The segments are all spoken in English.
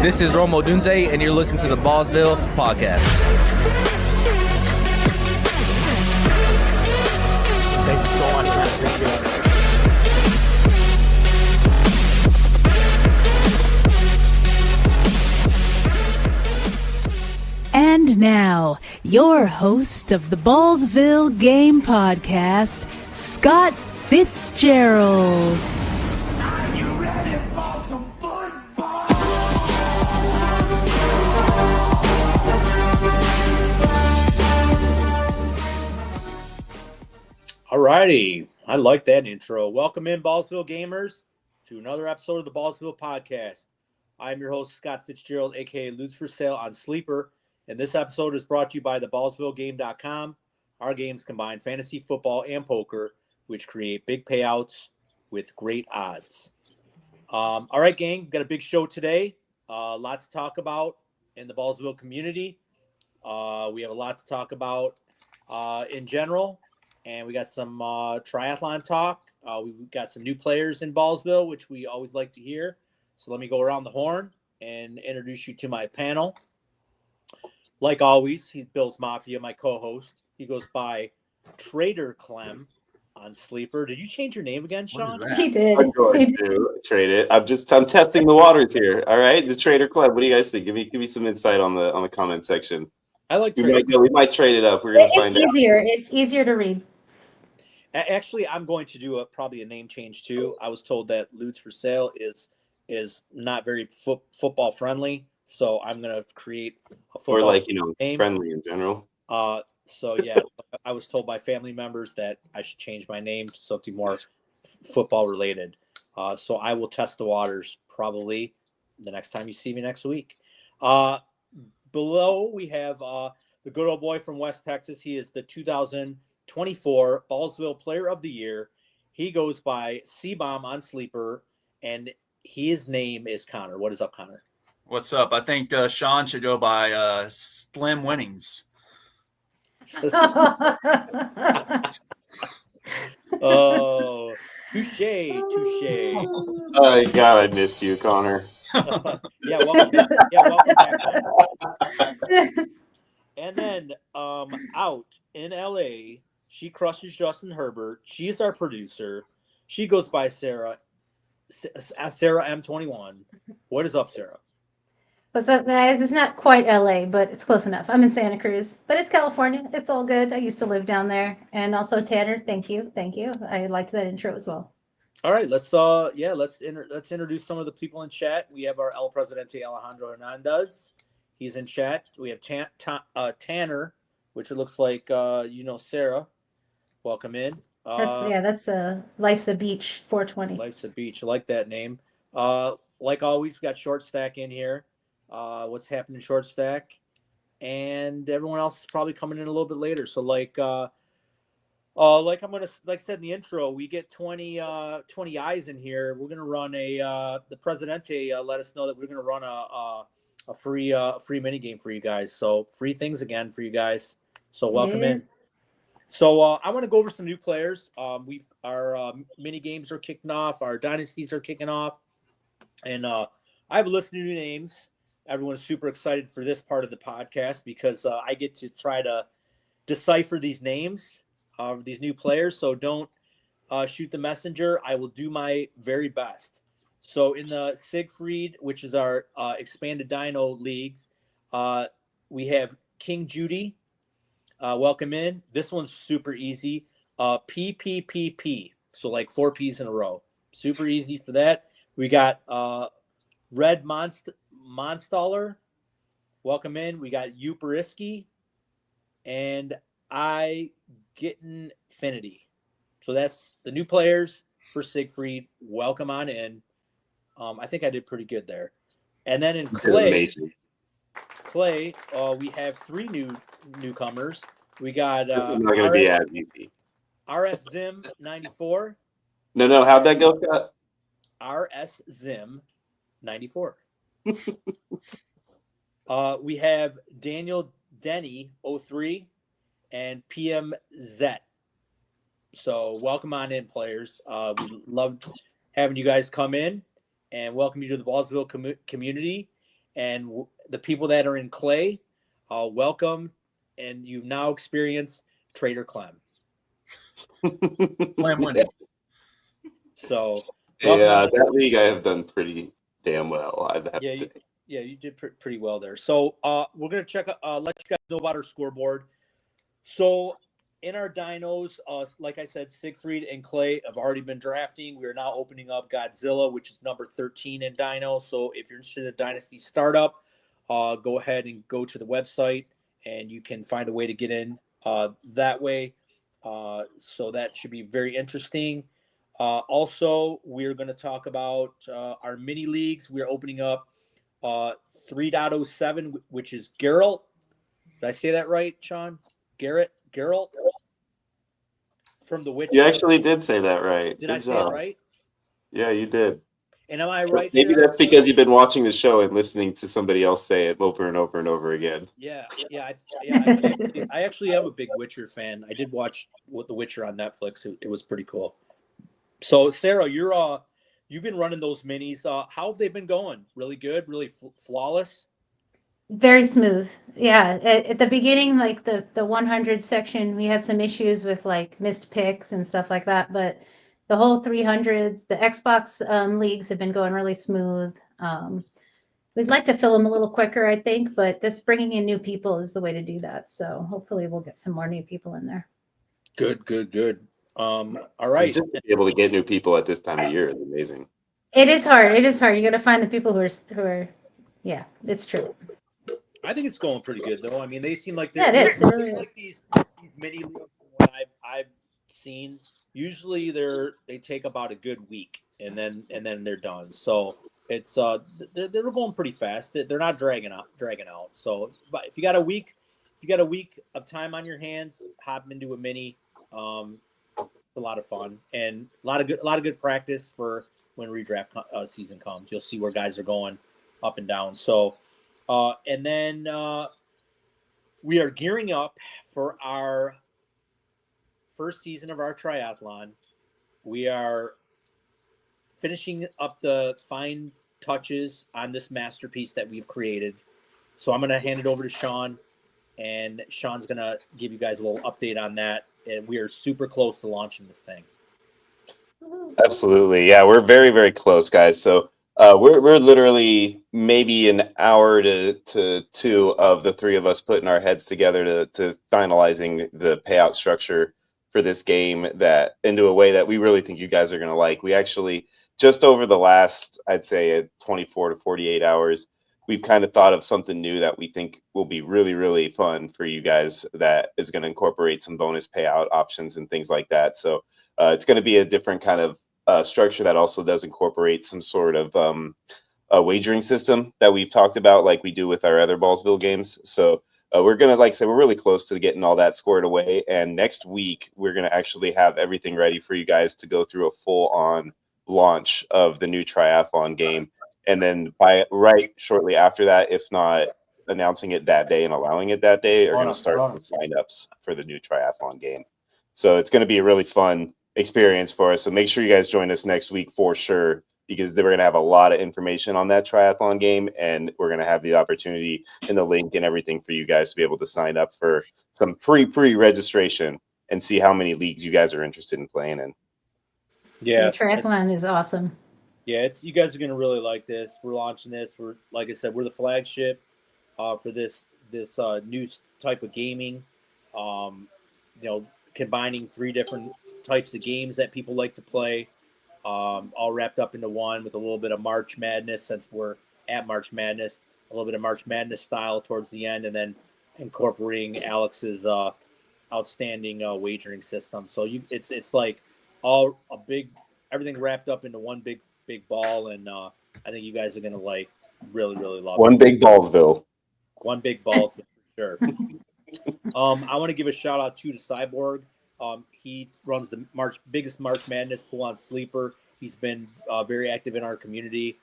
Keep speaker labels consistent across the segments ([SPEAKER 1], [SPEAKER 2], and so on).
[SPEAKER 1] This is Romo Dunze, and you're listening to the Ballsville podcast.
[SPEAKER 2] Thank you so much, man. Appreciate it.
[SPEAKER 3] And now, your host of the Ballsville Game Podcast, Scott Fitzgerald.
[SPEAKER 4] Are you ready for some football?
[SPEAKER 2] Alrighty, I like that intro. Welcome in, Ballsville gamers, to another episode of the Ballsville podcast. I'm your host, Scott Fitzgerald, aka Lutz for Sale on Sleeper, and this episode is brought to you by the BallsvilleGame.com. Our games combine fantasy football and poker, which create big payouts with great odds. All right, gang, got a big show today. Lots to talk about in the Ballsville community. We have a lot to talk about in general, and we got some triathlon talk. We've got some new players in Ballsville, which we always like to hear. So let me go around the horn and introduce you to my panel. Like always, he's Bill's Mafia, my co-host. He goes by Trader Clem on Sleeper. Did you change your name again, Sean?
[SPEAKER 5] He did. I'm going to trade it. I'm testing the waters here. All right, the Trader Club. What do you guys think? Give me some insight on the comment section.
[SPEAKER 2] I like
[SPEAKER 5] we might trade it up. We're gonna find out.
[SPEAKER 6] It's easier to read.
[SPEAKER 2] Actually, I'm going to do probably a name change too. I was told that Lutz for Sale is not very football friendly, so I'm gonna create a football
[SPEAKER 5] name. Friendly in general.
[SPEAKER 2] So yeah, I was told by family members that I should change my name to something more football related. So I will test the waters probably the next time you see me next week. Below we have the good old boy from West Texas. He is the 2024 Ballsville Player of the Year. He goes by C-Bomb on Sleeper, and his name is Connor. What is up, Connor?
[SPEAKER 7] What's up? I think Sean should go by Slim Winnings.
[SPEAKER 2] Oh, touche.
[SPEAKER 5] Oh, God, I missed you, Connor.
[SPEAKER 2] Welcome back. And then out in LA, she crushes Justin Herbert. She's our producer. She goes by Sarah M21. What is up, Sarah?
[SPEAKER 6] What's up, guys? It's not quite LA, but it's close enough. I'm in Santa Cruz, but it's California. It's all good. I used to live down there. And also Tanner, thank you. I liked that intro as well.
[SPEAKER 2] All right, let's introduce some of the people in chat. We have our El Presidente Alejandro Hernandez. He's in chat. We have Tanner, which it looks like Sarah. Welcome in.
[SPEAKER 6] That's Life's a Beach 420.
[SPEAKER 2] Life's a Beach. I like that name. Like always, we got Short Stack in here. What's happening, Short Stack, and everyone else is probably coming in a little bit later. So like I said in the intro, we get 20 eyes in here. We're gonna run the Presidente let us know that we're gonna run a free mini game for you guys. So free things again for you guys. So welcome in. So I want to go over some new players. Our mini games are kicking off. Our dynasties are kicking off, and I have a list of new names. Everyone's super excited for this part of the podcast because I get to try to decipher these names of these new players. So don't shoot the messenger. I will do my very best. So in the Siegfried, which is our expanded Dino leagues, we have King Judy. Welcome in. This one's super easy. PPPP. So like 4 P's in a row. Super easy for that. We got Red Monstaller. Welcome in. We got Uperiski and I Getting Finity. So that's the new players for Siegfried. Welcome on in. I think I did pretty good there. And then in Clay, we have 3 newcomers. We got
[SPEAKER 5] not going to be as easy.
[SPEAKER 2] RS Zim 94.
[SPEAKER 5] No. How'd that go, Scott?
[SPEAKER 2] RS Zim 94. We have Daniel Denny 03 and PMZ. So welcome on in, players. We love having you guys come in and welcome you to the Ballsville community. And the people that are in clay, welcome. And you've now experienced Trader Clem.
[SPEAKER 7] Slim winning.
[SPEAKER 2] So
[SPEAKER 5] Yeah, that league I have done pretty damn well, I'd have to say.
[SPEAKER 2] you did pretty well there. So we're gonna check. Let you guys know about our scoreboard. So in our dinos, like I said, Siegfried and Clay have already been drafting. We are now opening up Godzilla, which is number 13 in Dino. So if you're interested in a Dynasty startup, go ahead and go to the website, and you can find a way to get in that way. So that should be very interesting. Also, we're going to talk about our mini leagues. We're opening up 3.07, which is Geralt. Did I say that right, Sean? Geralt from The Witcher.
[SPEAKER 5] You actually did say that right.
[SPEAKER 2] Did
[SPEAKER 5] Good
[SPEAKER 2] I say
[SPEAKER 5] job.
[SPEAKER 2] it right?
[SPEAKER 5] Yeah, you did.
[SPEAKER 2] And am I right?
[SPEAKER 5] Maybe
[SPEAKER 2] Sarah?
[SPEAKER 5] that's because you've been watching the show and listening to somebody else say it over and over and over again.
[SPEAKER 2] I actually am a big Witcher fan. I did watch The Witcher on Netflix. It was pretty cool. So, Sarah, you've been running those minis. How have they been going? Really good? Really flawless?
[SPEAKER 6] Very smooth. Yeah. At the beginning, like the 100 section, we had some issues with like missed picks and stuff like that. But the whole 300s, the Xbox leagues have been going really smooth. We'd like to fill them a little quicker, I think, but this bringing in new people is the way to do that. So hopefully we'll get some more new people in there.
[SPEAKER 2] Good. All right.
[SPEAKER 5] Just to be able to get new people at this time of year is amazing.
[SPEAKER 6] It is hard. You got to find the people who are, yeah, it's true.
[SPEAKER 2] I think it's going pretty good, though. I mean, they seem like
[SPEAKER 6] Yeah, it is. It really is.
[SPEAKER 2] like these mini leagues. What I've seen, usually they take about a good week, and then they're done. So it's they're going pretty fast. They're not dragging out. So, but if you got a week of time on your hands, hop into a mini. It's a lot of fun and a lot of good practice for when redraft season comes. You'll see where guys are going up and down. So. And then we are gearing up for our first season of our triathlon. We are finishing up the fine touches on this masterpiece that we've created. So I'm going to hand it over to Sean, and Sean's going to give you guys a little update on that. And we are super close to launching this thing.
[SPEAKER 5] Absolutely. Yeah, we're very, very close, guys. So we're literally maybe an hour to two of the three of us putting our heads together to finalizing the payout structure for this game that into a way that we really think you guys are going to like. We actually, just over the last, I'd say 24 to 48 hours, we've kind of thought of something new that we think will be really, really fun for you guys that is going to incorporate some bonus payout options and things like that. So it's going to be a different kind of structure that also does incorporate some sort of a wagering system that we've talked about like we do with our other Ballsville games. So we're going to, like I said, we're really close to getting all that squared away. And next week, we're going to actually have everything ready for you guys to go through a full-on launch of the new triathlon game. And then right shortly after that, if not announcing it that day and allowing it that day, are going to start some signups for the new triathlon game. So it's going to be a really fun experience for us. So make sure you guys join us next week for sure, because we're going to have a lot of information on that triathlon game, and we're going to have the opportunity in the link and everything for you guys to be able to sign up for some pre-registration and see how many leagues you guys are interested in playing in.
[SPEAKER 2] Yeah,
[SPEAKER 6] triathlon is awesome.
[SPEAKER 2] Yeah, you guys are going to really like this. We're launching this. We're, like I said, we're the flagship for this new type of gaming. Combining three different types of games that people like to play, all wrapped up into one with a little bit of March Madness, since we're at March Madness, a little bit of March Madness style towards the end, and then incorporating Alex's outstanding wagering system. So it's like everything wrapped up into one big ball, and I think you guys are gonna like really love
[SPEAKER 5] One
[SPEAKER 2] it.
[SPEAKER 5] big Ballsville.
[SPEAKER 2] One big Ballsville for sure. I want to give a shout out to Cyborg. He runs the biggest March Madness pool on Sleeper. He's been very active in our community.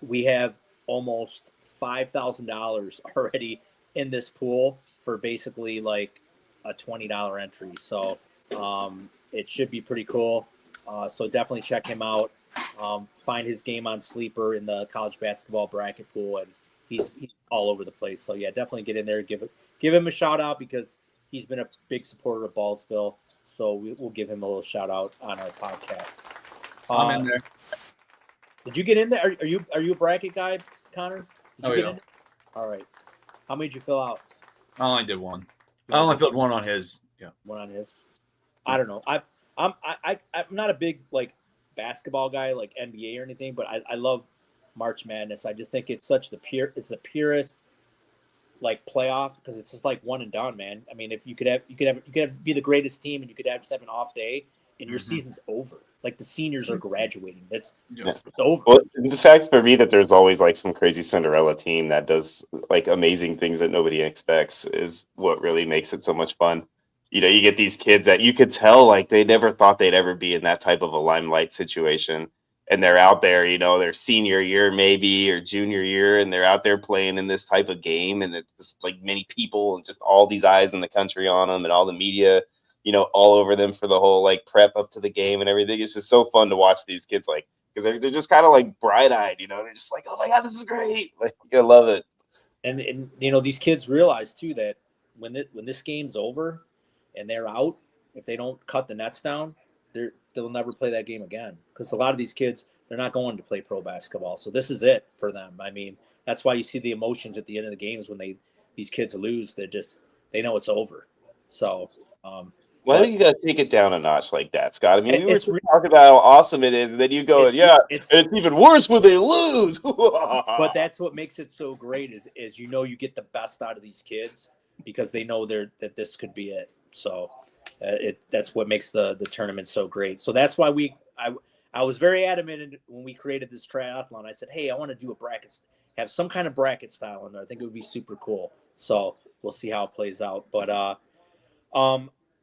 [SPEAKER 2] We have almost $5,000 already in this pool for basically like a $20 entry. So it should be pretty cool. So definitely check him out. find his game on Sleeper in the college basketball bracket pool, and he's all over the place. So yeah, definitely get in there, give him a shout out because he's been a big supporter of Ballsville. So we'll give him a little shout out on our podcast.
[SPEAKER 7] I'm in there.
[SPEAKER 2] Did you get in there? Are you a bracket guy, Connor? Did you
[SPEAKER 7] Oh,
[SPEAKER 2] get
[SPEAKER 7] yeah.
[SPEAKER 2] in? All right. How many did you fill out?
[SPEAKER 7] I only did one. I only filled one on his. Yeah.
[SPEAKER 2] One on his. I don't know. I'm not a big like basketball guy like NBA or anything, but I love March Madness. I just think it's such the purest like playoff because it's just like one and done, man. I mean, if you could be the greatest team and you could just have an off day and your season's over. Like the seniors are graduating. It's over.
[SPEAKER 5] Well, the fact for me that there's always like some crazy Cinderella team that does like amazing things that nobody expects is what really makes it so much fun. You know, you get these kids that you could tell like they never thought they'd ever be in that type of a limelight situation. And they're out there, you know, their senior year maybe or junior year, and they're out there playing in this type of game. And it's like many people and just all these eyes in the country on them and all the media, you know, all over them for the whole like prep up to the game and everything. It's just so fun to watch these kids like because they're just kind of like bright-eyed, you know, they're just like, oh my God, this is great. Like, I love it.
[SPEAKER 2] And you know, these kids realize too that when this game's over and they're out, if they don't cut the nets down, they'll never play that game again. Because a lot of these kids, they're not going to play pro basketball. So this is it for them. I mean, that's why you see the emotions at the end of the games when these kids lose. They know it's over. So
[SPEAKER 5] why don't you got to take it down a notch like that, Scott? I mean, we were
[SPEAKER 2] it's
[SPEAKER 5] talking about how awesome it is, and then you go, it's even worse when they lose.
[SPEAKER 2] But that's what makes it so great is you know you get the best out of these kids because they know that this could be it. So that's what makes the tournament so great. So that's why I was very adamant when we created this triathlon. I said, hey, I want to do a bracket, have some kind of bracket style in there. I think it would be super cool. So we'll see how it plays out. But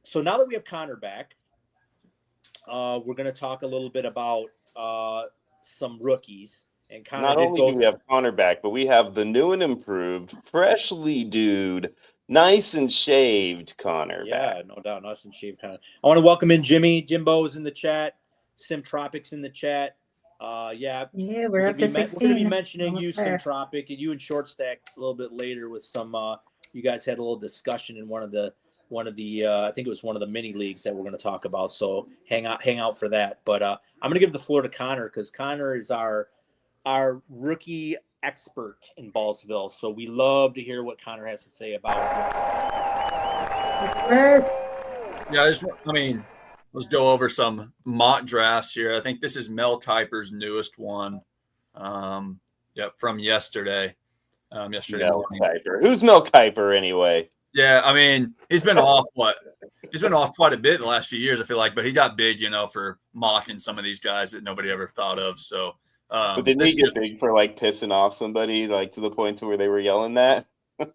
[SPEAKER 2] so now that we have Connor back, we're going to talk a little bit about some rookies. And Connor
[SPEAKER 5] not only do we have Connor back, but we have the new and improved, freshly dude, nice and shaved Connor back.
[SPEAKER 2] Yeah, no doubt, nice and shaved Connor. I want to welcome in Jimmy. Jimbo's in the chat. Simtropics in the chat.
[SPEAKER 6] We're up to 16.
[SPEAKER 2] We're going to be mentioning
[SPEAKER 6] Almost
[SPEAKER 2] you,
[SPEAKER 6] there.
[SPEAKER 2] Simtropic, and you and Short Stack a little bit later with some. You guys had a little discussion in one of the. I think it was one of the mini leagues that we're going to talk about. So hang out for that. But I'm going to give the floor to Connor because Connor is our rookie expert in Ballsville. So we love to hear what Connor has to say about rookies.
[SPEAKER 7] Yeah, let's go over some mock drafts here. I think this is Mel Kiper's newest one. From yesterday. Yesterday morning.
[SPEAKER 5] Kiper. Who's Mel Kiper anyway?
[SPEAKER 7] Yeah, I mean, he's been off he's been off quite a bit the last few years, I feel like, but he got big, you know, for mocking some of these guys that nobody ever thought of. So
[SPEAKER 5] but didn't he get big for like pissing off somebody, like to the point to where they were yelling that?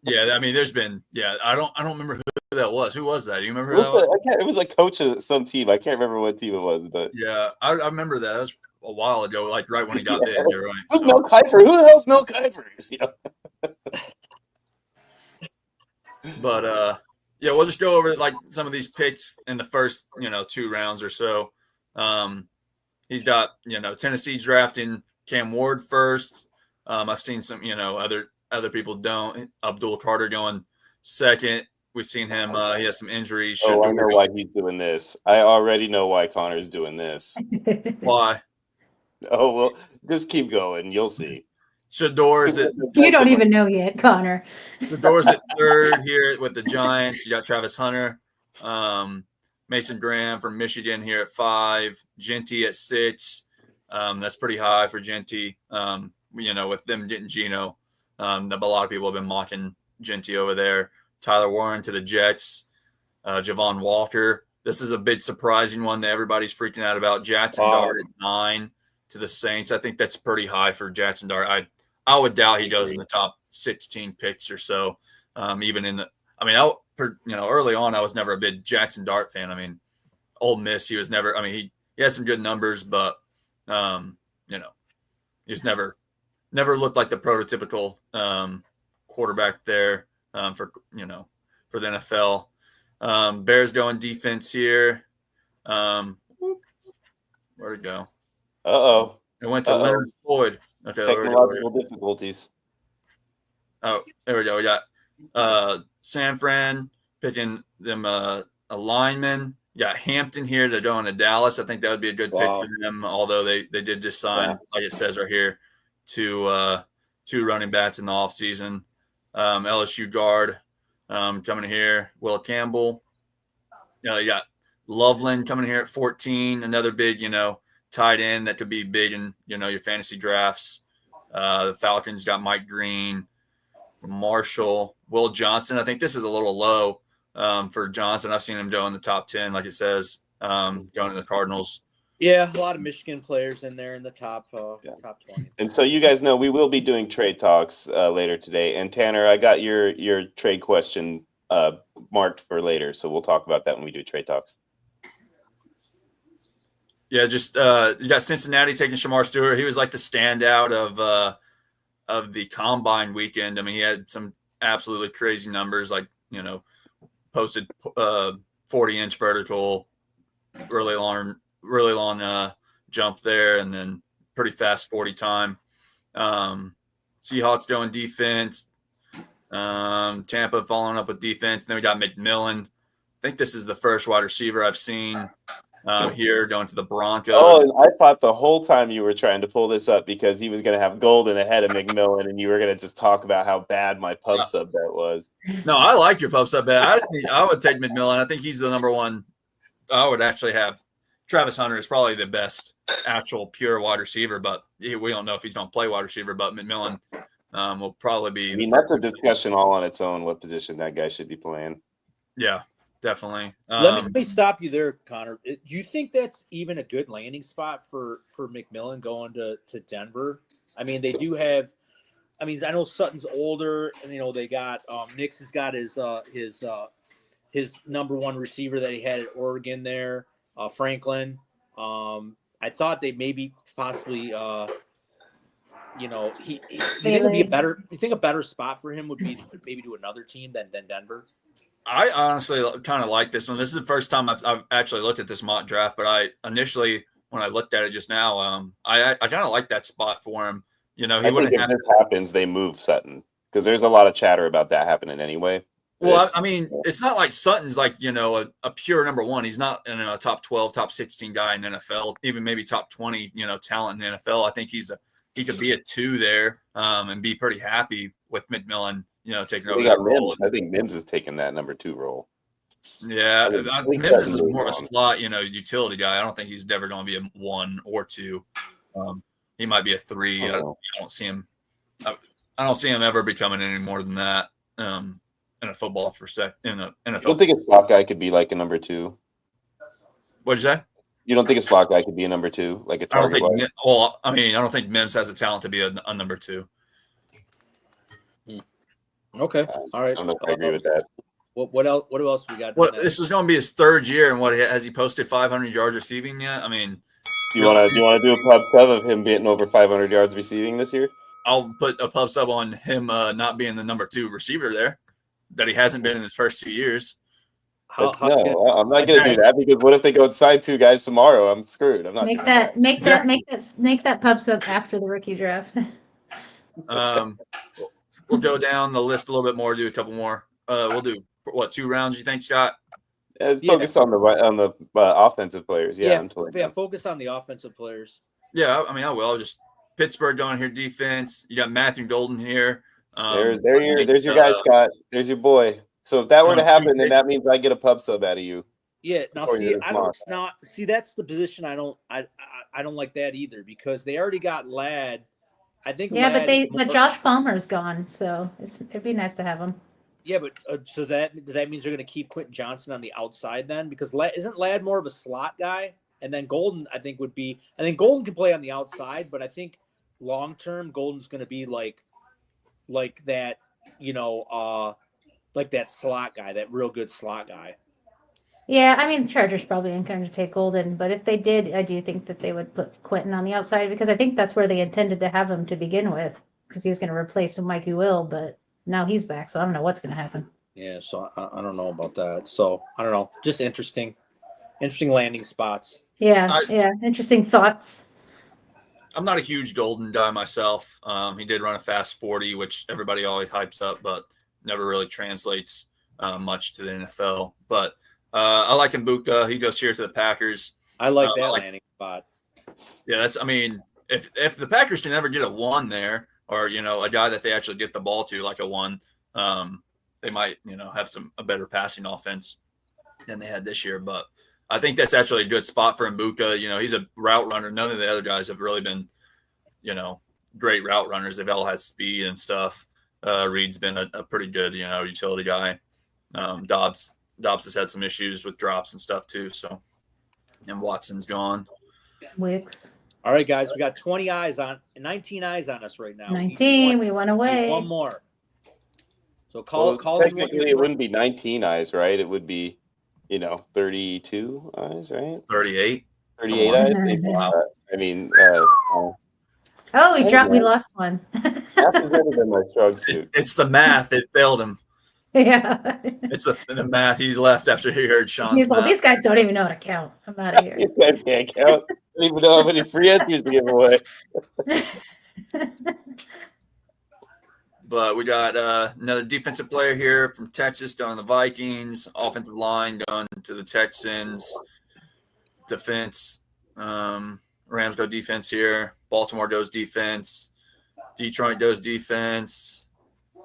[SPEAKER 7] Yeah, I mean, there's been I don't remember who that was. Who was that? Do you remember who that was?
[SPEAKER 5] It was a coach of some team. I can't remember what team it was, but
[SPEAKER 7] yeah, I remember that. That was a while ago, like right when he got big. You're right.
[SPEAKER 5] Who's Mel Kiper? Who the hell's Mel Kiper?
[SPEAKER 7] But we'll just go over like some of these picks in the first, 2 rounds or so. He's got, Tennessee drafting Cam Ward first. I've seen some, other people don't. Abdul Carter going second. We've seen him. He has some injuries.
[SPEAKER 5] I know why he's doing this. I already know why Connor's doing this.
[SPEAKER 7] Why?
[SPEAKER 5] Oh, well, just keep going. You'll see.
[SPEAKER 7] Shador's at
[SPEAKER 6] You don't even know yet, Connor.
[SPEAKER 7] Shador's at 3rd here with the Giants. You got Travis Hunter, Mason Graham from Michigan here at 5, Genty at 6. That's pretty high for Genty. With them getting Geno, a lot of people have been mocking Genty over there. Tyler Warren to the Jets, Javon Walker. This is a bit surprising one that everybody's freaking out about. Jackson Dart at 9 to the Saints. I think that's pretty high for Jackson Dart. I would doubt he goes in the top 16 picks or so. Even in the, early on, I was never a big Jackson Dart fan. I mean, Ole Miss, he was never. I mean, he has some good numbers, but he's never looked like the prototypical quarterback there for the NFL. Bears going defense here. Where'd it go?
[SPEAKER 5] Uh-oh.
[SPEAKER 7] It went to Leonard Floyd. Okay,
[SPEAKER 5] technological difficulties.
[SPEAKER 7] Oh, there we go. We got San Fran picking them a lineman. You got Hampton here. They're going to Dallas. I think that would be a good pick for them, although they did just sign, like it says right here, two running backs in the offseason. LSU guard coming here. Will Campbell. You got Loveland coming here at 14. Another big, tight end that could be big in, your fantasy drafts. The Falcons got Mike Green. Marshall, Will Johnson. I think this is a little low for Johnson. I've seen him go in the top 10, like it says, going to the Cardinals.
[SPEAKER 2] Yeah, a lot of Michigan players in there in the top 20.
[SPEAKER 5] And so you guys know we will be doing trade talks later today. And Tanner, I got your trade question marked for later, so we'll talk about that when we do trade talks.
[SPEAKER 7] Yeah, just you got Cincinnati taking Shamar Stewart. He was like the standout of the combine weekend. I mean, he had some absolutely crazy numbers, like, posted 40-inch vertical, really long jump there, and then pretty fast 40 time. Seahawks going defense. Tampa following up with defense. Then we got McMillan. I think this is the first wide receiver I've seen here going to the Broncos.
[SPEAKER 5] Oh, and I thought the whole time you were trying to pull this up because he was going to have Golden ahead of McMillan, and you were going to just talk about how bad my pub sub bet was.
[SPEAKER 7] No, I like your pub sub bet. I would take McMillan. I think he's the number one. I would actually have Travis Hunter is probably the best actual pure wide receiver, but we don't know if he's going to play wide receiver. But McMillan will probably be.
[SPEAKER 5] I mean, that's a discussion all on its own. What position that guy should be playing?
[SPEAKER 7] Yeah. Definitely.
[SPEAKER 2] Let me stop you there, Connor. Do you think that's even a good landing spot for McMillan going to Denver? I mean, they do have. I mean, I know Sutton's older, and they got Nix has got his number one receiver that he had at Oregon there, Franklin. I thought they maybe possibly, he think would be a better. You think a better spot for him would be maybe to another team than Denver?
[SPEAKER 7] I honestly kind of like this one. This is the first time I've actually looked at this mock draft, but I initially, when I looked at it just now, I kind of like that spot for him. He
[SPEAKER 5] I think if this happens, they move Sutton because there's a lot of chatter about that happening anyway.
[SPEAKER 7] Well, I mean, it's not like Sutton's like, a pure number one. He's not a top 12, top 16 guy in the NFL, even maybe top 20, talent in the NFL. I think he could be a 2 there and be pretty happy with McMillan. Taking over that role.
[SPEAKER 5] I think Mims is taking that number 2 role.
[SPEAKER 7] Yeah, Mims is more of a slot, utility guy. I don't think he's ever going to be a 1 or 2. He might be a 3. I don't see him. I don't see him ever becoming any more than that in a football perspective. In a NFL.
[SPEAKER 5] You don't think a slot guy could be like a number 2?
[SPEAKER 7] What'd you say?
[SPEAKER 5] You don't think a slot guy could be a number 2, like a target?
[SPEAKER 7] I don't think Mims has the talent to be a number 2.
[SPEAKER 2] Okay. All right.
[SPEAKER 5] I don't know if I agree with that.
[SPEAKER 2] What else? What else we got?
[SPEAKER 7] Well, this is going to be his 3rd year, and has he posted 500 yards receiving yet? I mean,
[SPEAKER 5] do you want to do a pub sub of him getting over 500 yards receiving this year?
[SPEAKER 7] I'll put a pub sub on him not being the number 2 receiver there, that he hasn't been in his first 2 years.
[SPEAKER 5] No, I'm not going to do that because what if they go inside 2 guys tomorrow? I'm screwed. I'm not.
[SPEAKER 6] Make that pub sub after the rookie draft.
[SPEAKER 7] We'll go down the list a little bit more, do a couple more. We'll do 2 rounds, you think, Scott?
[SPEAKER 5] Focus on the offensive players.
[SPEAKER 2] Focus on the offensive players.
[SPEAKER 7] Yeah, I mean, I will. Just Pittsburgh going here, defense. You got Matthew Golden here.
[SPEAKER 5] There's your guy, Scott. There's your boy. So if that were to happen, then that means I get a pub sub out of you.
[SPEAKER 2] Yeah. Now, see, that's the position I don't like that either because they already got Ladd. I think.
[SPEAKER 6] Yeah, but Josh Palmer's gone, so it'd be nice to have him.
[SPEAKER 2] Yeah, but so that means they're going to keep Quentin Johnson on the outside then because isn't Ladd more of a slot guy? And then Golden, I think Golden can play on the outside, but I think long term Golden's going to be like that, like that slot guy, that real good slot guy.
[SPEAKER 6] Yeah, I mean, Chargers probably aren't going to take Golden, but if they did, I do think that they would put Quentin on the outside because I think that's where they intended to have him to begin with because he was going to replace Mikey Will, but now he's back, so I don't know what's going to happen.
[SPEAKER 2] Yeah, so I don't know about that. So I don't know. Just interesting landing spots.
[SPEAKER 6] Yeah, interesting thoughts.
[SPEAKER 7] I'm not a huge Golden guy myself. He did run a fast 40, which everybody always hypes up, but never really translates much to the NFL. But I like Mbuka. He goes here to the Packers.
[SPEAKER 2] I like that landing spot.
[SPEAKER 7] Yeah, that's. I mean, if the Packers can ever get a 1 there, or a guy that they actually get the ball to like a 1, they might have a better passing offense than they had this year. But I think that's actually a good spot for Mbuka. He's a route runner. None of the other guys have really been, great route runners. They've all had speed and stuff. Reed's been a pretty good, utility guy. Dobbs has had some issues with drops and stuff too. So, and Watson's gone.
[SPEAKER 6] Wicks.
[SPEAKER 2] All right, guys, we got 19 eyes on us right now.
[SPEAKER 6] 19. We went away.
[SPEAKER 2] One more. So
[SPEAKER 5] technically, it wouldn't be 19 eyes, right? It would be, 32 eyes, right?
[SPEAKER 7] 38.
[SPEAKER 5] 38 eyes. Wow. I mean,
[SPEAKER 6] we lost one.
[SPEAKER 5] half is better than my strong suit.
[SPEAKER 7] It's the math. It failed him.
[SPEAKER 6] Yeah.
[SPEAKER 7] It's the math. He's left after he heard Sean's
[SPEAKER 6] He's like,
[SPEAKER 7] math.
[SPEAKER 6] these guys don't even know how to count. I'm out of here.
[SPEAKER 5] These guys can't count. I don't even know how many free entries to give away.
[SPEAKER 7] But we got another defensive player here from Texas going to the Vikings. Offensive line going to the Texans. Defense. Rams go defense here. Baltimore goes defense. Detroit goes defense.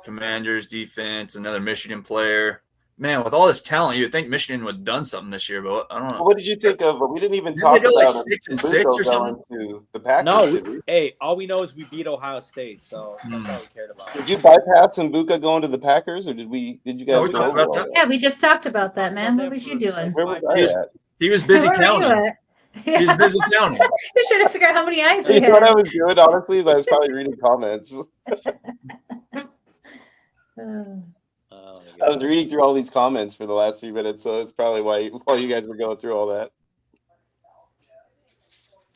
[SPEAKER 7] Commanders defense. Another Michigan player. Man, with all this talent, you'd think Michigan would have done something this year, but I don't know.
[SPEAKER 5] What did you think of? We didn't even talk
[SPEAKER 7] they go
[SPEAKER 5] about
[SPEAKER 7] like 6-6 or something.
[SPEAKER 5] To the Packers.
[SPEAKER 2] No, hey, all we know is we beat Ohio State, so that's all we cared about.
[SPEAKER 5] Did you bypass Mbuka going to the Packers, or did you guys?
[SPEAKER 7] No, we talked about that.
[SPEAKER 6] Yeah, we just talked about that, man. What was you doing?
[SPEAKER 5] Where was I at?
[SPEAKER 7] He was busy
[SPEAKER 6] Where were you
[SPEAKER 7] counting.
[SPEAKER 6] at?
[SPEAKER 7] He was busy counting.
[SPEAKER 6] You're trying to figure out how many eyes we
[SPEAKER 5] You know what I
[SPEAKER 6] had.
[SPEAKER 5] was doing, honestly, is I was probably reading comments. I was reading through all these comments for the last few minutes, so it's probably while you guys were going through all that.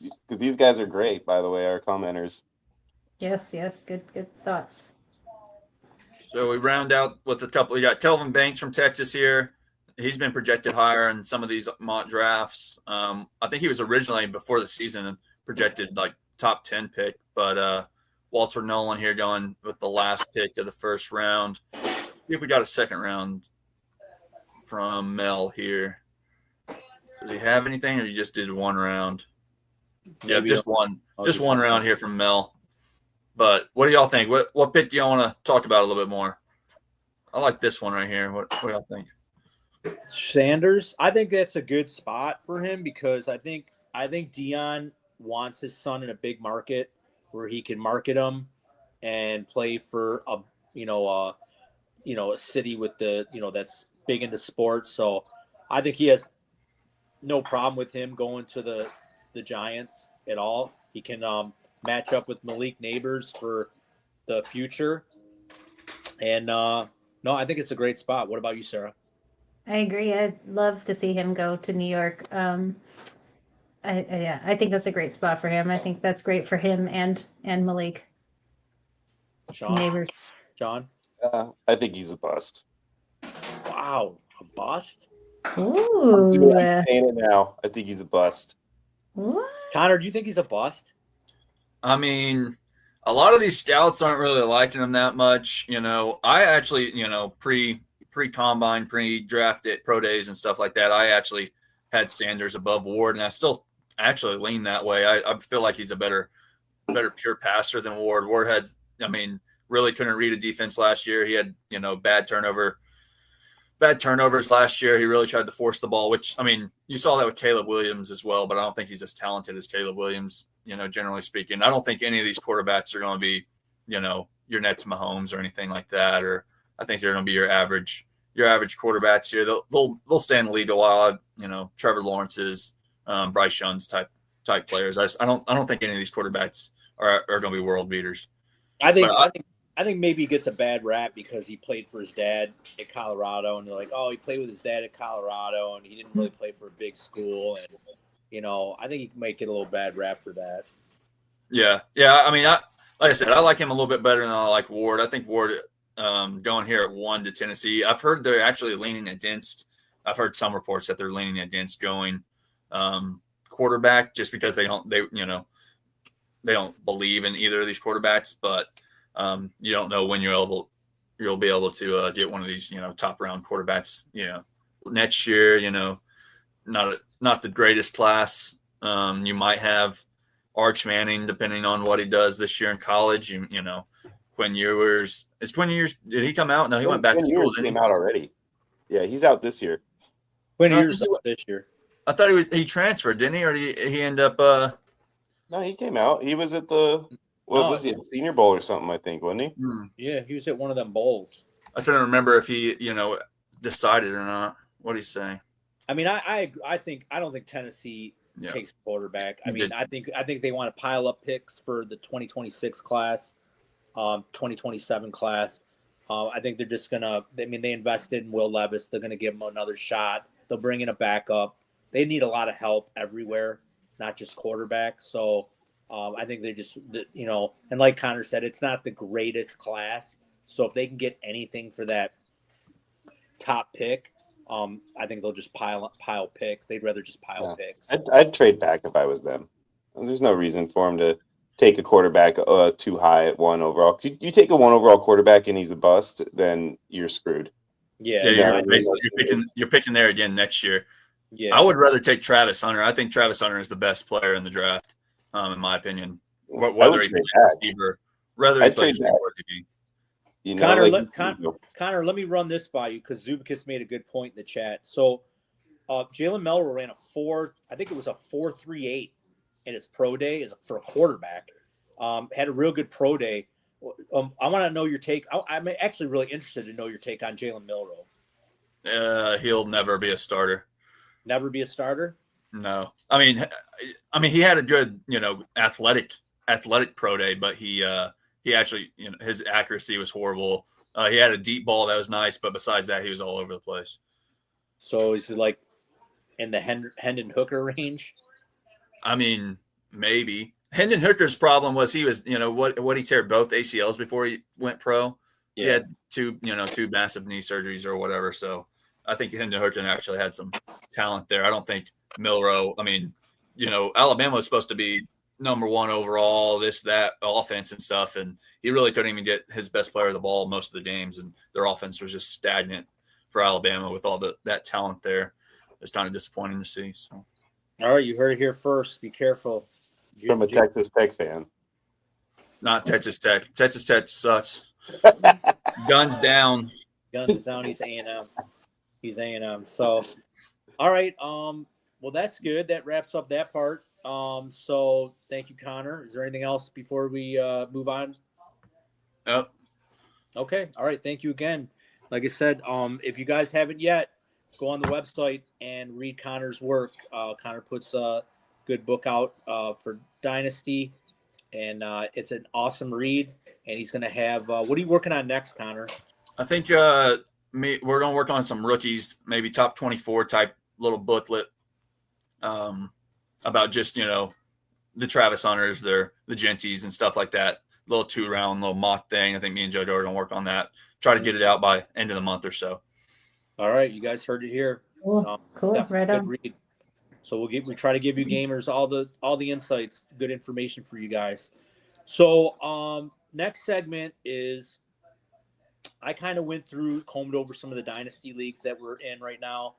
[SPEAKER 5] Because these guys are great, by the way, our commenters.
[SPEAKER 6] Yes, good thoughts.
[SPEAKER 7] So we round out with a couple. We got Kelvin Banks from Texas here. He's been projected higher in some of these mock drafts. I think he was originally before the season projected like top 10 pick, but Walter Nolan here going with the last pick of the first round. See if we got a second round from Mel here. Does he have anything, or you just did one round? Yeah, just one round here from Mel. But what do y'all think? What pick do y'all want to talk about a little bit more? I like this one right here. What do y'all think?
[SPEAKER 2] Sanders, I think that's a good spot for him because I think Dion wants his son in a big market where he can market him and play for a city with that's big into sports. So I think he has no problem with him going to the Giants at all. He can match up with Malik Neighbors for the future. And no, I think it's a great spot. What about you, Sarah?
[SPEAKER 6] I agree. I'd love to see him go to New York. I think that's a great spot for him. I think that's great for him and Malik.
[SPEAKER 2] Sean?
[SPEAKER 6] Neighbors.
[SPEAKER 2] John?
[SPEAKER 5] I think he's a bust.
[SPEAKER 2] Wow, a bust?
[SPEAKER 6] Ooh.
[SPEAKER 5] I'm saying it now. I think he's a bust.
[SPEAKER 6] What?
[SPEAKER 2] Connor, do you think he's a bust?
[SPEAKER 7] I mean, a lot of these scouts aren't really liking him that much. I actually, pre-combine, pre-draft pro days and stuff like that, I actually had Sanders above Ward, and I still actually lean that way. I feel like he's a better pure passer than Ward. Ward really couldn't read a defense last year. He had, bad turnovers last year. He really tried to force the ball, which, you saw that with Caleb Williams as well, but I don't think he's as talented as Caleb Williams, generally speaking. I don't think any of these quarterbacks are going to be, your Nets Mahomes or anything like that, or I think they're going to be your average quarterbacks here. They'll stay in the league a while. Trevor Lawrence's, Bryce Young's type players. I don't think any of these quarterbacks are going to be world beaters.
[SPEAKER 2] I think maybe he gets a bad rap because he played for his dad at Colorado, and they're like, oh, he played with his dad at Colorado, and he didn't really play for a big school, and I think he might get a little bad rap for that.
[SPEAKER 7] Yeah. Like I said, I like him a little bit better than I like Ward. I think Ward. Going here at 1 to Tennessee. I've heard they're actually leaning against. I've heard some reports that they're leaning against going quarterback just because they believe in either of these quarterbacks, but you don't know when you'll be able to get one of these, top round quarterbacks, next year, not the greatest class. You might have Arch Manning, depending on what he does this year in college. Quinn Ewers. Is Quinn Ewers? Did he come out? No, he went back to school.
[SPEAKER 5] He came out already. Yeah, he's out this year.
[SPEAKER 2] Quinn
[SPEAKER 7] No, I
[SPEAKER 2] Ewers
[SPEAKER 7] think
[SPEAKER 2] this year.
[SPEAKER 7] I thought he transferred, didn't he? Or did he end up?
[SPEAKER 5] No, he came out. He was at the was the Senior Bowl or something, I think, wasn't he?
[SPEAKER 2] Yeah, he was at one of them bowls.
[SPEAKER 7] I couldn't remember if he, decided or not. What do you say?
[SPEAKER 2] I mean, I don't think Tennessee takes a quarterback. I mean, I think they want to pile up picks for the 2026 class, 2027 class. I think they're just gonna. I mean, they invested in Will Levis. They're gonna give him another shot. They'll bring in a backup. They need a lot of help everywhere, not just quarterback. So I think they just, and like Connor said, it's not the greatest class. So if they can get anything for that top pick, I think they'll just pile picks. They'd rather just pile picks.
[SPEAKER 5] I'd trade back if I was them. There's no reason for him to take a quarterback too high at 1 overall. You take a 1 overall quarterback and he's a bust, then you're screwed.
[SPEAKER 2] Yeah,
[SPEAKER 7] you're picking there again next year.
[SPEAKER 2] Yeah,
[SPEAKER 7] I would rather take Travis Hunter. I think Travis Hunter is the best player in the draft, in my opinion. Whether he plays receiver, he plays
[SPEAKER 2] Connor, let me run this by you because Zubikis made a good point in the chat. So, Jalen Melrose ran a 4.38 in his pro day for a quarterback. Had a real good pro day. I want to know your take. I'm actually really interested to know your take on Jalen Melrose.
[SPEAKER 7] He'll never be a starter.
[SPEAKER 2] Never be a starter?
[SPEAKER 7] No. I mean, he had a good, athletic pro day, but he actually, his accuracy was horrible. He had a deep ball that was nice, but besides that, he was all over the place.
[SPEAKER 2] So is it like in the Hendon Hooker range?
[SPEAKER 7] I mean, maybe. Hendon Hooker's problem was he was, what he teared both ACLs before he went pro. Yeah. He had two massive knee surgeries or whatever. So I think Hendon Hooker actually had some talent there. I don't think Milroe. I mean, Alabama was supposed to be number 1 overall, that offense and stuff, and he really couldn't even get his best player the ball most of the games, and their offense was just stagnant for Alabama with all that talent there. It's kind of disappointing to see. So,
[SPEAKER 2] all right, you heard it here first. Be careful.
[SPEAKER 5] From a Texas Tech fan.
[SPEAKER 7] Not Texas Tech. Texas Tech sucks. Guns down.
[SPEAKER 2] Guns down. He's A&M. He's A&M. So, all right. Well, that's good. That wraps up that part. So thank you, Connor. Is there anything else before we move on?
[SPEAKER 7] Oh.
[SPEAKER 2] Okay. All right. Thank you again. Like I said, if you guys haven't yet, go on the website and read Connor's work. Connor puts a good book out for Dynasty, and it's an awesome read. And he's going to have what are you working on next, Connor?
[SPEAKER 7] I think we're going to work on some rookies, maybe top 24 type little booklet about just, the Travis Hunters, the Genties and stuff like that. Little 2-round, little mock thing. I think me and JoJo are going to work on that. Try to get it out by end of the month or so.
[SPEAKER 2] All right. You guys heard it here.
[SPEAKER 6] Cool. Right on.
[SPEAKER 2] Read. So we try to give you gamers all the insights, good information for you guys. So next segment is I kind of combed over some of the dynasty leagues that we're in right now.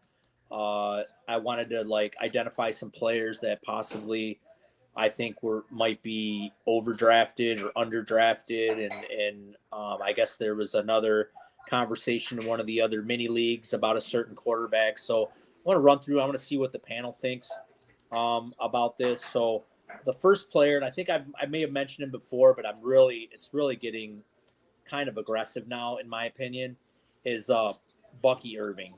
[SPEAKER 2] I wanted to identify some players that possibly I think might be overdrafted or underdrafted, and I guess there was another conversation in one of the other mini leagues about a certain quarterback. So I want to run through. I want to see what the panel thinks about this. So the first player, and I think I may have mentioned him before, but it's really getting kind of aggressive now, in my opinion, is Bucky Irving.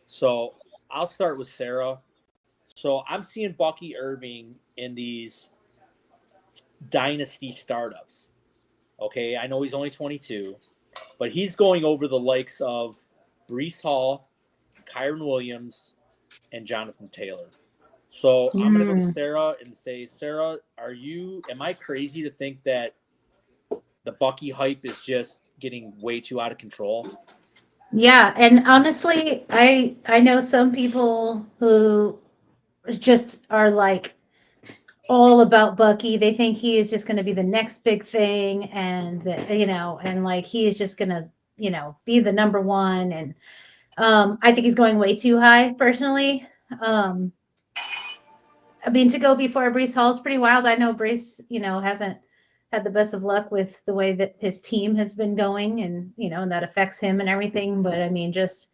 [SPEAKER 2] So I'll start with Sarah. So I'm seeing Bucky Irving in these dynasty startups. Okay, I know he's only 22, but he's going over the likes of Breece Hall, Kyron Williams, and Jonathan Taylor. So I'm going to go to Sarah and say, Sarah, am I crazy to think that the Bucky hype is just getting way too out of control?
[SPEAKER 6] Yeah, and honestly, I know some people who just are like all about Bucky. They think he is just going to be the next big thing, and and like he is just going to, be the number one. And I think he's going way too high, personally. Um, I mean, to go before Brees Hall is pretty wild. I know Brees, hasn't had the best of luck with the way that his team has been going, and and that affects him and everything. But I mean, just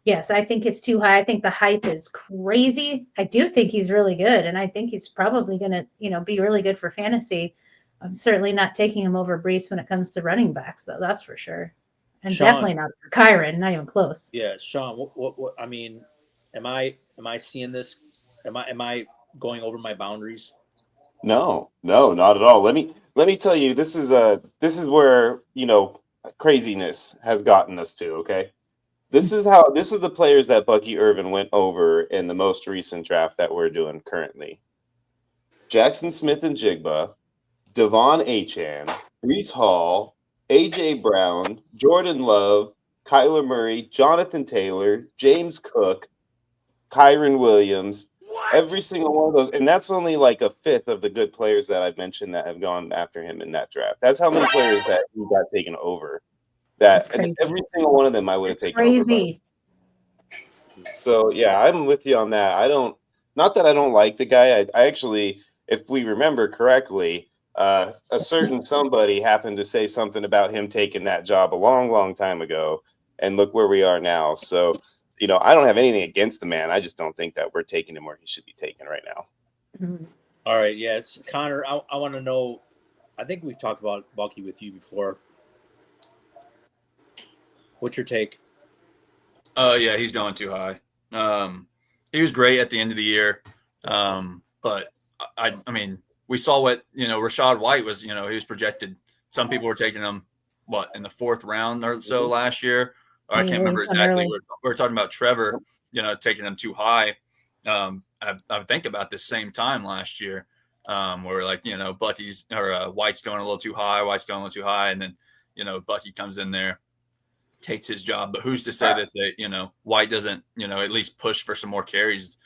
[SPEAKER 6] yes, I think it's too high. I think the hype is crazy. I do think he's really good, and I think he's probably going to, be really good for fantasy. I'm certainly not taking him over Brees when it comes to running backs, though. That's for sure, and
[SPEAKER 2] Sean,
[SPEAKER 6] definitely not for Kyron. Not even close.
[SPEAKER 2] yeah, Sean, what I mean, am I seeing this? Am I going over my boundaries?
[SPEAKER 5] No, no, not at all. Let me tell you, this is where, craziness has gotten us to, okay? This is the players that Bucky Irvin went over in the most recent draft that we're doing currently. Jackson Smith and Jigba, Devon Achan, Brees Hall, AJ Brown, Jordan Love, Kyler Murray, Jonathan Taylor, James Cook, Kyron Williams, every single one of those. And that's only like a fifth of the good players that I've mentioned that have gone after him in that draft. That's how many players that he got taken over.
[SPEAKER 6] That's
[SPEAKER 5] And
[SPEAKER 6] crazy.
[SPEAKER 5] every single one of them I would have
[SPEAKER 6] It's
[SPEAKER 5] taken over.
[SPEAKER 6] crazy.
[SPEAKER 5] So yeah, I'm with you on that. Not that I don't like the guy. I actually, if we remember correctly, a certain somebody happened to say something about him taking that job a long, long time ago, and look where we are now. So, I don't have anything against the man. I just don't think that we're taking him where he should be taken right now.
[SPEAKER 6] Mhm.
[SPEAKER 2] All right, yeah, it's Connor. I want to know. I think we've talked about Bucky with you before. What's your take?
[SPEAKER 7] Yeah, he's going too high. He was great at the end of the year, but I mean, we saw what Rashad White was. He was projected. Some people were taking him in the fourth round or so last year. Or I can't remember exactly. We're talking about Trevor, taking him too high. I think about this same time last year, where like Bucky's or White's going a little too high. White's going a little too high, and then Bucky comes in there, takes his job. But who's to say that White doesn't at least push for some more carries?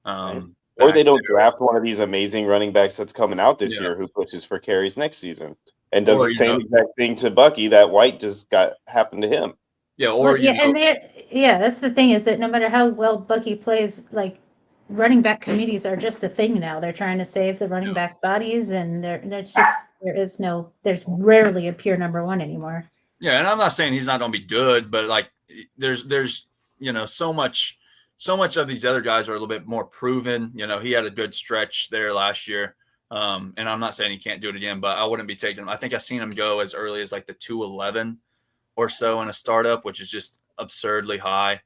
[SPEAKER 5] Or they don't draft one of these amazing running backs that's coming out this
[SPEAKER 7] Yeah.
[SPEAKER 5] year who pushes for carries next season and does
[SPEAKER 7] Or,
[SPEAKER 5] the same exact thing to Bucky that White just happened to him.
[SPEAKER 7] Yeah, or
[SPEAKER 6] Well, that's the thing, is that no matter how well Bucky plays, like running back committees are just a thing now. They're trying to save the running backs' bodies, and there's rarely a pure number one anymore.
[SPEAKER 7] Yeah, and I'm not saying he's not going to be good, but like there's so much of these other guys are a little bit more proven. He had a good stretch there last year, and I'm not saying he can't do it again, but I wouldn't be taking him. I think I've seen him go as early as like the 211 or so in a startup, which is just absurdly high.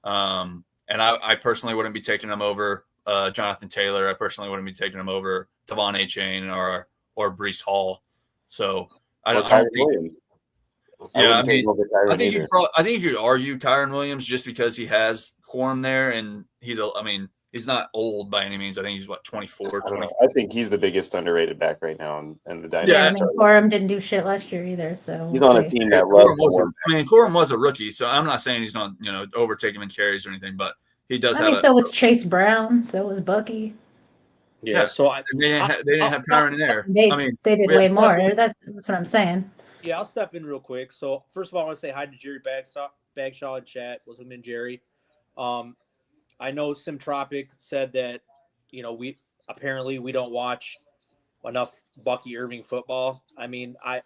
[SPEAKER 7] And I personally wouldn't be taking him over Jonathan Taylor. I personally wouldn't be taking him over Devon Achane or Brees Hall. So I don't think.
[SPEAKER 5] Williams.
[SPEAKER 7] Yeah, I think you could argue Kyron Williams just because he has Quorum there, and he's not old by any means. I think he's 24, 25.
[SPEAKER 5] I think he's the biggest underrated back right now in the dynasty.
[SPEAKER 6] Yeah, I mean, Quorum didn't do shit last year either, so
[SPEAKER 5] he's on a team that loves.
[SPEAKER 7] Quorum was a rookie, so I'm not saying he's not overtake him in carries or anything, but he does
[SPEAKER 6] so was Chase Brown, so was Bucky.
[SPEAKER 2] Yeah, so
[SPEAKER 7] they didn't have Kyron in there.
[SPEAKER 6] They did way more. That's what I'm saying.
[SPEAKER 2] Yeah, I'll step in real quick. So first of all, I want to say hi to Jerry Bagshaw in chat. Welcome in, Jerry. I know Simtropic said that we don't watch enough Bucky Irving football. I mean, I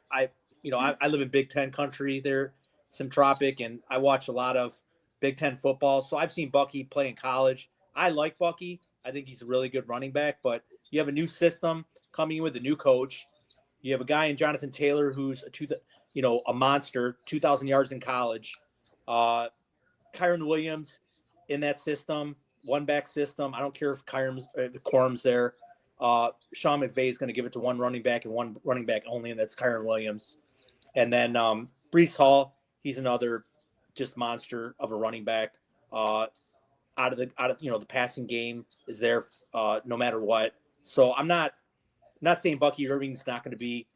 [SPEAKER 2] live in Big Ten country there, Simtropic, and I watch a lot of Big Ten football. So I've seen Bucky play in college. I like Bucky. I think he's a really good running back. But you have a new system coming in with a new coach. You have a guy in Jonathan Taylor who's a monster, 2,000 yards in college. Kyron Williams in that system, one back system. I don't care if the Quorum's there. Sean McVay is going to give it to one running back and one running back only, and that's Kyron Williams. And then Brees Hall, he's another just monster of a running back. Out of the passing game is there no matter what. So I'm not saying Bucky Irving's not going to be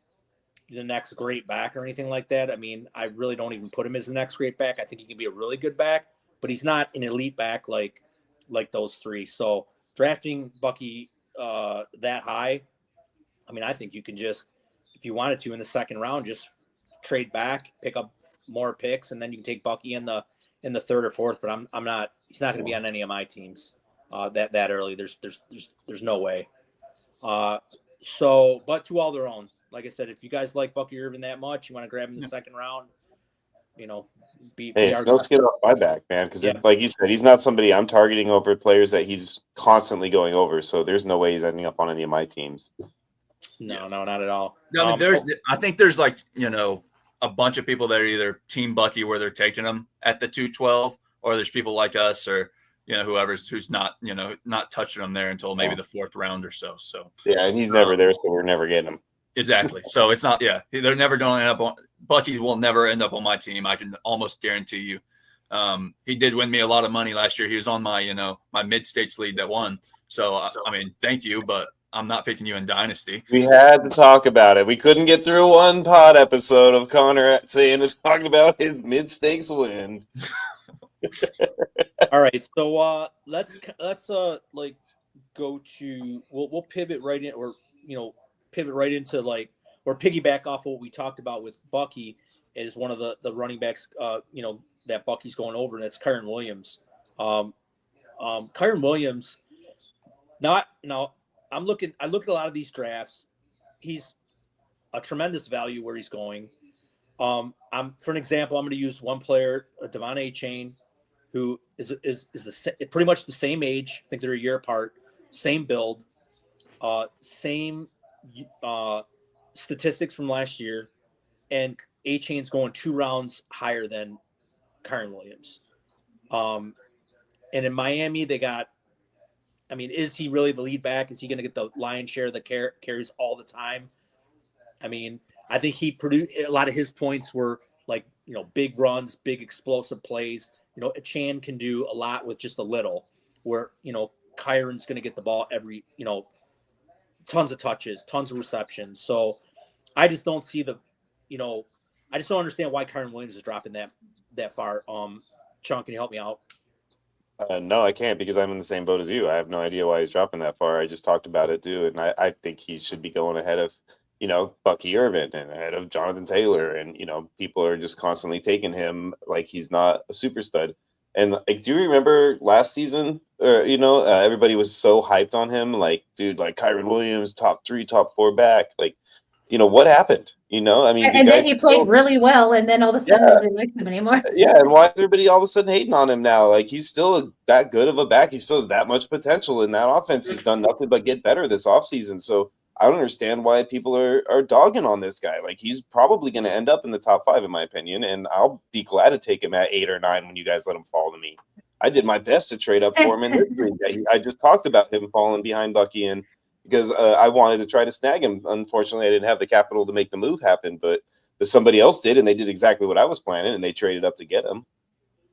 [SPEAKER 2] the next great back or anything like that. I mean, I really don't even put him as the next great back. I think he can be a really good back, but he's not an elite back like those three. So drafting Bucky that high, I mean, I think you can just, if you wanted to in the second round, just trade back, pick up more picks, and then you can take Bucky in the third or fourth. But I'm not. He's not going to be on any of my teams that early. There's no way. So, but to all their own. Like I said, if you guys like Bucky Irvin that much, you want to grab him in the second round. Be
[SPEAKER 5] it's no skin off my back, man. Because like you said, he's not somebody I'm targeting over players that he's constantly going over. So there's no way he's ending up on any of my teams.
[SPEAKER 2] No, not at all.
[SPEAKER 7] No, I mean, I think there's like, a bunch of people that are either Team Bucky where they're taking him at the 212, or there's people like us or, who's not, not touching him there until maybe the fourth round or so. So,
[SPEAKER 5] yeah. And he's never there. So we're never getting him.
[SPEAKER 7] Exactly. So it's not, they're never going to end up on Bucky will never end up on my team. I can almost guarantee you. He did win me a lot of money last year. He was on my, my mid-states league that won. So, I mean, thank you, but I'm not picking you in Dynasty.
[SPEAKER 5] We had to talk about it. We couldn't get through one pod episode of Connor talking about his mid-stakes win.
[SPEAKER 2] All right, so let's like go to we'll pivot right in, or pivot right into like, or piggyback off what we talked about with Bucky is one of the running backs that Bucky's going over, and that's Kyren Williams. Kyren Williams, I look at a lot of these drafts. He's a tremendous value where he's going. For an example, I'm going to use one player, Devon Achane, who is pretty much the same age. I think they're a year apart, same build, same statistics from last year, and Achane's going 2 rounds higher than Kyren Williams. And in Miami, they got. I mean, is he really the lead back? Is he going to get the lion's share of the carries all the time? I mean, I think he produced a lot of his points were like, big runs, big explosive plays. Achane can do a lot with just a little, where, Kyron's going to get the ball every, tons of touches, tons of receptions. So I just don't see I just don't understand why Kyren Williams is dropping that far. Sean, can you help me out?
[SPEAKER 5] No, I can't, because I'm in the same boat as you. I have no idea why he's dropping that far. I just talked about it too, and I think he should be going ahead of, Bucky Irvin and ahead of Jonathan Taylor, and people are just constantly taking him like he's not a super stud. And like, do you remember last season? Everybody was so hyped on him, like, dude, like Kyren Williams, top 3, top 4 back, like. What happened? I mean,
[SPEAKER 6] and then he played really well, and then all of a sudden nobody likes him anymore.
[SPEAKER 5] Yeah, and why is everybody all of a sudden hating on him now? Like, he's still that good of a back. He still has that much potential, and that offense has done nothing but get better this offseason. So I don't understand why people are dogging on this guy. Like, he's probably going to end up in the top 5, in my opinion, and I'll be glad to take him at 8 or 9 when you guys let him fall to me. I did my best to trade up for him in this league. I just talked about him falling behind Bucky and because I wanted to try to snag him. Unfortunately, I didn't have the capital to make the move happen, but somebody else did, and they did exactly what I was planning, and they traded up to get him.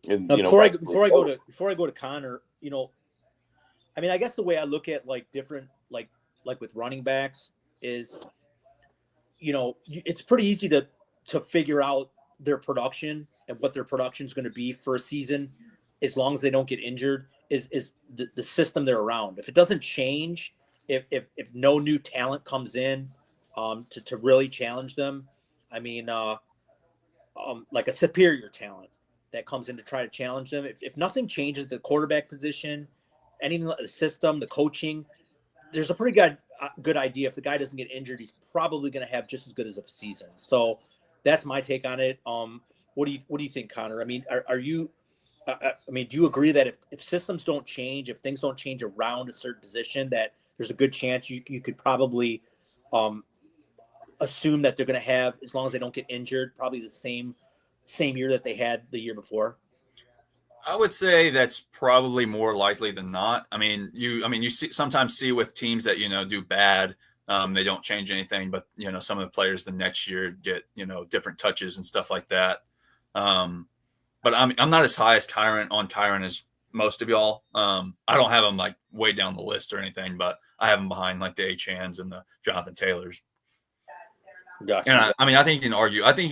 [SPEAKER 5] And
[SPEAKER 2] before I go to Connor, I mean, I guess the way I look at like different like with running backs is, it's pretty easy to figure out their production and what their production is going to be for a season, as long as they don't get injured. Is the system they're around. If it doesn't change. If no new talent comes in to really challenge them, I mean, like a superior talent that comes in to try to challenge them. If nothing changes at the quarterback position, anything like the system, the coaching, there's a pretty good idea. If the guy doesn't get injured, he's probably going to have just as good as a season. So that's my take on it. What do you think, Connor? I mean, are you? I mean, do you agree that if systems don't change, if things don't change around a certain position, that there's a good chance you could probably assume that they're going to have, as long as they don't get injured, probably the same year that they had the year before?
[SPEAKER 7] I would say that's probably more likely than not. I mean, you sometimes see with teams that, do bad, they don't change anything, but, some of the players the next year get, different touches and stuff like that. But I'm not as high as Kyren as most of y'all. I don't have him like way down the list or anything, but I have him behind like the Achans and the Jonathan Taylors.
[SPEAKER 2] Gotcha.
[SPEAKER 7] And I think you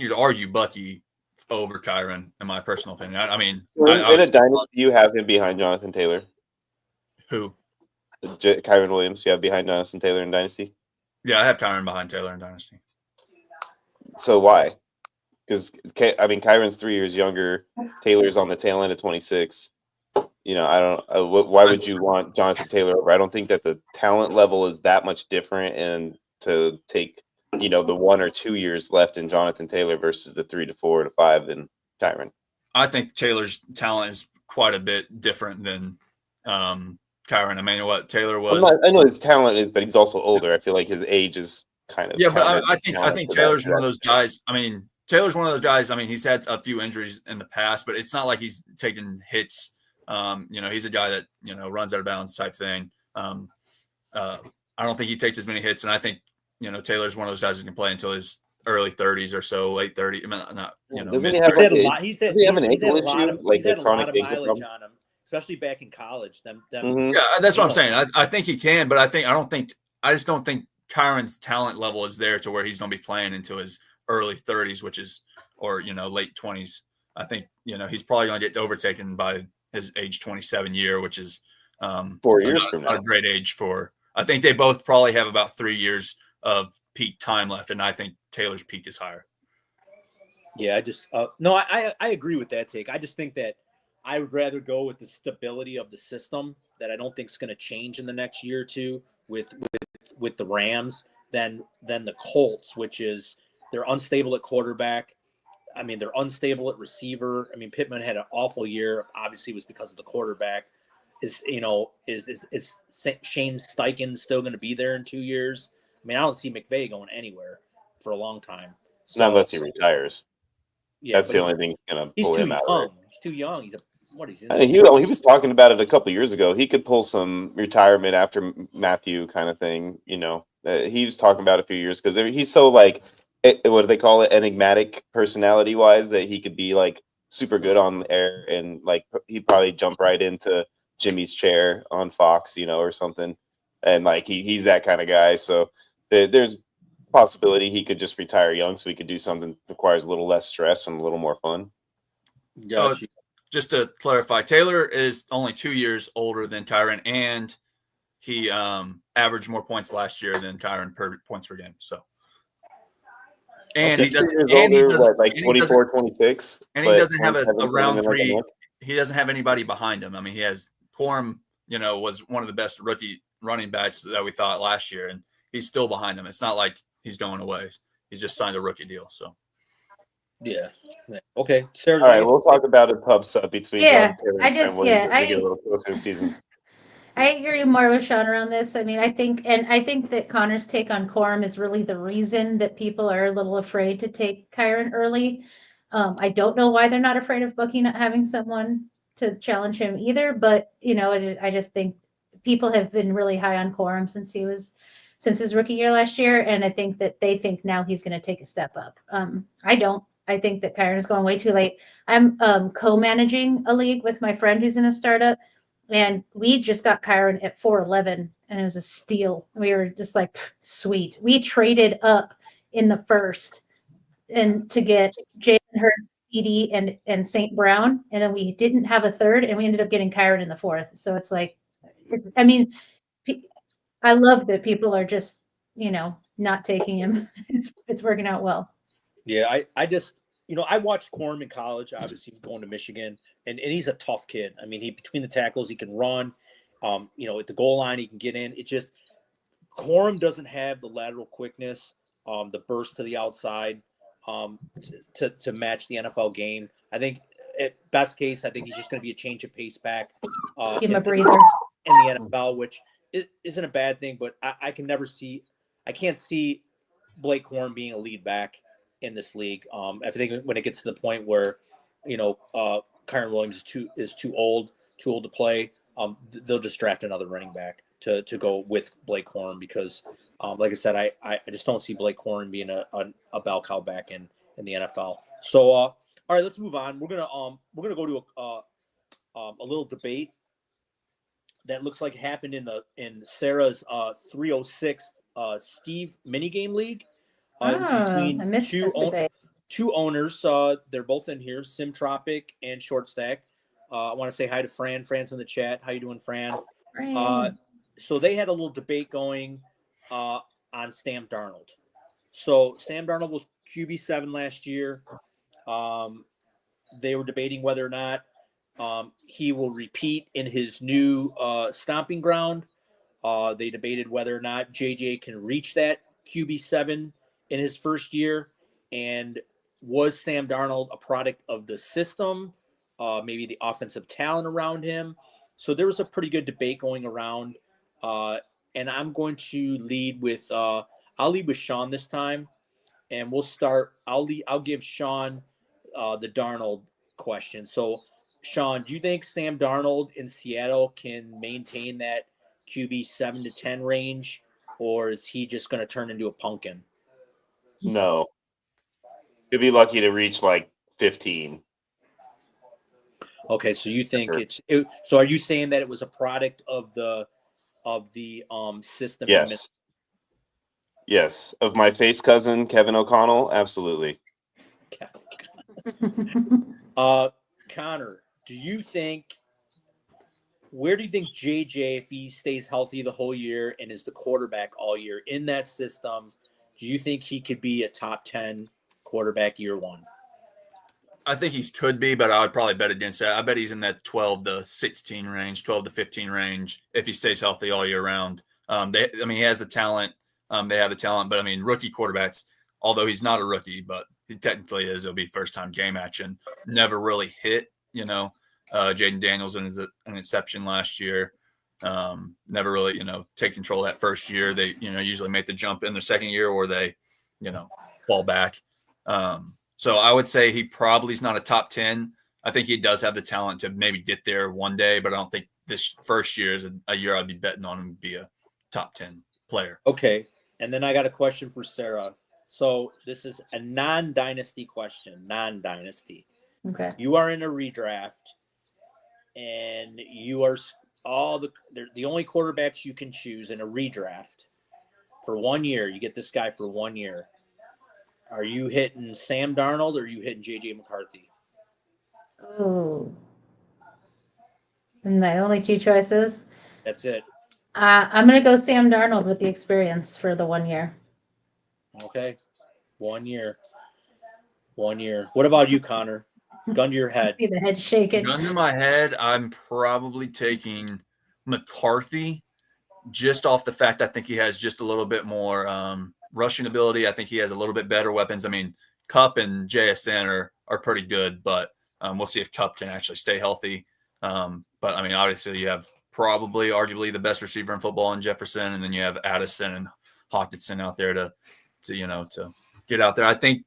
[SPEAKER 7] could argue Bucky over Kyren, in my personal opinion.
[SPEAKER 5] So in a dynasty, you have him behind Jonathan Taylor.
[SPEAKER 7] Who?
[SPEAKER 5] Kyron Williams, you have behind Jonathan Taylor in Dynasty?
[SPEAKER 7] Yeah, I have Kyron behind Taylor in Dynasty.
[SPEAKER 5] So why? Because Kyron's 3 years younger. Taylor's on the tail end of 26. I don't. Why would you want Jonathan Taylor over? I don't think that the talent level is that much different, and to take the 1 or 2 years left in Jonathan Taylor versus the 3 to 4 to 5 in Kyron.
[SPEAKER 7] I think Taylor's talent is quite a bit different than Kyron. I mean, what Taylor was.
[SPEAKER 5] I know his talent is, but he's also older. I feel like his age is kind of.
[SPEAKER 7] Yeah, but I think Taylor's one of those guys. I mean, Taylor's one of those guys. I mean, he's had a few injuries in the past, but it's not like he's taken hits. He's a guy that runs out of bounds type thing. I don't think he takes as many hits, and I think Taylor's one of those guys who can play until his early 30s or so, late 30s. I mean, not
[SPEAKER 5] Doesn't he have like
[SPEAKER 2] he's had a lot of mileage on him, especially back in college.
[SPEAKER 5] Mm-hmm.
[SPEAKER 7] Yeah, that's what I'm saying. I think he can, but I just don't think Kyron's talent level is there to where he's going to be playing into his early 30s, or late 20s. I think he's probably going to get overtaken by his age 27 year, which is
[SPEAKER 5] 4 years from now.
[SPEAKER 7] A great age for. I think they both probably have about 3 years of peak time left, and I think Taylor's peak is higher.
[SPEAKER 2] Yeah, I agree with that take. I just think that I would rather go with the stability of the system that I don't think is going to change in the next year or two with the Rams than the Colts, which is they're unstable at quarterback. I mean, they're unstable at receiver. I mean, Pittman had an awful year. Obviously, it was because of the quarterback. Is Shane Steichen still going to be there in 2 years? I mean, I don't see McVay going anywhere for a long time. So,
[SPEAKER 5] not unless he retires.
[SPEAKER 2] Yeah,
[SPEAKER 5] that's the only thing going to pull him out.
[SPEAKER 2] He's too young. He's
[SPEAKER 5] he was talking about it a couple of years ago. He could pull some retirement after Matthew kind of thing. He was talking about it a few years because he's so what do they call it, enigmatic personality wise, that he could be like super good on the air, and like he'd probably jump right into Jimmy's chair on Fox, or something. And like he's that kind of guy. So there's possibility he could just retire young, so he could do something that requires a little less stress and a little more fun.
[SPEAKER 2] Gotcha.
[SPEAKER 7] Just to clarify, Taylor is only 2 years older than Kyron, and he averaged more points last year than Kyron per points per game. So, and he doesn't,
[SPEAKER 5] like 24, 26,
[SPEAKER 7] and he doesn't have a round three. He doesn't have anybody behind him. I mean, he has Corum. Was one of the best rookie running backs that we thought last year, and he's still behind him. It's not like he's going away. He's just signed a rookie deal. So.
[SPEAKER 2] Yeah. Okay. Sarah,
[SPEAKER 5] all right, we'll talk about it pub sub between.
[SPEAKER 6] Yeah,
[SPEAKER 5] I get a little closer to season.
[SPEAKER 6] I agree more with Sean around this. I mean, I think that Connor's take on Corum is really the reason that people are a little afraid to take Kyron early. I don't know why they're not afraid of Bucky not having someone to challenge him either, but I just think people have been really high on Corum since his rookie year last year, and I think that they think now he's going to take a step up. I don't. I think that Kyron is going way too late. I'm co-managing a league with my friend who's in a startup, and we just got Kyron at 4'11", and it was a steal. We were just like, sweet. We traded up in the first and to get Jalen Hurts, CD, and St. Brown, and then we didn't have a third, and we ended up getting Kyron in the fourth. So it's like, I love that people are just, not taking him. It's working out well.
[SPEAKER 2] Yeah, I just, I watched Corum in college, obviously going to Michigan, and he's a tough kid. I mean, between the tackles, he can run. At the goal line, he can get in. It just, Corum doesn't have the lateral quickness, the burst to the outside, to match the NFL game. I think at best case, I think he's just going to be a change of pace back.
[SPEAKER 6] Give him a breather.
[SPEAKER 2] In the NFL, which isn't a bad thing, but I can't see Blake Corum being a lead back in this league. I think when it gets to the point where, Kyron Williams is too old to play, they'll just draft another running back to go with Blake Corum because, like I said, I just don't see Blake Corum being a bell cow back in the NFL. So, all right, let's move on. We're gonna go to a little debate that looks like it happened in Sarah's 306 Steve minigame league. It was between two owners. They're both in here, Simtropic and Short Stack. I want to say hi to Fran. Fran's in the chat. How you doing, Fran? so they had a little debate going on Sam Darnold. So Sam Darnold was QB7 last year. They were debating whether or not he will repeat in his new stomping ground. They debated whether or not JJ can reach that QB7 in his first year. And was Sam Darnold a product of the system, maybe the offensive talent around him? So there was a pretty good debate going around. And I'm going to lead with I'll lead with Sean this time, and we'll start. I'll give Sean the Darnold question. So, Sean, do you think Sam Darnold in Seattle can maintain that QB 7 to 10 range, or is he just going to turn into a pumpkin?
[SPEAKER 5] No. He'll be lucky to reach like 15.
[SPEAKER 2] Okay, so you think so are you saying that it was a product of the system?
[SPEAKER 5] Yes. Yes. Of my face cousin, Kevin O'Connell? Absolutely.
[SPEAKER 2] Connor, where do you think JJ, if he stays healthy the whole year and is the quarterback all year in that system, do you think he could be a top 10 quarterback year one?
[SPEAKER 7] I think he could be, but I would probably bet against that. I bet he's in that 12 to 16 range, 12 to 15 range if he stays healthy all year round. He has the talent. They have the talent, but I mean, rookie quarterbacks, although he's not a rookie, but he technically is, it'll be first-time game action. Never really hit, Jaden Daniels was an exception last year. Never really, take control that first year. They, usually make the jump in their second year or they, fall back. So I would say he probably is not a top 10. I think he does have the talent to maybe get there one day, but I don't think this first year is a year I'd be betting on him to be a top 10 player.
[SPEAKER 2] Okay. And then I got a question for Sarah. So this is a non-dynasty question, non-dynasty.
[SPEAKER 6] Okay.
[SPEAKER 2] You are in a redraft and you are the only quarterbacks you can choose in a redraft for 1 year. You get this guy for 1 year. Are you hitting Sam Darnold or are you hitting JJ McCarthy?
[SPEAKER 6] Oh. And my only two choices?
[SPEAKER 2] That's it.
[SPEAKER 6] I'm going to go Sam Darnold with the experience for the 1 year.
[SPEAKER 2] Okay. 1 year. 1 year. What about you, Connor? Gun to your head.
[SPEAKER 6] See the head shaking.
[SPEAKER 7] Gun to my head, I'm probably taking McCarthy just off the fact I think he has just a little bit more rushing ability. I think he has a little bit better weapons. I mean, Kupp and JSN are pretty good, but we'll see if Kupp can actually stay healthy. But I mean, obviously you have probably arguably the best receiver in football in Jefferson, and then you have Addison and Hawkinson out there to get out there. I think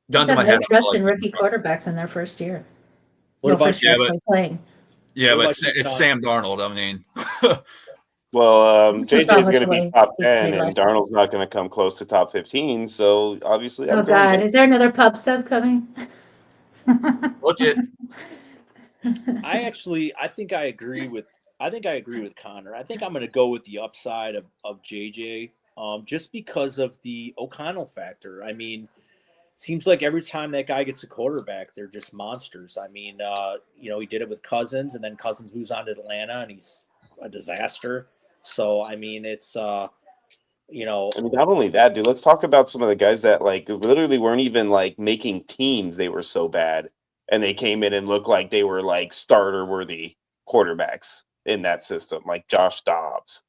[SPEAKER 7] gun to my head.
[SPEAKER 6] Trust in rookie quarterbacks in their first year.
[SPEAKER 2] What about you?
[SPEAKER 6] Playing.
[SPEAKER 7] Yeah, but it's Sam Darnold. I mean,
[SPEAKER 5] well, JJ is going to be top 10, and Darnold's not going to come close to top 15. So obviously,
[SPEAKER 6] oh God, is there another pub sub coming?
[SPEAKER 7] Look it.
[SPEAKER 2] I think I agree with Connor. I think I'm going to go with the upside of JJ, just because of the O'Connell factor. I mean, seems like every time that guy gets a quarterback, they're just monsters. I mean, he did it with Cousins, and then Cousins moves on to Atlanta, and he's a disaster. So, I mean, it's,
[SPEAKER 5] I mean, not only that, dude, let's talk about some of the guys that, like, literally weren't even, like, making teams. They were so bad. And they came in and looked like they were, like, starter-worthy quarterbacks in that system, like Josh Dobbs.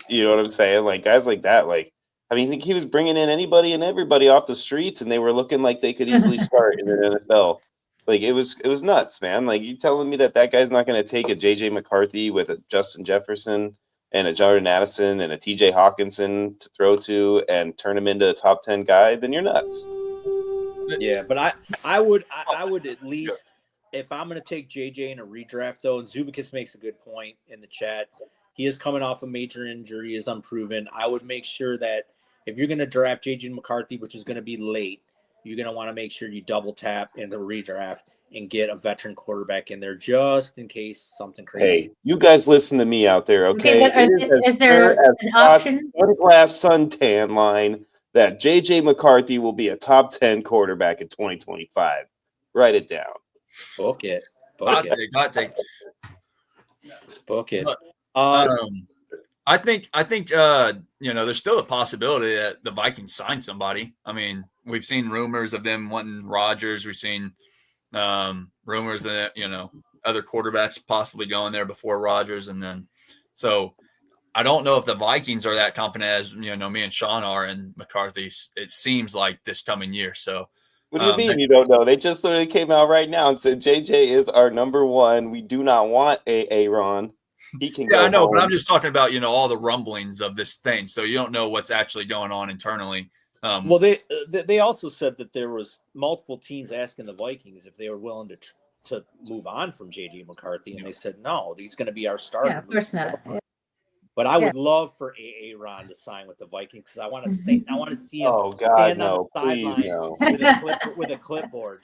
[SPEAKER 5] You know what I'm saying? Like, guys like that, like, I mean, I think he was bringing in anybody and everybody off the streets, and they were looking like they could easily start in the NFL. Like, it was nuts, man. Like, you telling me that guy's not going to take a J.J. McCarthy with a Justin Jefferson and a Jordan Addison and a T.J. Hawkinson to throw to and turn him into a top 10 guy, then you're nuts.
[SPEAKER 2] Yeah, but I would at least, if I'm going to take JJ in a redraft, though, and Zubikis makes a good point in the chat. He is coming off a major injury, is unproven. I would make sure that if you're going to draft JJ McCarthy, which is going to be late, you're going to want to make sure you double tap in the redraft and get a veteran quarterback in there just in case something crazy.
[SPEAKER 5] Hey, you guys listen to me out there, okay?
[SPEAKER 6] Is there an option?
[SPEAKER 5] Sunglass suntan line that JJ McCarthy will be a top 10 quarterback in 2025. Write it down.
[SPEAKER 2] Book it.
[SPEAKER 7] Hot take.
[SPEAKER 2] Book it.
[SPEAKER 7] I I think there's still a possibility that the Vikings sign somebody. I mean, we've seen rumors of them wanting Rodgers. We've seen rumors that other quarterbacks possibly going there before Rodgers, and then so I don't know if the Vikings are that confident as me and Sean are in McCarthy. It seems like this coming year. So
[SPEAKER 5] What do you mean you don't know? They just literally came out right now and said JJ is our number one. We do not want Aaron. He can go
[SPEAKER 7] I know,
[SPEAKER 5] home.
[SPEAKER 7] but I'm just talking about all the rumblings of this thing. So you don't know what's actually going on internally.
[SPEAKER 2] Well, they also said that there was multiple teams asking the Vikings if they were willing to move on from JJ McCarthy, and they said no, he's going to be our starter.
[SPEAKER 6] Yeah, of course not. Yeah.
[SPEAKER 2] But I would love for Aaron to sign with the Vikings because I want to see him
[SPEAKER 5] stand
[SPEAKER 2] on the sideline
[SPEAKER 5] no.
[SPEAKER 2] with a clipboard.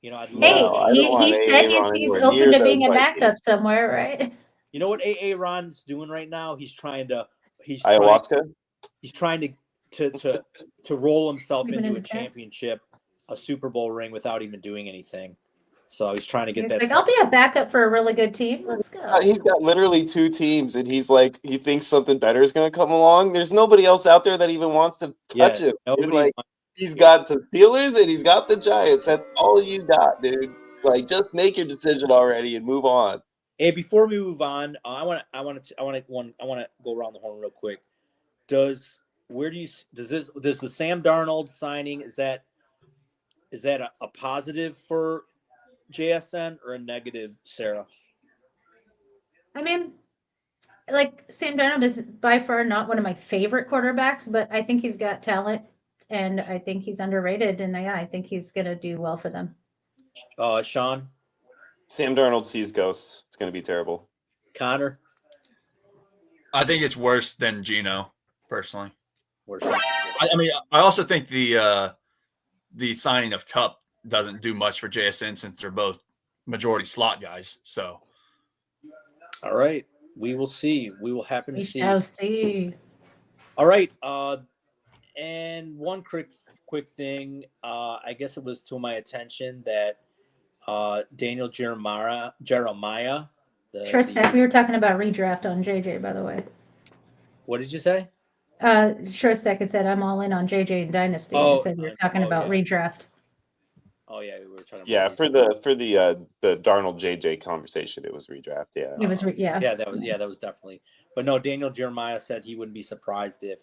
[SPEAKER 2] I'd
[SPEAKER 6] Hey,
[SPEAKER 2] love it.
[SPEAKER 6] he said he's open to being a backup somewhere, right?
[SPEAKER 2] You know what Aaron's doing right now? He's trying to
[SPEAKER 5] ayahuasca.
[SPEAKER 2] He's trying to roll himself into a championship, a Super Bowl ring without even doing anything. So he's trying to get that.
[SPEAKER 6] I'll be a backup for a really good team. Let's go.
[SPEAKER 5] He's got literally 2 teams, and he's like, he thinks something better is going to come along. There's nobody else out there that even wants to touch him. He's got the Steelers and he's got the Giants. That's all you got, dude. Like, just make your decision already and move on.
[SPEAKER 2] Hey, before we move on, I want to go around the horn real quick. Does the Sam Darnold signing is that a positive for JSN or a negative, Sarah?
[SPEAKER 6] I mean, like, Sam Darnold is by far not one of my favorite quarterbacks, but I think he's got talent and I think he's underrated, and I think he's going to do well for them.
[SPEAKER 2] Sean?
[SPEAKER 5] Sam Darnold sees ghosts. It's going to be terrible.
[SPEAKER 2] Connor?
[SPEAKER 7] I think it's worse than Geno, personally.
[SPEAKER 2] Worse.
[SPEAKER 7] I mean, I also think the signing of Kupp doesn't do much for JSN since they're both majority slot guys. So,
[SPEAKER 2] all right, we will see. We will happen to see.
[SPEAKER 6] We shall see.
[SPEAKER 2] All right, and one quick thing. I guess it was to my attention that Daniel Jeremiah.
[SPEAKER 6] Short stack. We were talking about redraft on JJ, by the way.
[SPEAKER 2] What did you say?
[SPEAKER 6] Short stack had said I'm all in on JJ and Dynasty. I said we were talking about redraft.
[SPEAKER 2] Oh yeah, we were talking about.
[SPEAKER 5] Yeah, for the Darnold JJ conversation, it was redraft. Yeah,
[SPEAKER 6] it was.
[SPEAKER 2] That was definitely. But no, Daniel Jeremiah said he wouldn't be surprised if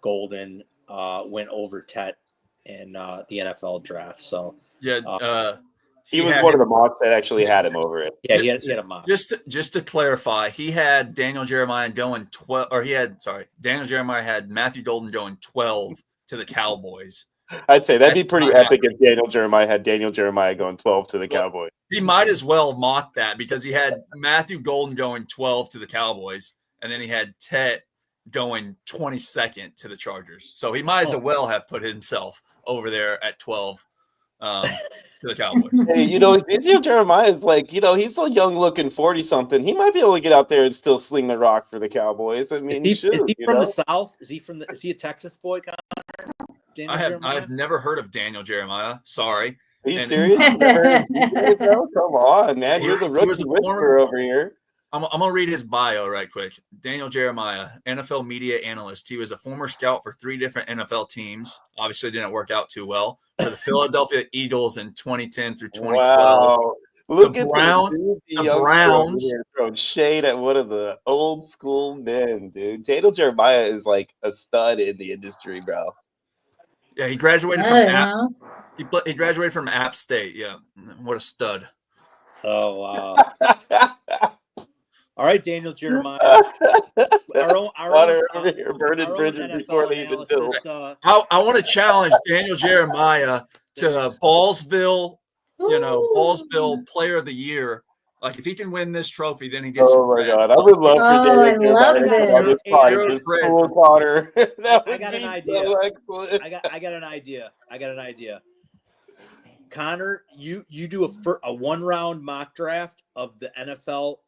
[SPEAKER 2] Golden went over Tet in the NFL draft. So
[SPEAKER 5] he was one of the mocks that actually had him over it.
[SPEAKER 2] Yeah, he had a mock.
[SPEAKER 7] Just to clarify, he had Daniel Jeremiah going 12, or Daniel Jeremiah had Matthew Golden going 12 to the Cowboys.
[SPEAKER 5] I'd say that'd be pretty epic if Daniel Jeremiah had Daniel Jeremiah going 12 to the Cowboys.
[SPEAKER 7] He might as well mock that because he had Matthew Golden going 12 to the Cowboys, and then he had Tet going 22nd to the Chargers. So he might as well have put himself over there at 12 to the Cowboys.
[SPEAKER 5] Hey, Daniel Jeremiah is like, he's a young looking 40-something. He might be able to get out there and still sling the rock for the Cowboys. I mean,
[SPEAKER 2] is he from the South? Is he a Texas boy?
[SPEAKER 7] I've never heard of Daniel Jeremiah. Sorry.
[SPEAKER 5] Are you serious? Come on, man. You're the rookie whisperer over here.
[SPEAKER 7] I'm going to read his bio right quick. Daniel Jeremiah, NFL media analyst. He was a former scout for 3 different NFL teams. Obviously didn't work out too well. For the Philadelphia Eagles in 2010 through 2012.
[SPEAKER 5] Wow. Look
[SPEAKER 7] the
[SPEAKER 5] at
[SPEAKER 7] Browns. The Browns.
[SPEAKER 5] Throwing shade at one of the old school men, dude. Daniel Jeremiah is like a stud in the industry, bro.
[SPEAKER 7] Yeah, he graduated from he graduated from App State. Yeah, what a stud.
[SPEAKER 2] Oh, wow. All right, Daniel Jeremiah.
[SPEAKER 5] Water over here, burning bridges before leaving.
[SPEAKER 7] I want to challenge Daniel Jeremiah to Ballsville, Ballsville Player of the Year. Like, if he can win this trophy, then he gets.
[SPEAKER 5] Oh my God, I would love for Daniel Jeremiah to come on this podcast. Cool, Connor.
[SPEAKER 2] I got an idea. So excellent. I got an idea. Connor, you do a 1-round mock draft of the NFL.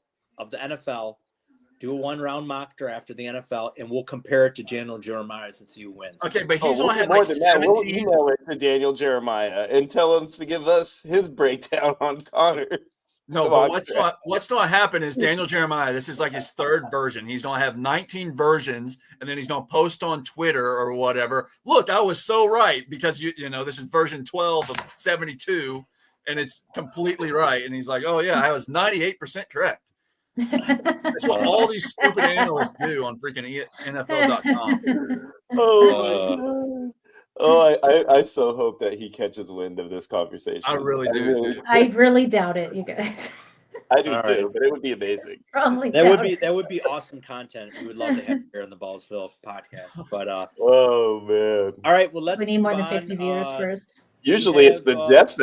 [SPEAKER 2] Do a 1-round mock draft of the NFL, and we'll compare it to Daniel Jeremiah since you win.
[SPEAKER 7] Okay, but he's only had
[SPEAKER 5] more
[SPEAKER 7] like
[SPEAKER 5] than
[SPEAKER 7] 17.
[SPEAKER 5] That. We'll email it to Daniel Jeremiah and tell him to give us his breakdown on Connor's.
[SPEAKER 7] No,
[SPEAKER 5] Come
[SPEAKER 7] but
[SPEAKER 5] on,
[SPEAKER 7] what's going to happen is Daniel Jeremiah, this is like his third version. He's going to have 19 versions, and then he's going to post on Twitter or whatever. Look, I was so right because you know this is version 12 of 72, and it's completely right. And he's like, oh yeah, I was 98% correct. That's what all these stupid analysts do on freaking NFL.com.
[SPEAKER 5] Oh my God. Oh, I so hope that he catches wind of this conversation.
[SPEAKER 7] I really do too.
[SPEAKER 6] I really doubt it, you guys.
[SPEAKER 5] I do
[SPEAKER 2] All
[SPEAKER 5] too,
[SPEAKER 2] right.
[SPEAKER 5] but it would be amazing.
[SPEAKER 6] Probably
[SPEAKER 2] That would be awesome content. We would love to have here on the Ballsville podcast. But
[SPEAKER 5] Oh man.
[SPEAKER 2] all right, well let's
[SPEAKER 6] We need more
[SPEAKER 2] move
[SPEAKER 6] than 50
[SPEAKER 2] on.
[SPEAKER 6] viewers first.
[SPEAKER 5] Usually it's
[SPEAKER 2] have,
[SPEAKER 5] the Jets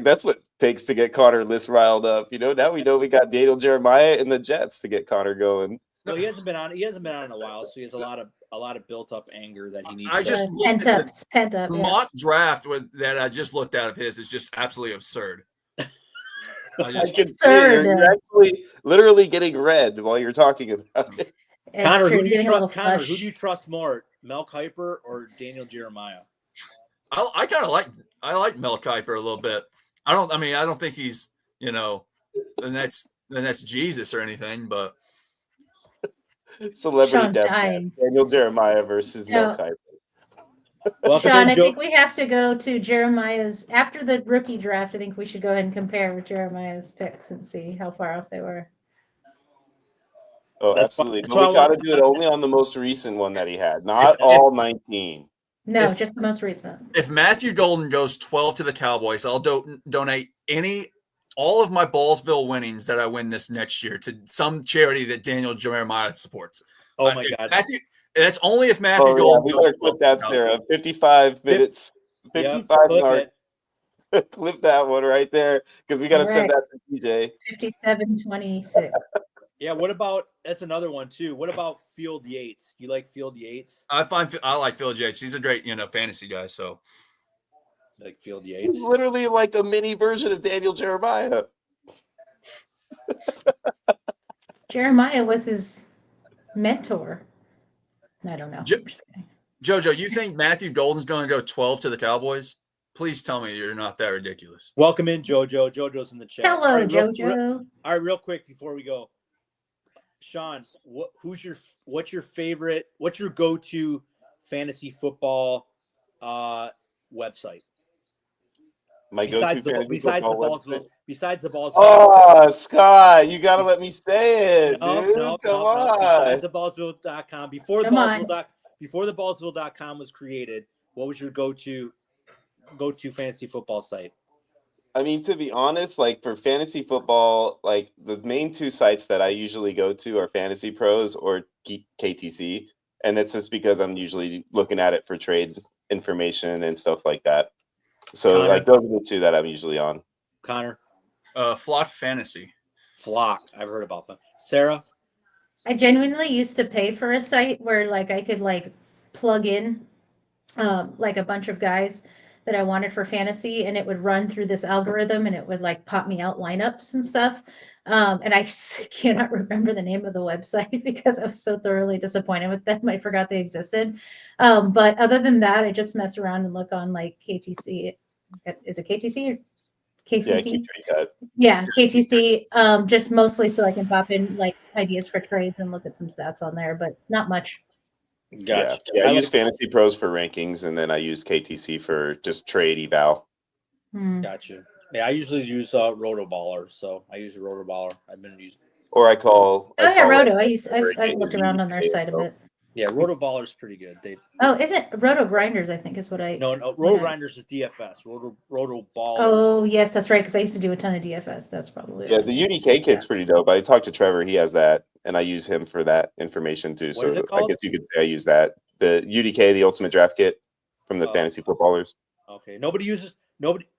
[SPEAKER 5] that's what takes to get Connor List riled up. You know, now we know we got Daniel Jeremiah and the Jets to get Connor going.
[SPEAKER 2] Well, he hasn't been on in a while, so he has a lot of built up anger that he needs.
[SPEAKER 7] I just
[SPEAKER 6] It's pent up. It's pent up.
[SPEAKER 7] The
[SPEAKER 6] Yeah.
[SPEAKER 7] mock draft that I just looked at of his is just absolutely absurd.
[SPEAKER 5] I can see it. You're actually literally getting red while you're talking about it.
[SPEAKER 6] It's
[SPEAKER 2] Connor,
[SPEAKER 6] true,
[SPEAKER 2] who do you
[SPEAKER 6] getting a little
[SPEAKER 2] trust? Connor,
[SPEAKER 6] flush.
[SPEAKER 2] who do you trust more, Mel Kiper or Daniel Jeremiah?
[SPEAKER 7] I kind of like Mel Kiper a little bit. I don't think he's, you know, the next Jesus or anything, but
[SPEAKER 5] Celebrity
[SPEAKER 6] Sean's
[SPEAKER 5] death
[SPEAKER 6] dying.
[SPEAKER 5] match. Daniel Jeremiah versus Mel
[SPEAKER 6] No.
[SPEAKER 5] Kiper.
[SPEAKER 2] Welcome
[SPEAKER 6] Sean,
[SPEAKER 2] in,
[SPEAKER 6] I
[SPEAKER 2] Joe.
[SPEAKER 6] think we have to go to Jeremiah's after the rookie draft. I think we should go ahead and compare with Jeremiah's picks and see how far off they were.
[SPEAKER 5] Oh,
[SPEAKER 2] That's
[SPEAKER 5] absolutely.
[SPEAKER 2] that's
[SPEAKER 5] But we
[SPEAKER 2] why I
[SPEAKER 5] got to
[SPEAKER 2] want-
[SPEAKER 5] do it only on the most recent one that he had, not all 19.
[SPEAKER 6] No,
[SPEAKER 7] If-
[SPEAKER 6] just the most recent.
[SPEAKER 7] if Matthew Golden goes 12 to the Cowboys, I'll donate all of my Ballsville winnings that I win this next year to some charity that Daniel Jeremiah supports.
[SPEAKER 2] Oh my God.
[SPEAKER 7] That's only if Matthew
[SPEAKER 5] Oh, yeah,
[SPEAKER 7] Golden
[SPEAKER 5] we
[SPEAKER 7] goes
[SPEAKER 5] better
[SPEAKER 7] 12
[SPEAKER 5] clip that,
[SPEAKER 7] to the
[SPEAKER 5] Sarah. 55 minutes.
[SPEAKER 2] Yep,
[SPEAKER 5] 55
[SPEAKER 2] clip
[SPEAKER 5] mark.
[SPEAKER 2] it.
[SPEAKER 5] Clip that one right there because we got to
[SPEAKER 6] All
[SPEAKER 5] send
[SPEAKER 6] right.
[SPEAKER 5] that to TJ.
[SPEAKER 6] 57-26.
[SPEAKER 2] Yeah, what about that's another one too. What about Field Yates? You like Field Yates?
[SPEAKER 7] I like Phil Yates. He's a great, fantasy guy. So
[SPEAKER 2] Like Field
[SPEAKER 5] He's
[SPEAKER 2] Yates?
[SPEAKER 5] literally like a mini version of Daniel Jeremiah.
[SPEAKER 6] Jeremiah was his mentor. I don't know. I'm just kidding.
[SPEAKER 7] JoJo, you think Matthew Golden's going to go 12 to the Cowboys? Please tell me you're not that ridiculous.
[SPEAKER 2] Welcome in, JoJo. JoJo's in the chat.
[SPEAKER 6] Hello,
[SPEAKER 2] All right,
[SPEAKER 6] JoJo.
[SPEAKER 2] All right, real quick before we go, Sean, what's your go-to fantasy football website?
[SPEAKER 5] My go-to fantasy football website.
[SPEAKER 2] Besides the Ballsville.
[SPEAKER 5] Oh, Scott, you got to let me say it, dude. Come on.
[SPEAKER 2] Besides the Ballsville.com. Before the Ballsville.com was created, what was your go-to fantasy football site?
[SPEAKER 5] I mean, to be honest, like for fantasy football, like the main two sites that I usually go to are Fantasy Pros or KTC. And that's just because I'm usually looking at it for trade information and stuff like that. So
[SPEAKER 2] Connor?
[SPEAKER 5] like those are the two that I'm usually on.
[SPEAKER 2] Connor?
[SPEAKER 7] Flock Fantasy.
[SPEAKER 2] Flock. I've heard about them. Sarah?
[SPEAKER 6] I genuinely used to pay for a site where like I could like plug in like a bunch of guys that I wanted for fantasy, and it would run through this algorithm and it would like pop me out lineups and stuff. And I just cannot remember the name of the website because I was so thoroughly disappointed with them. I forgot they existed. But other than that, I just mess around and look on like KTC. Is it KTC or KCT?
[SPEAKER 5] Yeah, keep track of that.
[SPEAKER 6] Yeah, KTC. Just mostly so I can pop in like ideas for trades and look at some stats on there, but not much.
[SPEAKER 2] Gotcha.
[SPEAKER 5] Yeah, I use Fantasy Pros for rankings, and then I use KTC for just trade eval.
[SPEAKER 2] Gotcha. Yeah, I usually use Rotoballer, so I use Rotoballer. I've been using.
[SPEAKER 5] Or I call.
[SPEAKER 6] Oh yeah, Roto.
[SPEAKER 5] it-
[SPEAKER 6] I've looked around on their site a bit.
[SPEAKER 2] Yeah, Rotoballer's pretty good.
[SPEAKER 6] Isn't Roto Grinders? I think is what I.
[SPEAKER 2] No, Roto Grinders is DFS. Rotoballer.
[SPEAKER 6] Oh yes, that's right. Because I used to do a ton of DFS. That's probably.
[SPEAKER 5] Yeah, the UDK kit's pretty dope. I talked to Trevor. He has that, and I use him for that information too.
[SPEAKER 2] What is it
[SPEAKER 5] I
[SPEAKER 2] called?
[SPEAKER 5] guess you could say I use that. The UDK, the Ultimate Draft Kit from the
[SPEAKER 2] Oh.
[SPEAKER 5] Fantasy Footballers.
[SPEAKER 2] Okay,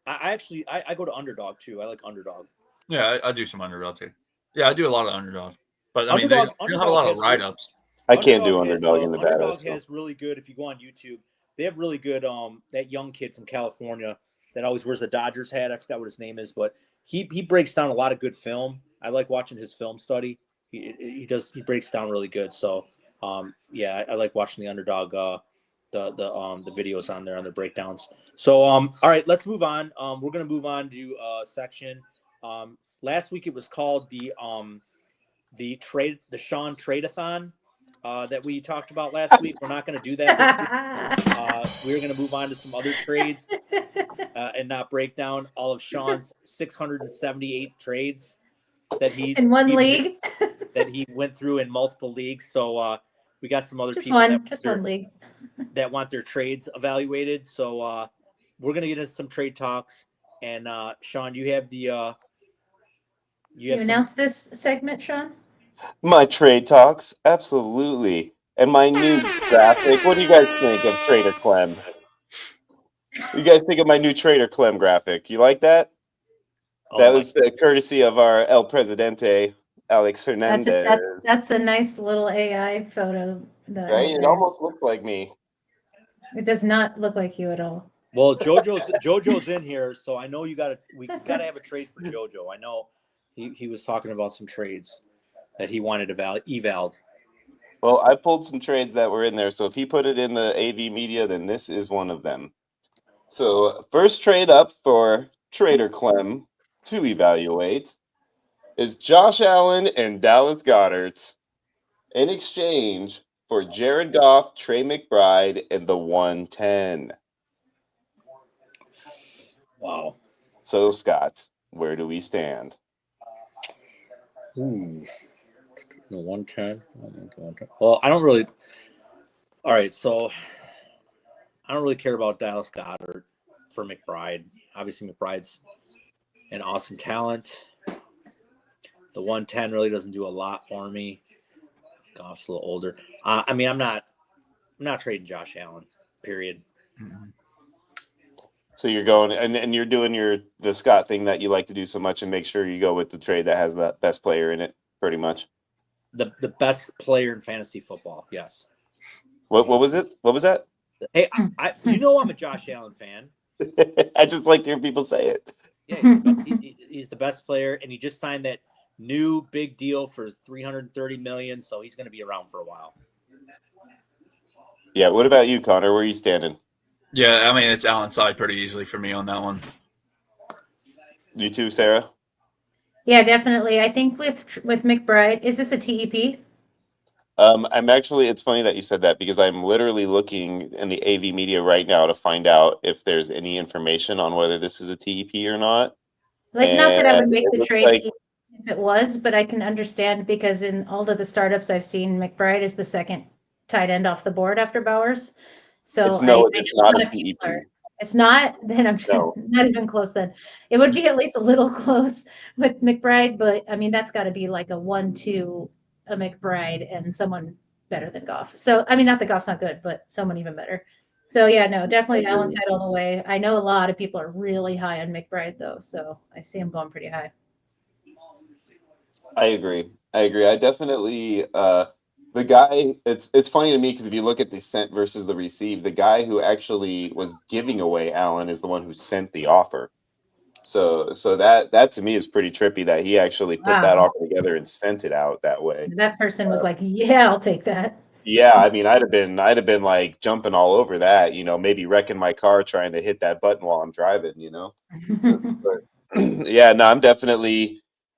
[SPEAKER 2] I go to Underdog too. I like Underdog.
[SPEAKER 7] Yeah, I do some Underdog too. Yeah, I do a lot of Underdog. But I mean, they
[SPEAKER 2] Underdog-
[SPEAKER 7] don't have a lot of
[SPEAKER 2] Underdog has-
[SPEAKER 7] write-ups.
[SPEAKER 5] I can't do Underdog in Nevada.
[SPEAKER 2] Underdog
[SPEAKER 5] So.
[SPEAKER 2] has really good. If you go on YouTube, they have really good. That young kid from California that always wears a Dodgers hat. I forgot what his name is, but he breaks down a lot of good film. I like watching his film study. He breaks down really good. So yeah, I like watching the Underdog the videos on there on their breakdowns. So all right, let's move on. We're gonna move on to section. last week it was called the Sean Trade-a-thon that we talked about last week. We're not going to do that this week. We're going to move on to some other trades and not break down all of Sean's 678 trades that he
[SPEAKER 6] in one league
[SPEAKER 2] that he went through in multiple leagues. So we got some other
[SPEAKER 6] just
[SPEAKER 2] people
[SPEAKER 6] one league
[SPEAKER 2] that want their trades evaluated. So we're going to get into some trade talks. And Sean, you have the
[SPEAKER 6] you announce this segment, Sean?
[SPEAKER 5] My trade talks, absolutely. And my new graphic. What do you guys think of Trader Clem? What do you guys think of my new Trader Clem graphic? You like that? That was the courtesy of our El Presidente, Alex Hernandez.
[SPEAKER 6] That's a nice little AI photo.
[SPEAKER 5] Right? It almost looks like me.
[SPEAKER 6] It does not look like you at all.
[SPEAKER 2] Well, JoJo's in here, so I know we gotta have a trade for JoJo. I know he was talking about some trades that he wanted evaled.
[SPEAKER 5] Well, I pulled some trades that were in there, so if he put it in the AV media, then this is one of them. So first trade up for Trader Clem to evaluate is Josh Allen and Dallas Goedert in exchange for Jared Goff, Trey McBride, and the 110.
[SPEAKER 2] Wow.
[SPEAKER 5] So, Scott, where do we stand?
[SPEAKER 2] The 110. Well, I don't really. All right, so I don't really care about Dallas Goedert for McBride. Obviously, McBride's an awesome talent. The 110 really doesn't do a lot for me. Goff's a little older. I mean, I'm not trading Josh Allen. Period.
[SPEAKER 7] Mm-hmm.
[SPEAKER 5] So you're going and you're doing the Scott thing that you like to do so much and make sure you go with the trade that has the best player in it, pretty much.
[SPEAKER 2] The best player in fantasy football, yes.
[SPEAKER 5] What was it? What was that?
[SPEAKER 2] Hey, you know I'm a Josh Allen fan.
[SPEAKER 5] I just like to hear people say it.
[SPEAKER 2] Yeah, he's the best player, and he just signed that new big deal for $330 million, so he's going to be around for a while.
[SPEAKER 5] Yeah. What about you, Connor? Where are you standing?
[SPEAKER 7] Yeah, I mean, it's Allen's side pretty easily for me on that one.
[SPEAKER 5] You too, Sarah?
[SPEAKER 6] Yeah, definitely. I think with McBride, is this a TEP?
[SPEAKER 5] I'm actually, it's funny that you said that because I'm literally looking in the AV media right now to find out if there's any information on whether this is a TEP or not.
[SPEAKER 6] Not that I would make the trade
[SPEAKER 5] like,
[SPEAKER 6] if it was, but I can understand because in all of the startups I've seen, McBride is the second tight end off the board after Bowers. So
[SPEAKER 5] it's
[SPEAKER 6] I know
[SPEAKER 5] not
[SPEAKER 6] a lot
[SPEAKER 5] a
[SPEAKER 6] of people
[SPEAKER 5] TEP.
[SPEAKER 6] are. It's not, then I'm not even close then. It would be at least a little close with McBride, but I mean, that's got to be like a 1-2, a McBride and someone better than Goff. So, I mean, not that Goff's not good, but someone even better. So, yeah, no, definitely Allen's side all the way. I know a lot of people are really high on McBride, though, so I see him going pretty high.
[SPEAKER 5] I agree. I definitely the guy. It's funny to me because if you look at the sent versus the receive, the guy who actually was giving away Allen is the one who sent the offer. So that to me is pretty trippy that he actually put that offer together and sent it out that way.
[SPEAKER 6] That person was like, "Yeah, I'll take that."
[SPEAKER 5] Yeah, I mean, I'd have been like jumping all over that, maybe wrecking my car trying to hit that button while I'm driving, But, yeah, no,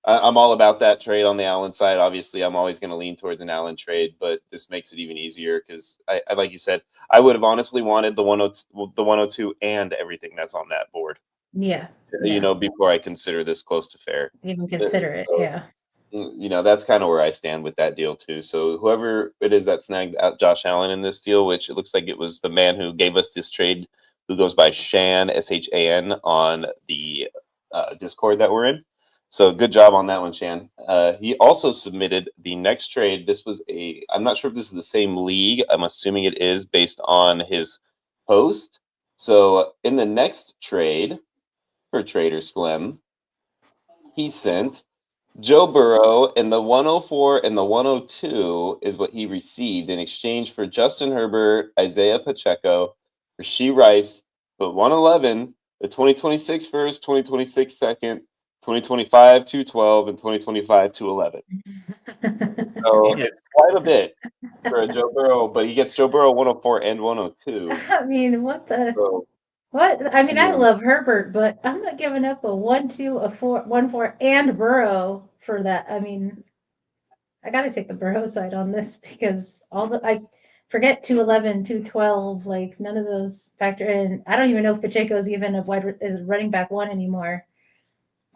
[SPEAKER 5] I'm all about that trade on the Allen side. Obviously, I'm always going to lean towards an Allen trade, but this makes it even easier because I like you said, I would have honestly wanted the 102 and everything that's on that board.
[SPEAKER 6] Yeah.
[SPEAKER 5] Before I consider this close to fair.
[SPEAKER 6] Even consider it, yeah.
[SPEAKER 5] That's kind of where I stand with that deal too. So whoever it is that snagged out Josh Allen in this deal, which it looks like it was the man who gave us this trade, who goes by Shan, SHAN, on the Discord that we're in. So good job on that one, Shan. He also submitted the next trade. This was I'm not sure if this is the same league. I'm assuming it is based on his post. So in the next trade for Trader's Clem, he sent Joe Burrow, and the 104 and the 102 is what he received in exchange for Justin Herbert, Isaiah Pacheco, Rashee Rice, the 111, the 2026 first, 2026 second, 2025 212, and 2025 211. So it's quite a bit for a Joe Burrow, but he gets Joe Burrow 104 and 102.
[SPEAKER 6] I mean, what the?
[SPEAKER 5] So
[SPEAKER 6] What? I mean, I
[SPEAKER 5] Yeah.
[SPEAKER 6] love Herbert, but I'm not giving up a 1-2, a 4, 1-4, and Burrow for that. I mean, I got to take the Burrow side on this because I forget 211, 212, like none of those factor in. I don't even know if Pacheco is even is running back one anymore.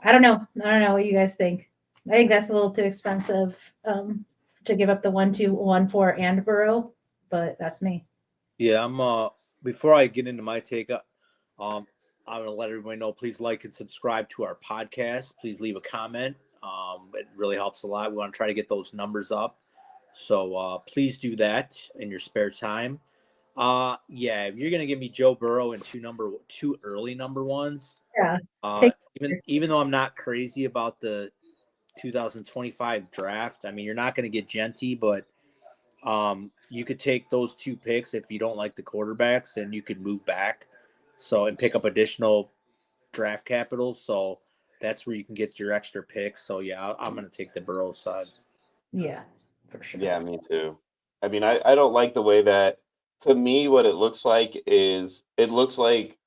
[SPEAKER 6] I don't know. I don't know what you guys think. I think that's a little too expensive to give up the 1-2, 1-4, and Burrow, but that's me.
[SPEAKER 2] Yeah, before I get into my take, I'm gonna let everybody know. Please like and subscribe to our podcast. Please leave a comment. It really helps a lot. We want to try to get those numbers up. So please do that in your spare time. Yeah, if you're gonna give me Joe Burrow and two early number ones,
[SPEAKER 6] Yeah. Take
[SPEAKER 2] even though I'm not crazy about the 2025 draft, I mean you're not gonna get Genty, but you could take those two picks if you don't like the quarterbacks, and you could move back, and pick up additional draft capital. So that's where you can get your extra picks. So yeah, I'm gonna take the Burrow side.
[SPEAKER 6] Yeah, for sure.
[SPEAKER 5] Yeah, me too. I mean, I don't like the way that, to me, what it looks like is it looks like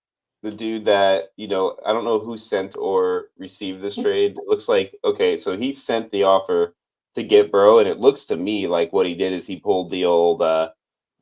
[SPEAKER 5] the dude that, I don't know who sent or received this trade. It looks like, okay, so he sent the offer to get Burrow, and it looks to me like what he did is he pulled the old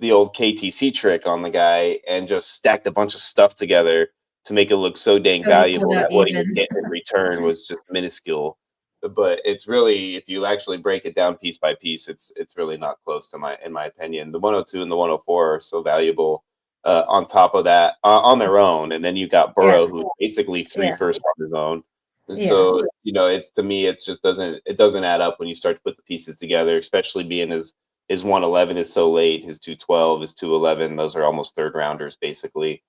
[SPEAKER 5] KTC trick on the guy and just stacked a bunch of stuff together to make it look so dang
[SPEAKER 6] So he
[SPEAKER 5] valuable
[SPEAKER 6] pulled out
[SPEAKER 5] that what he was
[SPEAKER 6] even.
[SPEAKER 5] getting in return was just minuscule. But it's really, if you actually break it down piece by piece, it's really not close in my opinion. The 102 and the 104 are so valuable on top of that on their own, and then you got
[SPEAKER 6] Yeah,
[SPEAKER 5] Burrow, who's basically three
[SPEAKER 6] yeah,
[SPEAKER 5] first on his own.
[SPEAKER 6] yeah.
[SPEAKER 5] So it's, to me, it just doesn't add up when you start to put the pieces together, especially being his 111 is so late, his 212, his 211, those are almost third rounders basically.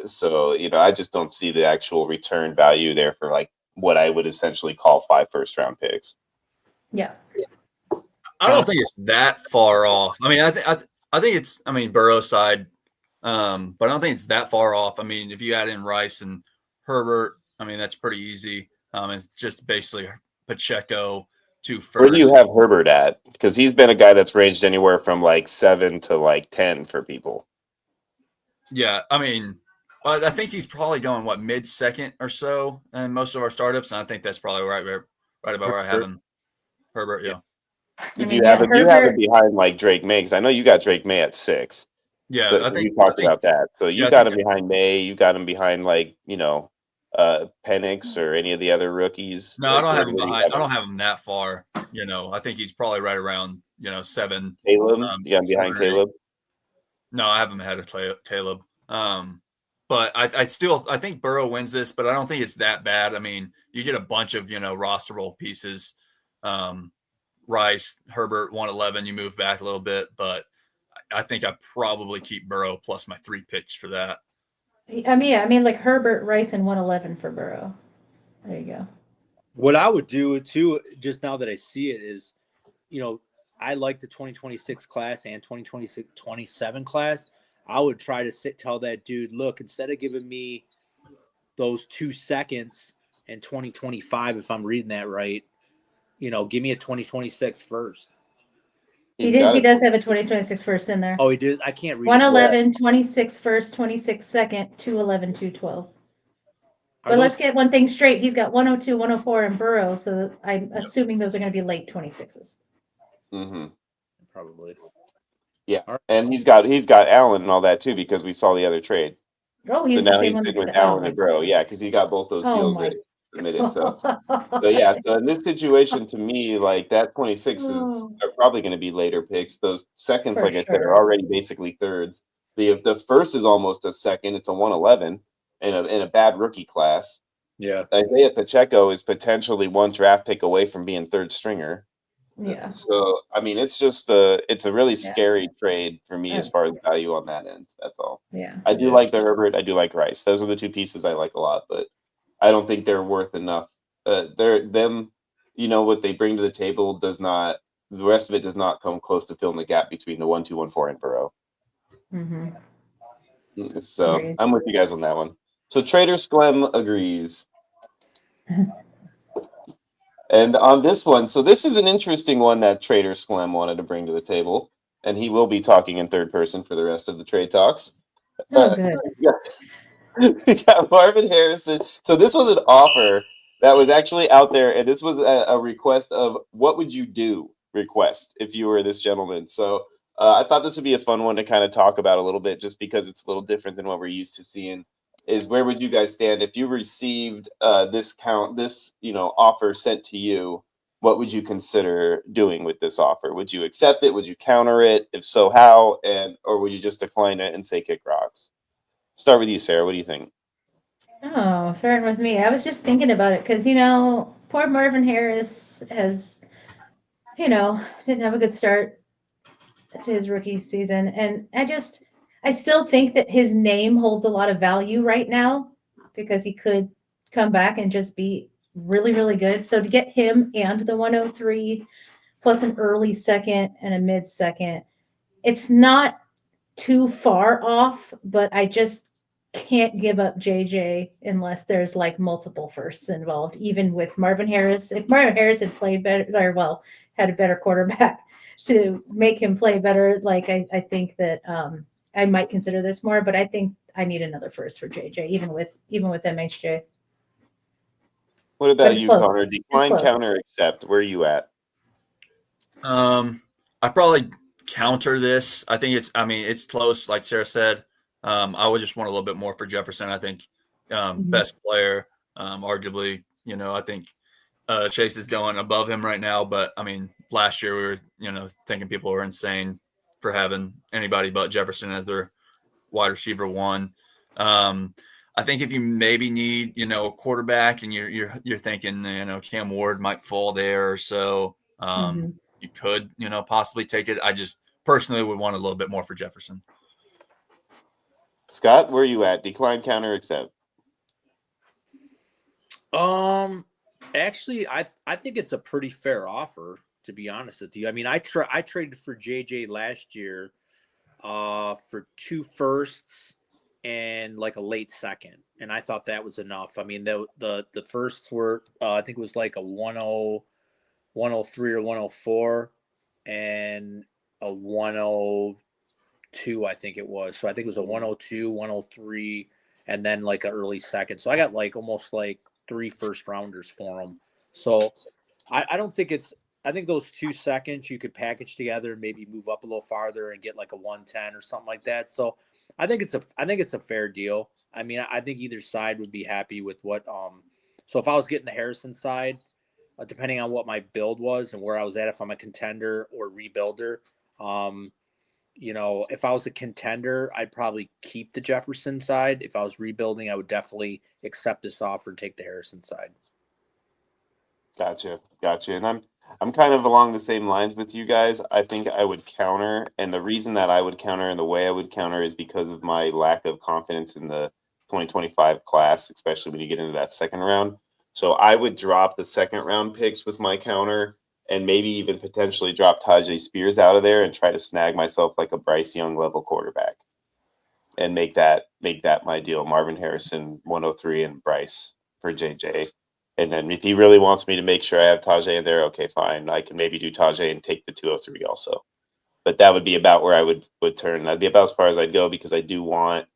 [SPEAKER 5] So I just don't see the actual return value there for like what I would essentially call 5 first-round picks.
[SPEAKER 6] Yeah.
[SPEAKER 7] I don't think it's that far off. I mean, I think it's, Burrow's side, but I don't think it's that far off. I mean, if you add in Rice and Herbert, that's pretty easy. It's just basically Pacheco to first.
[SPEAKER 5] Where do you have Herbert at? Because he's been a guy that's ranged anywhere from like 7 to like 10 for people.
[SPEAKER 7] Yeah, I think he's probably going mid-second or so in most of our startups, and I think that's probably right about where I have him. Herbert, yeah.
[SPEAKER 5] Did you have him? You have him behind like Drake May, because I know you got Drake May at 6.
[SPEAKER 7] Yeah,
[SPEAKER 5] so we talked about that. So you got him behind May. You got him behind like Penix or any of the other rookies.
[SPEAKER 7] No, I don't have him behind. I don't have him that far. I think he's probably right around 7.
[SPEAKER 5] Caleb, you got him behind Caleb.
[SPEAKER 7] No, I have him ahead of Caleb. But I think Burrow wins this, but I don't think it's that bad. I mean, you get a bunch of rosterable pieces. Rice, Herbert, 111. You move back a little bit, but I think I probably keep Burrow plus my 3 picks for that.
[SPEAKER 6] I mean, like Herbert, Rice, and 111 for Burrow. There you go.
[SPEAKER 2] What I would do too, just now that I see it, is, I like the 2026 class and 27 class. I would try to tell that dude, look, instead of giving me those 2 seconds in 2025, if I'm reading that right, give me a 2026 first.
[SPEAKER 6] He does have a 2026 first in there.
[SPEAKER 2] Oh, he did? I can't read
[SPEAKER 6] 111, 26 first, 26 second, 211, 212. But let's get one thing straight. He's got 102, 104 in Burrow, so I'm assuming those are going to be late 26s.
[SPEAKER 5] Mm-hmm.
[SPEAKER 2] Probably.
[SPEAKER 5] Yeah, and he's got Allen and all that too, because we saw the other trade.
[SPEAKER 6] Oh,
[SPEAKER 5] so now he's sitting with Allen and Burrow. Yeah, because he got both those deals that submitted. So yeah. So in this situation, to me, like that 26 are probably going to be later picks. Those seconds, I said, are already basically thirds. If the first is almost a second, it's a 111 in a bad rookie class.
[SPEAKER 2] Yeah.
[SPEAKER 5] Isaiah Pacheco is potentially 1 draft pick away from being third stringer.
[SPEAKER 6] Yeah.
[SPEAKER 5] So it's just it's a really scary trade for me as far as value on that end. That's all.
[SPEAKER 6] Yeah.
[SPEAKER 5] I do like the Herbert. I do like Rice. Those are the 2 pieces I like a lot, but I don't think they're worth enough. What they bring to the table does not. The rest of it does not come close to filling the gap between the 1, 2, 1, 4 and Burrow.
[SPEAKER 6] Mm-hmm.
[SPEAKER 5] So
[SPEAKER 6] Agreed.
[SPEAKER 5] I'm with you guys on that one. So Trader Sklem agrees. And on this one, so this is an interesting one that Trader Sklem wanted to bring to the table, and he will be talking in third person for the rest of the trade talks.
[SPEAKER 6] Oh, good.
[SPEAKER 5] We got Marvin Harrison. So this was an offer that was actually out there, and this was a request of what would you do request if you were this gentleman. So I thought this would be a fun one to kind of talk about a little bit, just because it's a little different than what we're used to seeing. Is where would you guys stand if you received this offer sent to you? What would you consider doing with this offer? Would you accept it? Would you counter it? If so, how? Or would you just decline it and say kick rocks? Start with you, Sarah. What do you think?
[SPEAKER 6] Oh, starting with me. I was just thinking about it because, poor Marvin Harris has, didn't have a good start to his rookie season. And I still think that his name holds a lot of value right now because he could come back and just be really, really good. So to get him and the 103 plus an early second and a mid second, it's not too far off, but I just can't give up JJ unless there's like multiple firsts involved, even with Marvin Harris. If Marvin Harris had played better, or well, had a better quarterback to make him play better, like I think that I might consider this more, but I think I need another first for JJ, even with MHJ.
[SPEAKER 5] What
[SPEAKER 6] But
[SPEAKER 5] about
[SPEAKER 6] it's
[SPEAKER 5] you,
[SPEAKER 6] close.
[SPEAKER 5] Connor?
[SPEAKER 6] It's
[SPEAKER 5] Decline,
[SPEAKER 6] close.
[SPEAKER 5] counter, accept. Where are you at?
[SPEAKER 7] I probably counter this. I think it's close, like Sarah said. I would just want a little bit more for Jefferson. I think best player, arguably. I think Chase is going above him right now. But I mean, last year we were, thinking people were insane for having anybody but Jefferson as their wide receiver one. I think if you maybe need, a quarterback and you're thinking, Cam Ward might fall there or so, you could, possibly take it. I just personally would want a little bit more for Jefferson.
[SPEAKER 5] Scott, where are you at? Decline, counter, accept.
[SPEAKER 2] Actually, I think it's a pretty fair offer, to be honest with you. I mean, I traded for JJ last year for 2 firsts and like a late second, and I thought that was enough. I mean, the firsts were I think it was like a 103 or 104 and a 102, I think it was. So I think it was a 102, 103, and then like an early second. So I got like almost like 3 first rounders for them. So I don't think I think those 2 seconds you could package together and maybe move up a little farther and get like a 110 or something like that. So I think it's a fair deal. I mean, I think either side would be happy with what so if I was getting the Harrison side, depending on what my build was and where I was at, if I'm a contender or rebuilder, if I was a contender, I'd probably keep the Jefferson side. If I was rebuilding, I would definitely accept this offer and take the Harrison side.
[SPEAKER 5] Gotcha. And I'm kind of along the same lines with you guys. I think I would counter, and the reason that I would counter and the way I would counter is because of my lack of confidence in the 2025 class, especially when you get into that second round. So I would drop the second round picks with my counter and maybe even potentially drop Tajay Spears out of there and try to snag myself like a Bryce Young level quarterback and make that my deal. Marvin Harrison, 103, and Bryce for JJ. And then if he really wants me to make sure I have Tajay in there, okay, fine. I can maybe do Tajay and take the 203 also. But that would be about where I would turn. That'd be about as far as I'd go because I do want,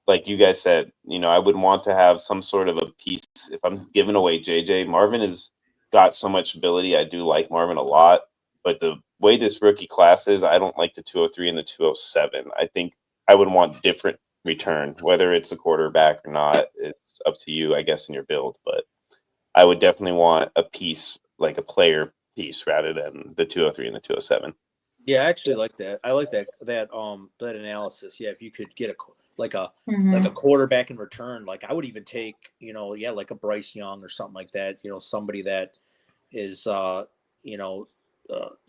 [SPEAKER 5] like you guys said, I would want to have some sort of a piece. If I'm giving away JJ, Marvin has got so much ability. I do like Marvin a lot. But the way this rookie class is, I don't like the 203 and the 207. I think I would want different return, whether it's a quarterback or not. It's up to you, I guess, in your build. But I would definitely want a piece, like a player piece, rather than the 203 and the 207.
[SPEAKER 2] Yeah, I actually like that. I like that analysis. Yeah, if you could get a quarterback in return, like I would even take, like a Bryce Young or something like that. Somebody that is,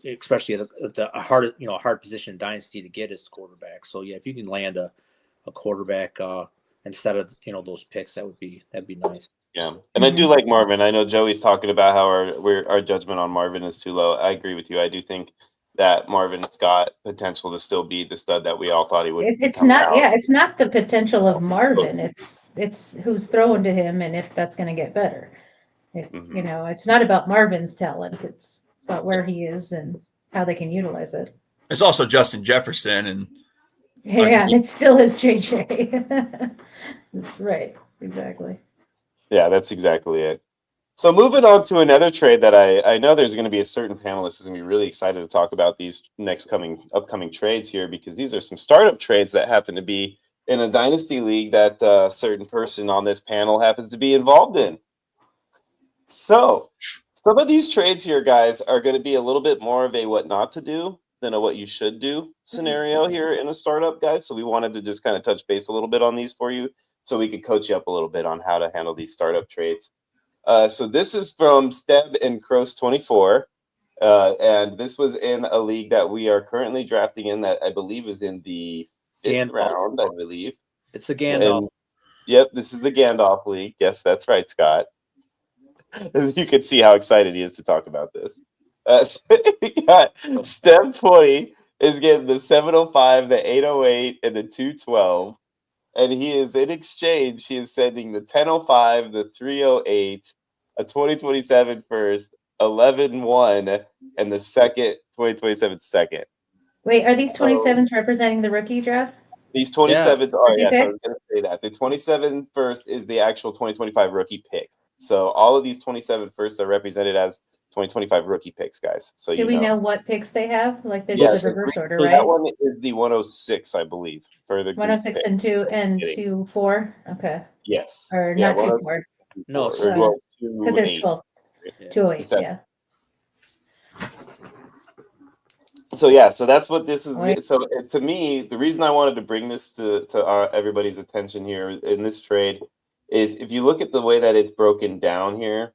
[SPEAKER 2] especially at the hard position in dynasty to get as quarterback. So yeah, if you can land a quarterback instead of those picks, that'd be nice.
[SPEAKER 5] Yeah, and I do like Marvin. I know Joey's talking about how our judgment on Marvin is too low. I agree with you. I do think that Marvin's got potential to still be the stud that we all thought he would.
[SPEAKER 6] It's not. Yeah, it's not the potential of Marvin. It's who's throwing to him and if that's going to get better. It's not about Marvin's talent. It's about where he is and how they can utilize it.
[SPEAKER 7] It's also Justin Jefferson, and
[SPEAKER 6] Yeah, and it still is JJ. That's right. Exactly.
[SPEAKER 5] Yeah, that's exactly it. So moving on to another trade that I know there's going to be a certain panelist is going to be really excited to talk about these upcoming trades here, because these are some startup trades that happen to be in a dynasty league that a certain person on this panel happens to be involved in. So some of these trades here, guys, are going to be a little bit more of a what not to do than a what you should do scenario here in a startup, guys. So we wanted to just kind of touch base a little bit on these for you so we could coach you up a little bit on how to handle these startup trades. So this is from Steb and Cross 24. And this was in a league that we are currently drafting in that I believe is in the fifth round, I believe.
[SPEAKER 2] It's the Gandalf.
[SPEAKER 5] And, yep, this is the Gandalf League. Yes, that's right, Scott. You can see how excited he is to talk about this. So we got Step 20 is getting the 705, the 808, and the 212. And he is in exchange, he is sending the 1005, the 308, a 2027 first, 11-1, and the second 2027 second.
[SPEAKER 6] Wait, are these 27s representing the rookie draft?
[SPEAKER 5] These 27s are,
[SPEAKER 6] Rookie
[SPEAKER 5] yes, I
[SPEAKER 6] picks?
[SPEAKER 5] was going to say that. The 27 first is the actual 2025 rookie pick. So all of these 27 firsts are represented as 2025 rookie picks, guys. So
[SPEAKER 6] Do we know what picks they have? Like there's
[SPEAKER 5] Yeah,
[SPEAKER 6] a reverse order,
[SPEAKER 5] that
[SPEAKER 6] right?
[SPEAKER 5] one is the 106, I believe, for the group
[SPEAKER 6] 106
[SPEAKER 5] pick.
[SPEAKER 6] and 2 and
[SPEAKER 5] Kidding.
[SPEAKER 6] 2 4. Okay.
[SPEAKER 5] Yes.
[SPEAKER 6] Or
[SPEAKER 5] Yeah,
[SPEAKER 6] not 2
[SPEAKER 5] 106,
[SPEAKER 6] 4.
[SPEAKER 2] No,
[SPEAKER 5] or,
[SPEAKER 2] six.
[SPEAKER 5] well,
[SPEAKER 6] Because there's
[SPEAKER 5] 28.
[SPEAKER 6] 12. 208,
[SPEAKER 5] Seven.
[SPEAKER 6] yeah.
[SPEAKER 5] So yeah, so that's what this is.
[SPEAKER 6] Wait.
[SPEAKER 5] So to me, the reason I wanted to bring this to everybody's attention here in this trade is if you look at the way that it's broken down here,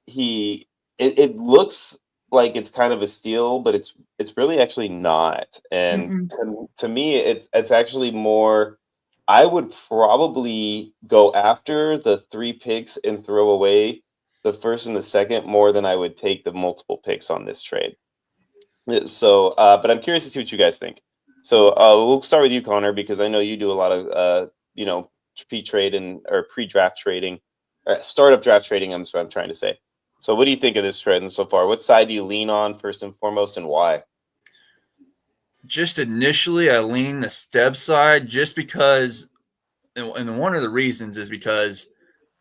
[SPEAKER 5] it looks like it's kind of a steal, but it's really actually not. And to me, it's actually more. I would probably go after the 3 picks and throw away the first and the second more than I would take the multiple picks on this trade. So, but I'm curious to see what you guys think. So we'll start with you, Connor, because I know you do a lot of pre-trade or pre-draft trading, startup draft trading. That's what I'm trying to say. So, what do you think of this trend so far? What side do you lean on first and foremost, and why?
[SPEAKER 7] Just initially, I lean the Steb side just because, and one of the reasons is because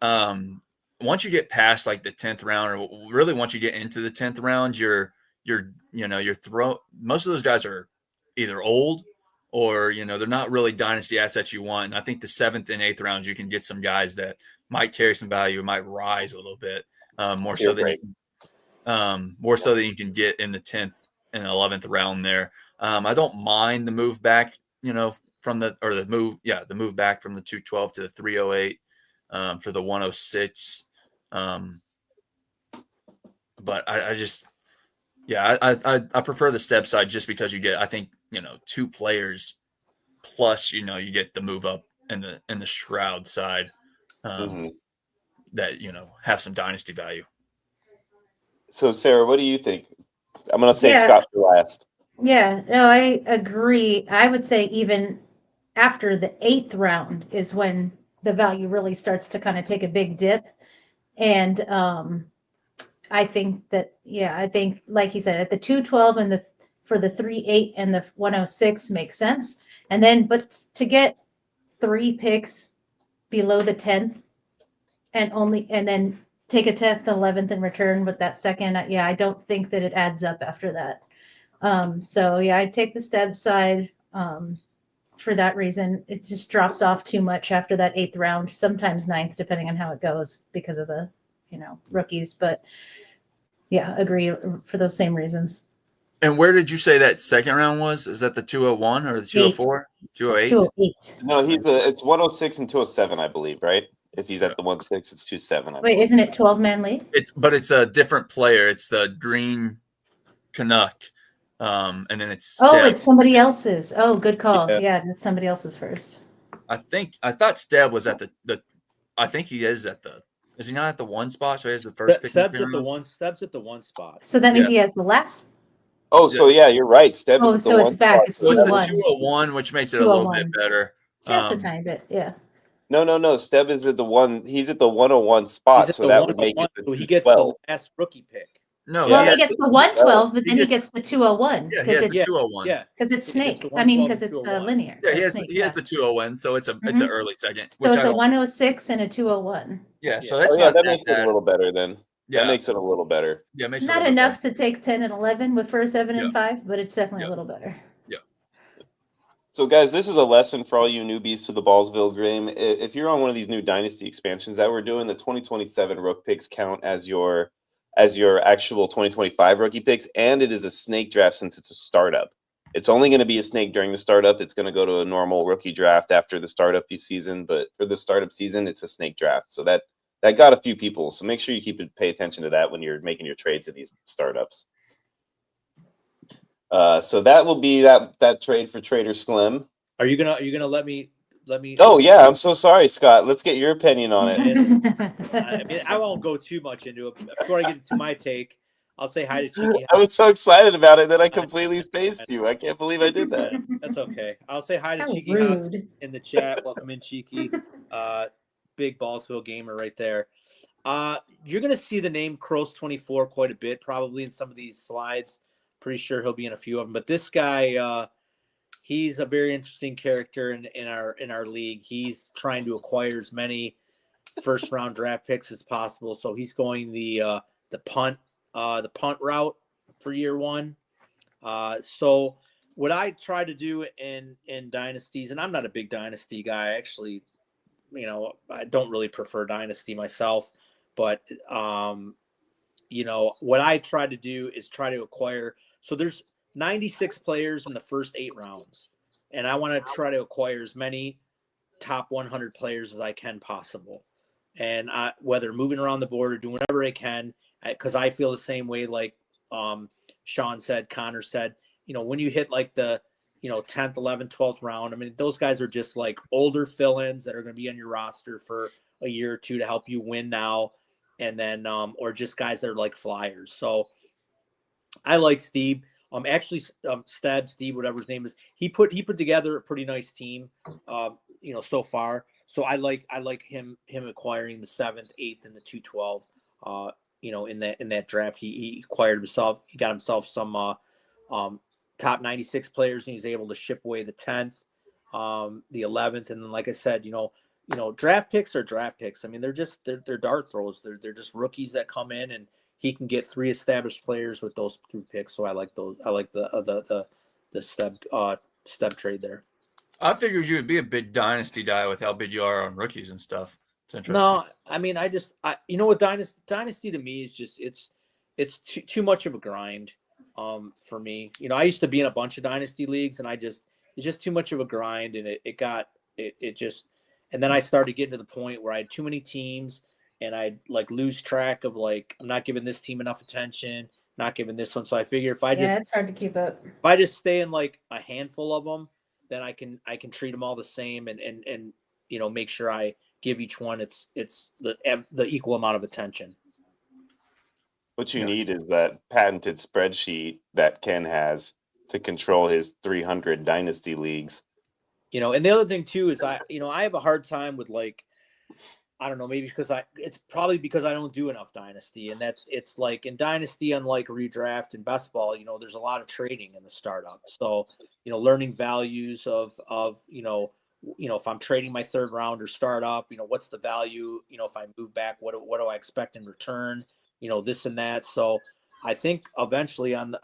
[SPEAKER 7] once you get past like the 10th round, or really once you get into the 10th round, most of those guys are either old or they're not really dynasty assets you want. And I think the 7th and 8th rounds you can get some guys that might carry some value, might rise a little bit more so than you can get in the 10th and 11th round there. I don't mind the move back, from the move back from the 212 to the 308 for the 106. But I prefer the step side just because you get, I think, 2 players plus, you get the move up in the shroud side that, have some dynasty value.
[SPEAKER 5] So, Sarah, what do you think? I'm going to say
[SPEAKER 6] Yeah.
[SPEAKER 5] Scott for last.
[SPEAKER 6] Yeah, no, I agree. I would say even after the 8th round is when the value really starts to kind of take a big dip. And I think that, like he said, at the 212 and for the 38 and the 106 makes sense. And then, but to get 3 picks below the 10th and then take a 10th, 11th in return with that second, I don't think that it adds up after that. So I'd take the Steb side for that reason. It just drops off too much after that 8th round, sometimes 9th, depending on how it goes because of the, rookies. But agree for those same reasons.
[SPEAKER 7] And where did you say that second round was? Is that the 201 or the 204? 208?
[SPEAKER 6] 208.
[SPEAKER 5] No, it's 106 and 207, I believe, right? If he's at the 106, it's 27.
[SPEAKER 6] Wait, isn't it 12-man league?
[SPEAKER 7] It's a different player. It's the green Canuck. And then it's Steps.
[SPEAKER 6] Oh, it's somebody else's. Oh, good call. Yeah, it's somebody else's first.
[SPEAKER 7] I thought Steb was at I think he is is he not at the 1 spot? So he has the first pick.
[SPEAKER 2] Steb's at the 1 spot.
[SPEAKER 6] So that means he has the last.
[SPEAKER 5] Oh, so you're right. Steb is at the 1
[SPEAKER 6] it's back.
[SPEAKER 5] spot.
[SPEAKER 6] It's
[SPEAKER 7] So it's
[SPEAKER 6] 201.
[SPEAKER 7] the 201, which makes it a little bit better.
[SPEAKER 6] Just a tiny bit, yeah.
[SPEAKER 5] No. Steb is at the 1. He's at the 101 spot, so that would make it the 212.
[SPEAKER 2] So he gets the last rookie pick.
[SPEAKER 7] No,
[SPEAKER 6] Well,
[SPEAKER 5] Yeah.
[SPEAKER 6] he gets the 112, but
[SPEAKER 7] He
[SPEAKER 6] then he
[SPEAKER 7] gets-
[SPEAKER 6] gets the 201
[SPEAKER 7] yeah, he
[SPEAKER 6] because
[SPEAKER 7] has
[SPEAKER 6] it's
[SPEAKER 7] the 201.
[SPEAKER 2] Yeah.
[SPEAKER 6] because it's
[SPEAKER 2] He gets
[SPEAKER 6] snake.
[SPEAKER 2] the
[SPEAKER 6] I mean,
[SPEAKER 2] 112
[SPEAKER 6] because
[SPEAKER 2] and
[SPEAKER 6] it's
[SPEAKER 2] 201.
[SPEAKER 6] linear.
[SPEAKER 7] Yeah,
[SPEAKER 6] or
[SPEAKER 7] he has
[SPEAKER 6] snake,
[SPEAKER 7] he has the 201, so it's a
[SPEAKER 6] Mhm.
[SPEAKER 7] early second.
[SPEAKER 6] So
[SPEAKER 7] Which
[SPEAKER 6] it's
[SPEAKER 7] I
[SPEAKER 6] a
[SPEAKER 7] don't.
[SPEAKER 6] 106 and a 201.
[SPEAKER 7] Yeah,
[SPEAKER 2] Yeah.
[SPEAKER 7] so that's
[SPEAKER 5] Oh yeah,
[SPEAKER 7] not
[SPEAKER 5] that
[SPEAKER 7] that
[SPEAKER 5] makes it a
[SPEAKER 7] bad.
[SPEAKER 5] little better then.
[SPEAKER 7] Yeah,
[SPEAKER 5] That makes it a little better.
[SPEAKER 7] yeah, it makes it a
[SPEAKER 6] Not
[SPEAKER 7] little bit
[SPEAKER 6] enough to take 10 and 11 with first 7
[SPEAKER 7] Yeah.
[SPEAKER 6] and 5, but it's definitely
[SPEAKER 7] Yeah.
[SPEAKER 6] a little better.
[SPEAKER 5] So, guys, this is a lesson for all you newbies to the Ballsville game. If you're on one of these new Dynasty expansions that we're doing, the 2027 Rook picks count as your actual 2025 rookie picks, and it is a snake draft since it's a startup. It's only going to be a snake during the startup. It's going to go to a normal rookie draft after the startup season, but for the startup season, it's a snake draft. So that got a few people. So make sure you pay attention to that when you're making your trades of these startups. So that will be that trade for Trader Slim.
[SPEAKER 2] Are you gonna let me?
[SPEAKER 5] Oh yeah, I'm so sorry, Scott. Let's get your opinion on it.
[SPEAKER 2] I mean, I won't go too much into it. Before I get into my take, I'll say hi to Cheeky.
[SPEAKER 5] I was so excited about it that I completely spaced you. I can't believe I did that.
[SPEAKER 2] That's okay. I'll say hi to
[SPEAKER 6] How
[SPEAKER 2] Cheeky House
[SPEAKER 6] rude.
[SPEAKER 2] in the chat. Welcome in, Cheeky. Big Ballsville gamer right there. You're gonna see the name Crows24 quite a bit, probably in some of these slides. Pretty sure he'll be in a few of them. But this guy, he's a very interesting character in our league. He's trying to acquire as many first round draft picks as possible. So he's going the punt route for year one. So what I try to do in dynasties, and I'm not a big dynasty guy, actually, I don't really prefer dynasty myself, but what I try to do is try to acquire. So there's 96 players in the first 8 rounds, and I want to try to acquire as many top 100 players as I can possible. And whether moving around the board or doing whatever I can, because I feel the same way. Like Sean said, Connor said, when you hit like the 10th, 11th, 12th round, I mean, those guys are just like older fill-ins that are going to be on your roster for a year or two to help you win now. And then, or just guys that are like flyers. So I like Steve. Steve, whatever his name is, he put together a pretty nice team, so far. So I like him acquiring the 7th, 8th, and the 212. In that draft, he acquired himself. He got himself some top 96 players, and he was able to ship away the 10th, the 11th, and then like I said, draft picks are draft picks. I mean, they're dart throws. They're just rookies that come in, and he can get 3 established players with those 2 picks. So I like those. I like the step trade there.
[SPEAKER 7] I figured you would be a big dynasty guy with how big you are on rookies and stuff. It's interesting.
[SPEAKER 2] No, I mean, what dynasty to me is just it's too much of a grind for me. I used to be in a bunch of dynasty leagues, and it's just too much of a grind, and it just, and then I started getting to the point where I had too many teams, and I'd like lose track of like, I'm not giving this team enough attention, not giving this one. So I figure if I
[SPEAKER 6] it's hard to keep up.
[SPEAKER 2] if I just stay in like a handful of them, then I can treat them all the same and make sure I give each one it's the equal amount of attention.
[SPEAKER 5] What you need is that patented spreadsheet that Ken has to control his 300 dynasty leagues.
[SPEAKER 2] And the other thing too is I have a hard time with like, I don't know, maybe it's probably because I don't do enough dynasty, and it's like in dynasty, unlike redraft and best ball, there's a lot of trading in the startup. So, learning values of if I'm trading my 3rd round or startup, what's the value, if I move back, what do I expect in return, this and that. So I think eventually on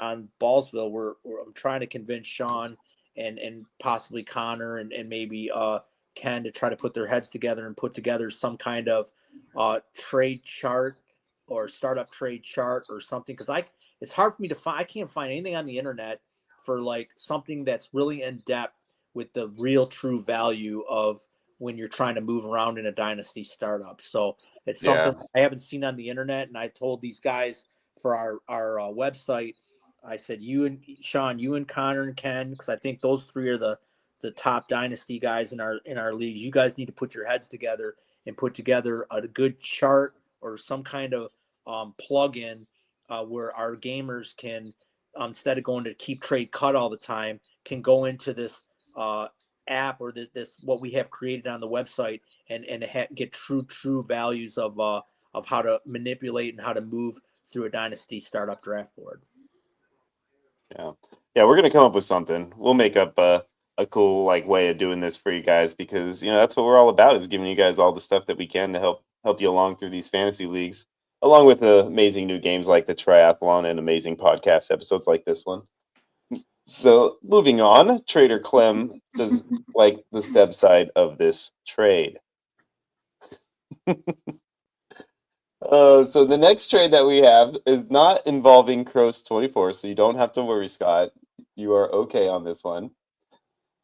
[SPEAKER 2] Ballsville, I'm trying to convince Sean and possibly Connor and maybe Ken to try to put their heads together and put together some kind of trade chart or startup trade chart or something. Cause it's hard for me to find, I can't find anything on the internet for like something that's really in depth with the real true value of when you're trying to move around in a dynasty startup. So it's something I haven't seen on the internet. And I told these guys for our website, I said, you and Sean, you and Connor and Ken, because I think those 3 are the top dynasty guys in our league. You guys need to put your heads together and put together a good chart or some kind of plug-in where our gamers can, instead of going to keep trade cut all the time, can go into this app or this what we have created on the website and get true values of how to manipulate and how to move through a dynasty startup draft board.
[SPEAKER 5] Yeah. Yeah, we're gonna come up with something. We'll make up a cool way of doing this for you guys, because that's what we're all about, is giving you guys all the stuff that we can to help you along through these fantasy leagues, along with the amazing new games like the triathlon and amazing podcast episodes like this one. So moving on, Trader Clem does like the step side of this trade. So the next trade that we have is not involving Cross 24, so you don't have to worry, Scott. You are okay on this one.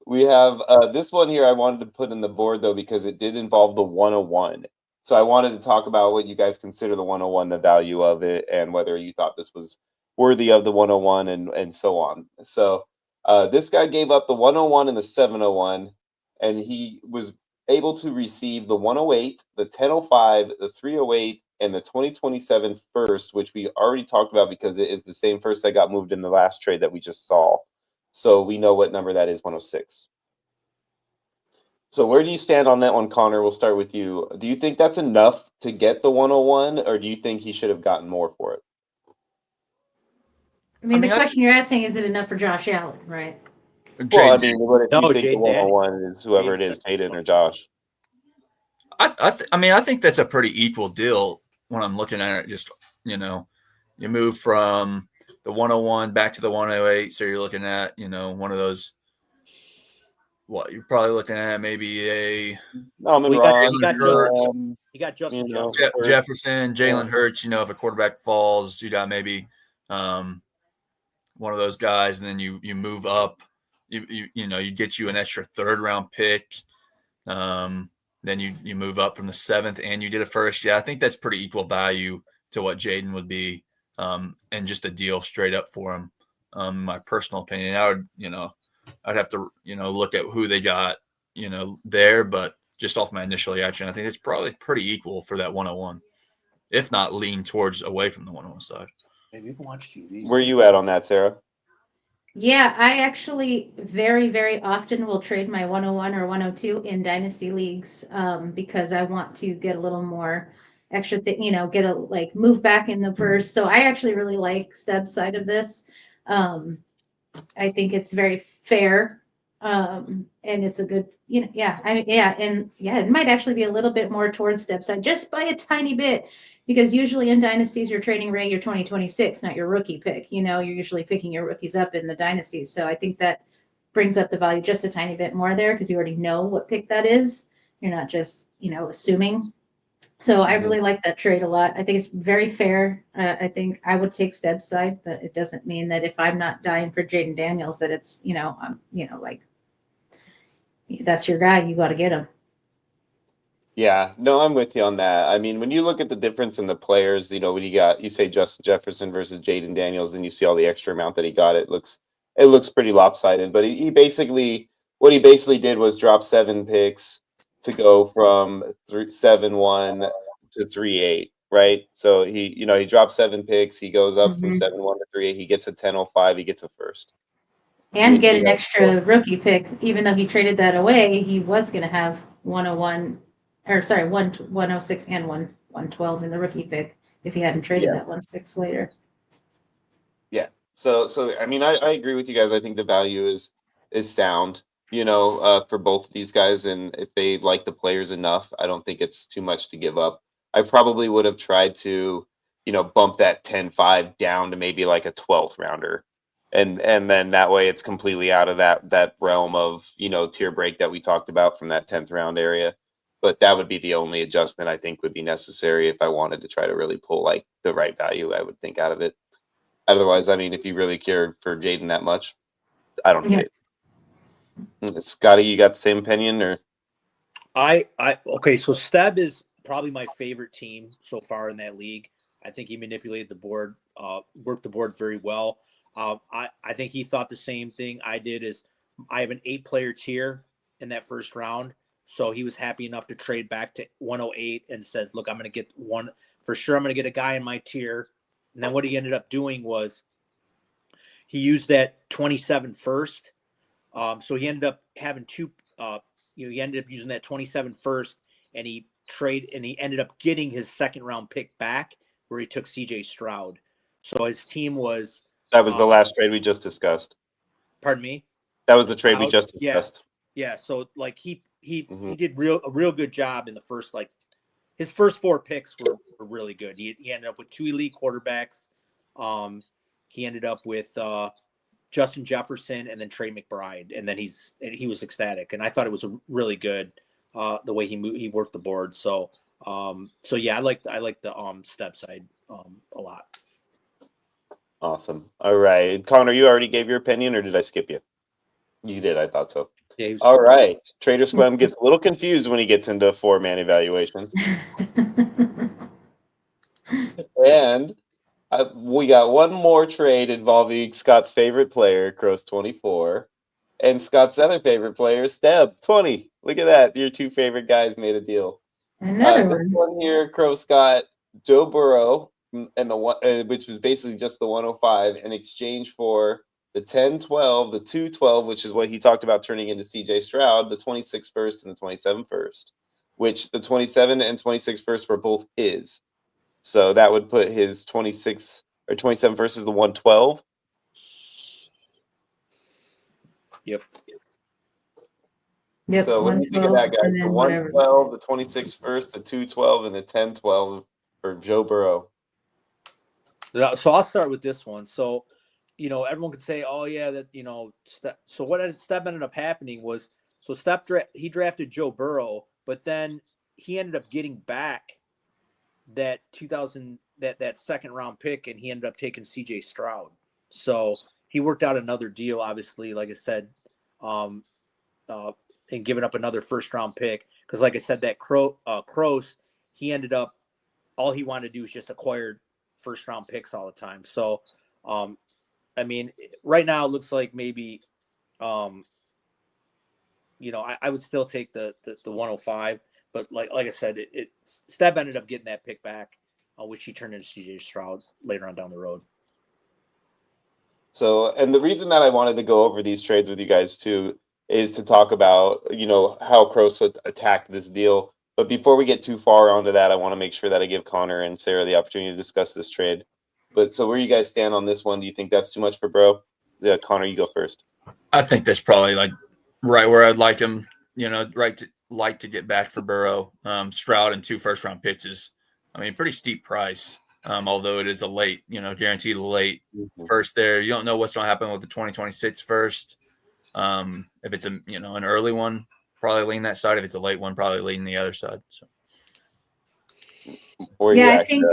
[SPEAKER 5] We have this one here I wanted to put in the board, though, because it did involve the 101. So I wanted to talk about what you guys consider the 101, the value of it, and whether you thought this was worthy of the 101 and so on. So this guy gave up the 101 and the 701, and he was able to receive the 108, the 1005, the 308, and the 2027 first, which we already talked about because it is the same first that got moved in the last trade that we just saw. So we know what number that is, 106. So where do you stand on that one, Connor? We'll start with you. Do you think that's enough to get the 101, or do you think he should have gotten more for it?
[SPEAKER 6] I mean, the question you're asking, is it enough for Josh Allen, right?
[SPEAKER 5] Well, I mean, what if
[SPEAKER 2] No,
[SPEAKER 5] you think the
[SPEAKER 2] Jaden
[SPEAKER 5] 101 is whoever it is, Jaden or Josh?
[SPEAKER 7] I think that's a pretty equal deal when I'm looking at it. Just, you move from the 101 back to the 108. So you're looking at, one of those, you're probably looking at maybe a
[SPEAKER 2] He got Justin
[SPEAKER 7] Jefferson, Jalen Hurts. If a quarterback falls, you got maybe one of those guys, and then you move up. You get you an extra third round pick. Then you move up from the 7th, and you did a first. Yeah, I think that's pretty equal value to what Jaden would be, and just a deal straight up for him. My personal opinion, I'd have to look at who they got there, but just off my initial reaction, I think it's probably pretty equal for that 101, if not lean towards away from the 101 side.
[SPEAKER 2] Maybe you can watch TV.
[SPEAKER 5] Where are you at on that, Sarah?
[SPEAKER 6] Yeah, I actually very, very often will trade my 101 or 102 in dynasty leagues, because I want to get a little more extra, move back in the first. So I actually really like Stebb's side of this. I think it's very fair, and it's a good, it might actually be a little bit more towards Stebb's side, just by a tiny bit. Because usually in dynasties, you're trading away your 2026, not your rookie pick. You're usually picking your rookies up in the dynasties. So I think that brings up the value just a tiny bit more there, because you already know what pick that is. You're not just, assuming. So I really like that trade a lot. I think it's very fair. I think I would take Stebb's side, but it doesn't mean that if I'm not dying for Jaden Daniels, that it's, that's your guy. You got to get him.
[SPEAKER 5] Yeah, no, I'm with you on that. I mean, when you look at the difference in the players, when you say Justin Jefferson versus Jaden Daniels, then you see all the extra amount that he got. It looks pretty lopsided. But he basically did was drop 7 picks to go from 7-1 to 3-8, right? So he dropped 7 picks. He goes up from 7-1 to 3-8. He gets a 10-05. He gets a first.
[SPEAKER 6] And get an extra rookie pick, even though he traded that away. He was going to have 101. 106 and 112 in the rookie pick if he hadn't traded that 1-6 later.
[SPEAKER 5] Yeah. So I mean, I agree with you guys. I think the value is sound, for both of these guys, and if they like the players enough, I don't think it's too much to give up. I probably would have tried to, bump that 10-5 down to maybe like a 12th rounder. And then that way it's completely out of that realm of, tier break that we talked about from that 10th round area. But that would be the only adjustment I think would be necessary if I wanted to try to really pull the right value, I would think, out of it. Otherwise, I mean, if you really care for Jaden that much, I don't hate it. Scotty, you got the same opinion, or?
[SPEAKER 2] Okay, so Steb is probably my favorite team so far in that league. I think he manipulated the board, worked the board very well. I think he thought the same thing I did. Is I have an 8-player tier in that first round. So he was happy enough to trade back to 108 and says, look, I'm going to get one for sure. I'm going to get a guy in my tier. And then what he ended up doing was he used that 27 first. So he ended up having two, he ended up using that 27 first, and he ended up getting his second round pick back, where he took C.J. Stroud. So his team was.
[SPEAKER 5] That was the last trade we just discussed.
[SPEAKER 2] Pardon me?
[SPEAKER 5] That was the trade we
[SPEAKER 2] Stroud?
[SPEAKER 5] just discussed.
[SPEAKER 2] Yeah. So like he did a real good job in the first, like his first 4 picks were really good. He ended up with 2 elite quarterbacks. He ended up with Justin Jefferson and then Trey McBride, and then he was ecstatic. And I thought it was really good the way he worked the board. So yeah, I like the step side a lot.
[SPEAKER 5] Awesome. All right, Connor, you already gave your opinion, or did I skip you? You did. I thought so.
[SPEAKER 2] Yeah.
[SPEAKER 5] All right. Trader Squem gets a little confused when he gets into 4-man evaluation. And we got one more trade involving Scott's favorite player, Crows 24, and Scott's other favorite player, Steb 20. Look at that. Your 2 favorite guys made a deal.
[SPEAKER 6] Another
[SPEAKER 5] This
[SPEAKER 6] one.
[SPEAKER 5] one here, Crows got Joe Burrow, and the one, which was basically just the 105, in exchange for the 10-12, the 2-12, which is what he talked about turning into C.J. Stroud, the 26 first and the 27 first, which the 27 and 26 first were both his. So that would put his 26 or 27 versus the 112.
[SPEAKER 2] Yep.
[SPEAKER 6] Yep.
[SPEAKER 5] So what do you think of
[SPEAKER 6] 112,
[SPEAKER 5] that, guys?
[SPEAKER 6] and
[SPEAKER 5] The
[SPEAKER 6] then whatever.
[SPEAKER 5] 112, the 26 first, the 212, and the 10-12 for Joe Burrow.
[SPEAKER 2] So I'll start with this one. So, everyone could say, "Oh yeah, that Step." So what Step ended up happening was, so Step he drafted Joe Burrow, but then he ended up getting back that 2000 that second round pick, and he ended up taking C.J. Stroud. So he worked out another deal, obviously, like I said, and giving up another first round pick because, like I said, that Kroos, he ended up all he wanted to do was just acquire first round picks all the time. So, I mean, right now it looks like maybe, I would still take the 105, but like I said, Steph ended up getting that pick back, which he turned into CJ Stroud later on down the road.
[SPEAKER 5] So, and the reason that I wanted to go over these trades with you guys too is to talk about, how Kroos attacked this deal. But before we get too far onto that, I want to make sure that I give Connor and Sarah the opportunity to discuss this trade. But so where you guys stand on this one? Do you think that's too much for Bro? Yeah, Connor, you go first.
[SPEAKER 7] I think that's probably like right where I'd like him, like to get back for Burrow. Stroud and 2 first round picks is, pretty steep price. Although it is a late, guaranteed late first there. You don't know what's going to happen with the 2026 first. If it's an early one, probably lean that side. If it's a late one, probably lean the other side. So.
[SPEAKER 6] Yeah, I think,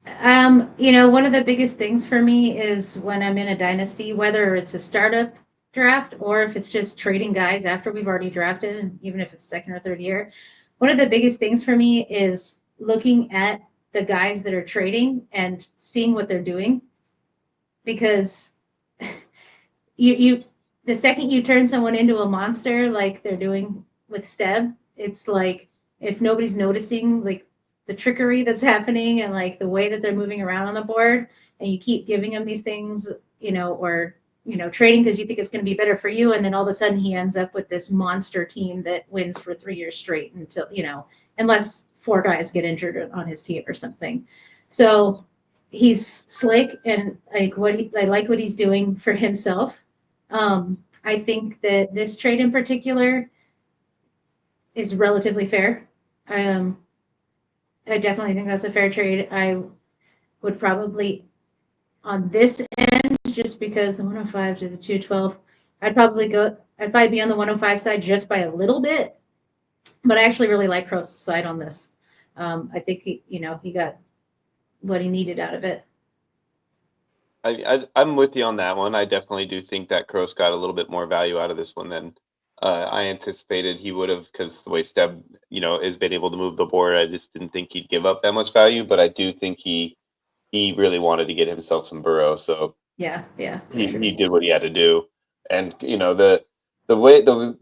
[SPEAKER 6] one of the biggest things for me is when I'm in a dynasty, whether it's a startup draft or if it's just trading guys after we've already drafted, and even if it's second or third year, one of the biggest things for me is looking at the guys that are trading and seeing what they're doing, because the second you turn someone into a monster like they're doing with Steb, it's like if nobody's noticing like the trickery that's happening and like the way that they're moving around on the board, and you keep giving him these things, or trading because you think it's going to be better for you, and then all of a sudden he ends up with this monster team that wins for 3 years straight until unless 4 guys get injured on his team or something. So he's slick, and I like what he's doing for himself. I think that this trade in particular is relatively fair. I definitely think that's a fair trade. I would probably, on this end, just because the 105 to the 212, I'd probably be on the 105 side just by a little bit, but I actually really like Kroos' side on this. I think he got what he needed out of it.
[SPEAKER 5] I'm with you on that one. I definitely do think that Kroos got a little bit more value out of this one than I anticipated he would have, because the way Steb, has been able to move the board, I just didn't think he'd give up that much value. But I do think he really wanted to get himself some Burrow, so
[SPEAKER 6] yeah,
[SPEAKER 5] he did what he had to do. And the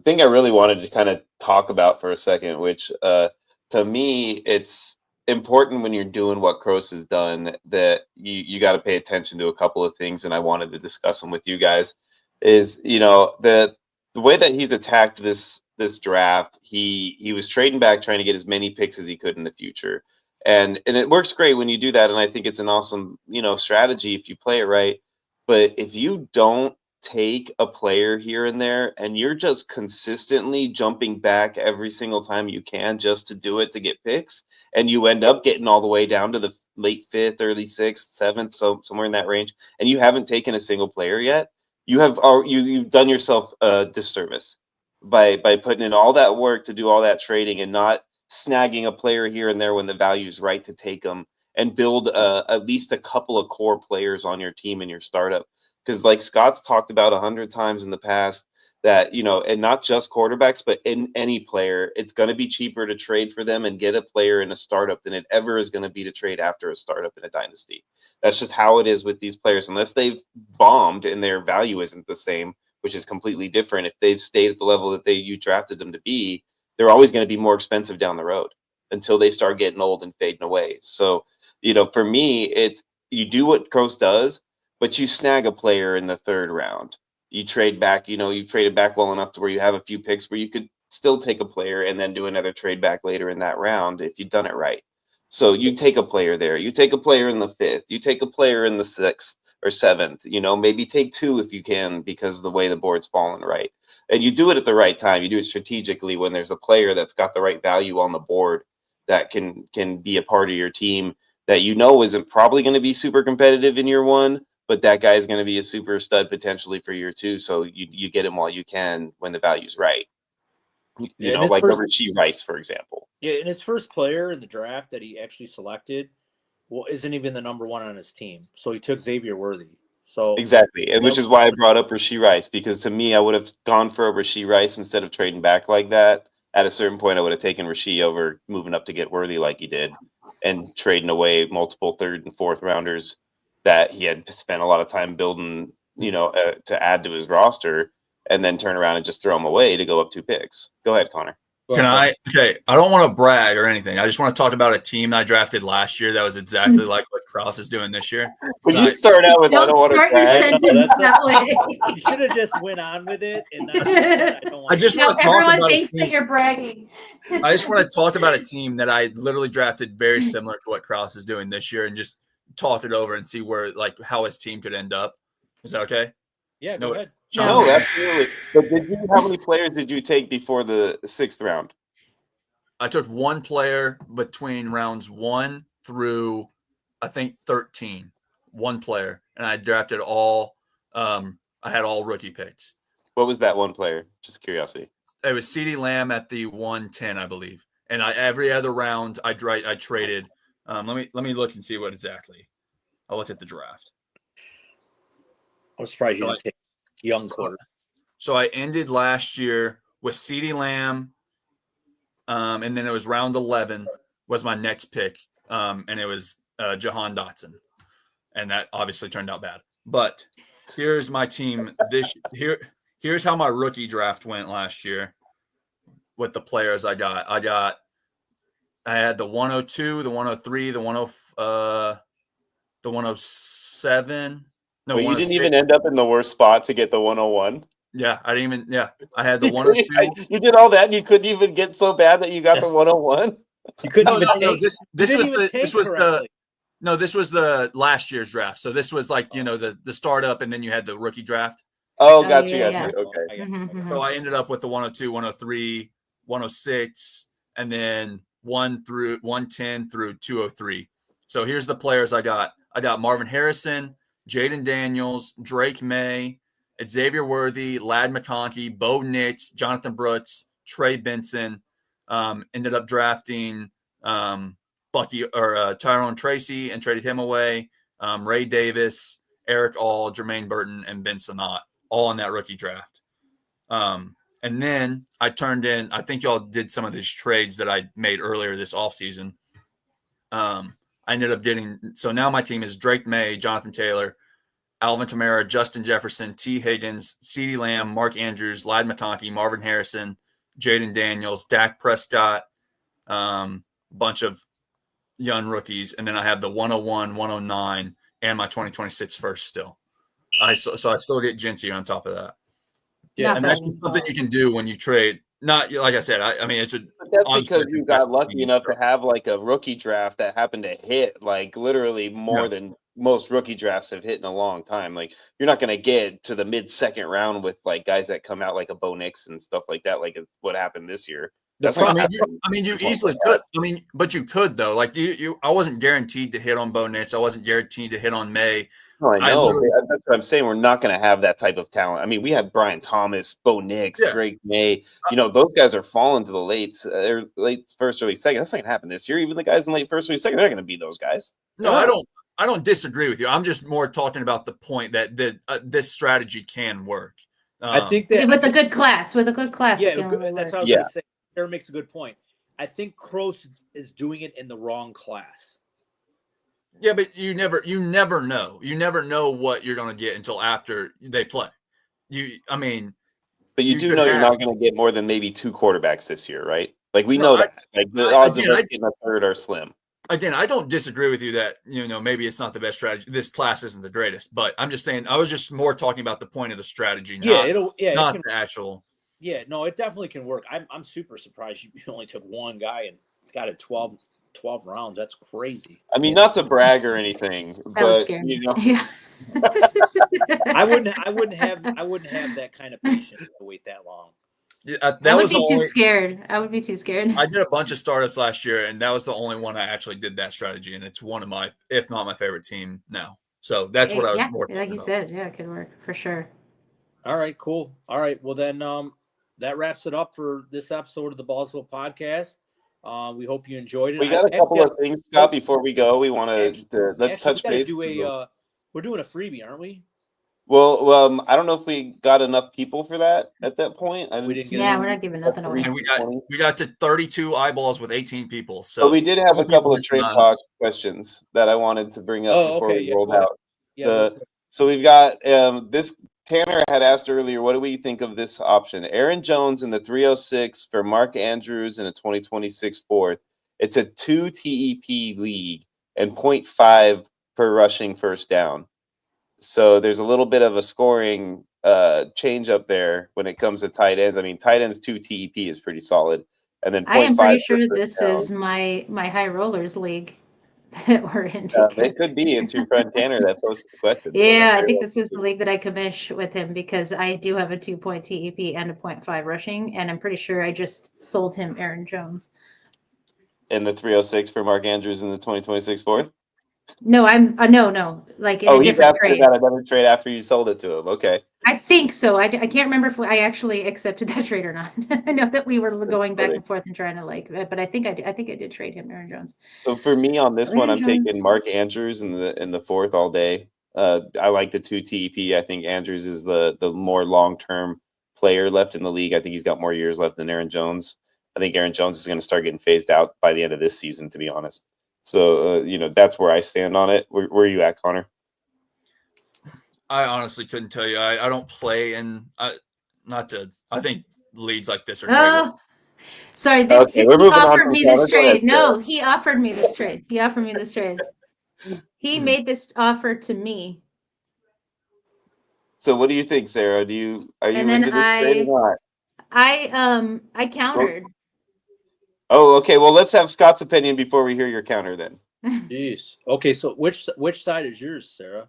[SPEAKER 5] thing I really wanted to kind of talk about for a second, which to me it's important when you're doing what Kroos has done, that you got to pay attention to a couple of things, and I wanted to discuss them with you guys. Is the way that he's attacked this draft, he was trading back, trying to get as many picks as he could in the future. And it works great when you do that. And I think it's an awesome, strategy if you play it right. But if you don't take a player here and there and you're just consistently jumping back every single time you can just to do it to get picks, and you end up getting all the way down to the late 5th, early 6th, 7th, so somewhere in that range, and you haven't taken a single player yet, you've done yourself a disservice by putting in all that work to do all that trading and not snagging a player here and there when the value is right to take them, and build at least a couple of core players on your team in your startup. Because like Scott's talked about 100 times in the past, that, and not just quarterbacks, but in any player, it's going to be cheaper to trade for them and get a player in a startup than it ever is going to be to trade after a startup in a dynasty. That's just how it is with these players. Unless they've bombed and their value isn't the same, which is completely different. If they've stayed at the level that you drafted them to be, they're always going to be more expensive down the road until they start getting old and fading away. So, for me, it's you do what Gross does, but you snag a player in the 3rd round. You trade back, you traded back well enough to where you have a few picks where you could still take a player and then do another trade back later in that round if you've done it right. So you take a player there, you take a player in the 5th, you take a player in the 6th or 7th, maybe take 2 if you can, because of the way the board's fallen right. And you do it at the right time. You do it strategically when there's a player that's got the right value on the board that can be a part of your team that isn't probably going to be super competitive in year 1, but that guy is going to be a super stud potentially for year 2. So you get him while you can when the value's right. Like over Rasheed Rice, for example.
[SPEAKER 2] Yeah, and his first player in the draft that he actually selected, isn't even the number 1 on his team. So he took Xavier Worthy. So
[SPEAKER 5] exactly, and which is why I brought up Rasheed Rice, because to me, I would have gone for a Rasheed Rice instead of trading back like that. At a certain point, I would have taken Rasheed over moving up to get Worthy like he did, and trading away multiple 3rd and 4th rounders that he had spent a lot of time building, to add to his roster, and then turn around and just throw them away to go up 2 picks. Go ahead, Connor.
[SPEAKER 7] Okay, I don't want to brag or anything. I just want to talk about a team I drafted last year that was exactly like what Krause is doing this year.
[SPEAKER 5] When you start out with, I don't want to
[SPEAKER 6] start your
[SPEAKER 5] brag.
[SPEAKER 6] sentence that way.
[SPEAKER 2] You should have just went on with it. And
[SPEAKER 7] I just want to talk
[SPEAKER 6] everyone
[SPEAKER 7] about
[SPEAKER 6] thinks that you're bragging.
[SPEAKER 7] I just want to talk about a team that I literally drafted very similar to what Krause is doing this year, and just talk it over and see how his team could end up. Is that okay?
[SPEAKER 2] Yeah, go ahead.
[SPEAKER 5] No, absolutely. But how many players did you take before the 6th round?
[SPEAKER 7] I took 1 player between rounds 1 through, I think, 13. 1 player, and I drafted all. I had all rookie picks.
[SPEAKER 5] What was that 1 player? Just curiosity.
[SPEAKER 7] It was CeeDee Lamb at the 110, I believe. And every other round I traded. Let me look and see what exactly. I'll look at the draft.
[SPEAKER 2] I'm surprised you didn't take young quarter.
[SPEAKER 7] So I ended last year with CeeDee Lamb, and then it was round 11 was my next pick, and it was Jahan Dotson, and that obviously turned out bad. But here's my team Here's how my rookie draft went last year with the players I got. I had the 102, the 103, the 107. No,
[SPEAKER 5] you didn't even end up in the worst spot to get the 101.
[SPEAKER 7] Yeah, I didn't even. Yeah, I had the 102.
[SPEAKER 5] You did all that, and you couldn't even get so bad that you got the 101.
[SPEAKER 2] You couldn't
[SPEAKER 7] This was the last year's draft. So this was like the startup, and then you had the rookie draft.
[SPEAKER 5] Oh, got you.
[SPEAKER 6] Yeah.
[SPEAKER 5] Okay.
[SPEAKER 7] So I ended up with the 102, 103, 106, and then 110 through 203. So here's the players I got. I got Marvin Harrison, Jaden Daniels, Drake May, Xavier Worthy, Ladd McConkey, Bo Nix, Jonathan Brooks, Trey Benson. Ended up drafting Bucky or Tyrone Tracy and traded him away. Ray Davis, Eric All, Jermaine Burton, and Ben Sinnott, all in that rookie draft. And then I turned in, I think y'all did some of these trades that I made earlier this offseason. I ended up getting, so now my team is Drake May, Jonathan Taylor, Alvin Kamara, Justin Jefferson, T. Higgins, CeeDee Lamb, Mark Andrews, Ladd McConkey, Marvin Harrison, Jaden Daniels, Dak Prescott, bunch of young rookies. And then I have the 101, 109, and my 2026 first still. So I still get Genty on top of that.
[SPEAKER 2] Yeah,
[SPEAKER 7] and that's something you can do when you trade. Not like I said. I mean, it's a.
[SPEAKER 5] But that's
[SPEAKER 7] honestly,
[SPEAKER 5] because
[SPEAKER 7] it's
[SPEAKER 5] you
[SPEAKER 7] the
[SPEAKER 5] got
[SPEAKER 7] best
[SPEAKER 5] lucky
[SPEAKER 7] team.
[SPEAKER 5] enough to have like a rookie draft that happened to hit like literally more than most rookie drafts have hit in a long time. Like you're not going to get to the mid-second round with like guys that come out like a Bo Nix and stuff like that. Like it's what happened this year. That's not happening.
[SPEAKER 7] You easily could. I mean, but you could though. Like I wasn't guaranteed to hit on Bo Nix. I wasn't guaranteed to hit on May.
[SPEAKER 5] No, I know. That's what I'm saying. We're not going to have that type of talent. I mean, we have Brian Thomas, Bo Nix, Drake May. You know, those guys are falling to the late first, early second. That's not going to happen this year. Even the guys in late first, early second, they're going to be those guys.
[SPEAKER 7] No, I don't disagree with you. I'm just more talking about the point that this strategy can work.
[SPEAKER 2] I think that
[SPEAKER 6] with a good class,
[SPEAKER 2] yeah, that's what I was going to say. Sarah makes a good point. I think Kroos is doing it in the wrong class.
[SPEAKER 7] Yeah, but you never know. You never know what you're going to get until after they play.
[SPEAKER 5] But you do know you're not going to get more than maybe 2 quarterbacks this year, right? Like we know that. Like the odds of us getting a third are slim.
[SPEAKER 7] Again, I don't disagree with you that maybe it's not the best strategy. This class isn't the greatest, but I'm just saying I was just more talking about the point of the strategy, not the actual.
[SPEAKER 2] Yeah, no, it definitely can work. I'm super surprised you only took one guy and got it 12 rounds. That's crazy.
[SPEAKER 5] I mean, not to brag or anything, but you know,
[SPEAKER 2] I wouldn't have that kind of patience to wait that long.
[SPEAKER 7] Yeah,
[SPEAKER 6] I would be too scared. I would be too scared.
[SPEAKER 7] I did a bunch of startups last year, and that was the only one I actually did that strategy, and it's one of my, if not my favorite team now. So that's what I was more talking
[SPEAKER 6] like you
[SPEAKER 7] about.
[SPEAKER 6] said, it could work for sure.
[SPEAKER 2] All right, cool. All right, well then, that wraps it up for this episode of the Ballsville podcast. We hope you enjoyed it.
[SPEAKER 5] We got a couple of things, Scott, before we go. We want to let's touch base.
[SPEAKER 2] We're doing a freebie, aren't we?
[SPEAKER 5] Well, I don't know if we got enough people for that at that point.
[SPEAKER 6] We're not giving nothing away.
[SPEAKER 7] And we got to 32 eyeballs with 18 people. So
[SPEAKER 5] but we did have a couple of trade talk questions that I wanted to bring up before we rolled out. So we've got this. Tanner had asked earlier, what do we think of this option? Aaron Jones in the 306 for Mark Andrews in a 2026 fourth. It's a 2 TEP league and 0.5 per rushing first down. So there's a little bit of a scoring change up there when it comes to tight ends. I mean, tight ends 2 TEP is pretty solid. And then 0.5
[SPEAKER 6] I am pretty sure this is my high rollers league that we're in together.
[SPEAKER 5] It could be. It's your friend Tanner that posted the question.
[SPEAKER 6] Yeah, I think this is the league that I commish with him because I do have a 2-point TEP and a 0.5 rushing, and I'm pretty sure I just sold him Aaron Jones.
[SPEAKER 5] In the 306 for Mark Andrews in the 2026 fourth?
[SPEAKER 6] No, I'm no. Like in a different trade.
[SPEAKER 5] Got another trade after you sold it to him. Okay.
[SPEAKER 6] I think so. I can't remember if I actually accepted that trade or not. I know that we were going back and forth and trying to but I think I did trade him Aaron Jones.
[SPEAKER 5] So for me on this one, I'm taking Mark Andrews in the fourth all day. I like the 2 TEP. I think Andrews is the more long-term player left in the league. I think he's got more years left than Aaron Jones. I think Aaron Jones is going to start getting phased out by the end of this season, to be honest. So, that's where I stand on it. Where are you at, Connor?
[SPEAKER 7] I honestly couldn't tell you. I don't play I think leads like this are great.
[SPEAKER 6] Sorry.
[SPEAKER 5] Okay, we're moving on.
[SPEAKER 6] Me this trade. No, he offered me this trade. He made this offer to me.
[SPEAKER 5] So what do you think, Sarah? Are you into this trade or not?
[SPEAKER 6] I countered.
[SPEAKER 5] Oh, okay. Well, let's have Scott's opinion before we hear your counter then.
[SPEAKER 2] Jeez. Okay, so which side is yours, Sarah?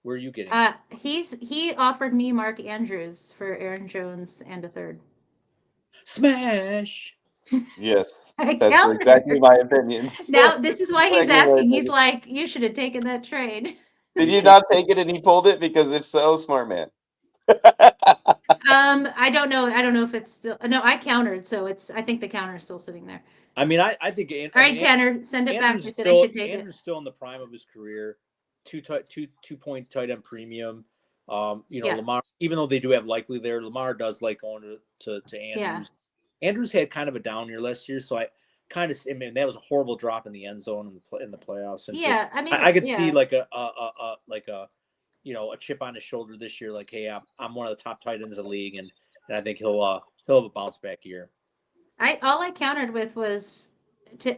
[SPEAKER 2] Where are you getting?
[SPEAKER 6] He offered me Mark Andrews for Aaron Jones and a third.
[SPEAKER 2] Smash.
[SPEAKER 5] Yes. That's exactly my opinion.
[SPEAKER 6] Now this is why he's asking. He's like, you should have taken that trade.
[SPEAKER 5] Did you not take it and he pulled it? Because if so, smart man.
[SPEAKER 6] I don't know. I don't know if it's still. No, I countered, so I think the counter is still sitting there.
[SPEAKER 2] I mean, I think.
[SPEAKER 6] All right, Tanner, send it back. I said I should take
[SPEAKER 2] Andrew's still in the prime of his career. 2-point tight end premium. Lamar, even though they do have likely there, Lamar does like going to Andrews.
[SPEAKER 6] Yeah.
[SPEAKER 2] Andrews had kind of a down year last year, so that was a horrible drop in the end zone in the playoffs. And I could see like a chip on his shoulder this year, like, hey, I'm one of the top tight ends of the league, and I think he'll have a bounce back year.
[SPEAKER 6] All I countered with was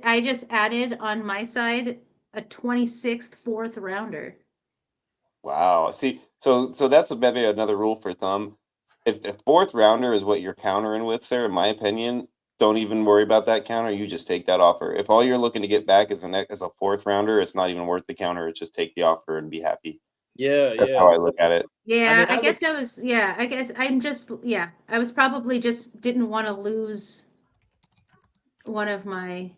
[SPEAKER 6] I just added on my side a 26th fourth rounder.
[SPEAKER 5] Wow. See, so that's maybe another rule for thumb. if a fourth rounder is what you're countering with, sir, in my opinion, don't even worry about that counter. You just take that offer. If all you're looking to get back is a fourth rounder, it's not even worth the counter. It's just take the offer and be happy.
[SPEAKER 2] Yeah,
[SPEAKER 5] That's how I look at it.
[SPEAKER 6] Yeah,
[SPEAKER 2] I mean,
[SPEAKER 6] I
[SPEAKER 2] I
[SPEAKER 6] guess I guess I was probably just didn't want to lose one of my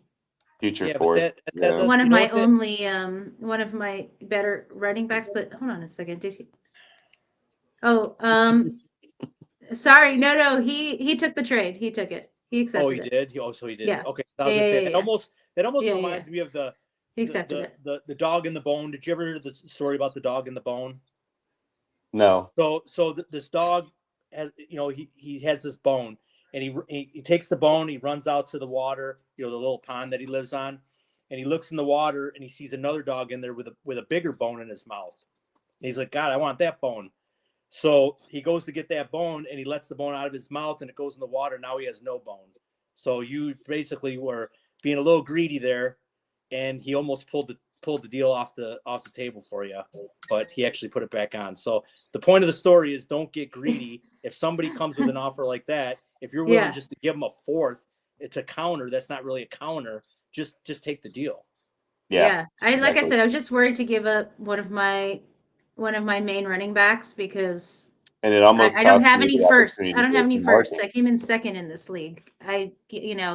[SPEAKER 5] Future
[SPEAKER 2] Yeah, but
[SPEAKER 5] fourth.
[SPEAKER 2] that
[SPEAKER 5] Yeah.
[SPEAKER 2] does,
[SPEAKER 6] one of
[SPEAKER 2] you know
[SPEAKER 6] my
[SPEAKER 2] what that,
[SPEAKER 6] only one of my better running backs. But hold on a second, did he? Oh, sorry, no, he took the trade. He took it. He
[SPEAKER 2] oh,
[SPEAKER 6] accepted
[SPEAKER 2] he
[SPEAKER 6] it.
[SPEAKER 2] did. So he did.
[SPEAKER 6] Yeah,
[SPEAKER 2] Okay, I
[SPEAKER 6] yeah,
[SPEAKER 2] was
[SPEAKER 6] yeah,
[SPEAKER 2] gonna say
[SPEAKER 6] yeah, yeah.
[SPEAKER 2] that almost
[SPEAKER 6] Yeah, yeah,
[SPEAKER 2] reminds me of the
[SPEAKER 6] He accepted it.
[SPEAKER 2] the dog in the bone. Did you ever hear the story about the dog in the bone?
[SPEAKER 5] No.
[SPEAKER 2] So this dog has, he has this bone, and he takes the bone, he runs out to the water, the little pond that he lives on, and he looks in the water and he sees another dog in there with a bigger bone in his mouth. And he's like, God, I want that bone. So he goes to get that bone and he lets the bone out of his mouth and it goes in the water. Now he has no bone. So you basically were being a little greedy there, and he almost pulled the deal off the table for you, but he actually put it back on. So the point of the story is, don't get greedy. If somebody comes with an offer like that, if you're willing
[SPEAKER 6] Yeah.
[SPEAKER 2] just to give them a fourth, it's a counter. That's not really a counter. Just take the deal.
[SPEAKER 5] Yeah.
[SPEAKER 6] Like I
[SPEAKER 5] exactly.
[SPEAKER 6] said, I was just worried to give up one of my main running backs because
[SPEAKER 5] And it almost
[SPEAKER 6] I don't
[SPEAKER 5] cost
[SPEAKER 6] have
[SPEAKER 5] you
[SPEAKER 6] any
[SPEAKER 5] the
[SPEAKER 6] firsts.
[SPEAKER 5] opportunity
[SPEAKER 6] I
[SPEAKER 5] to
[SPEAKER 6] don't
[SPEAKER 5] go
[SPEAKER 6] have any
[SPEAKER 5] from
[SPEAKER 6] firsts.
[SPEAKER 5] market.
[SPEAKER 6] I came in second in this league.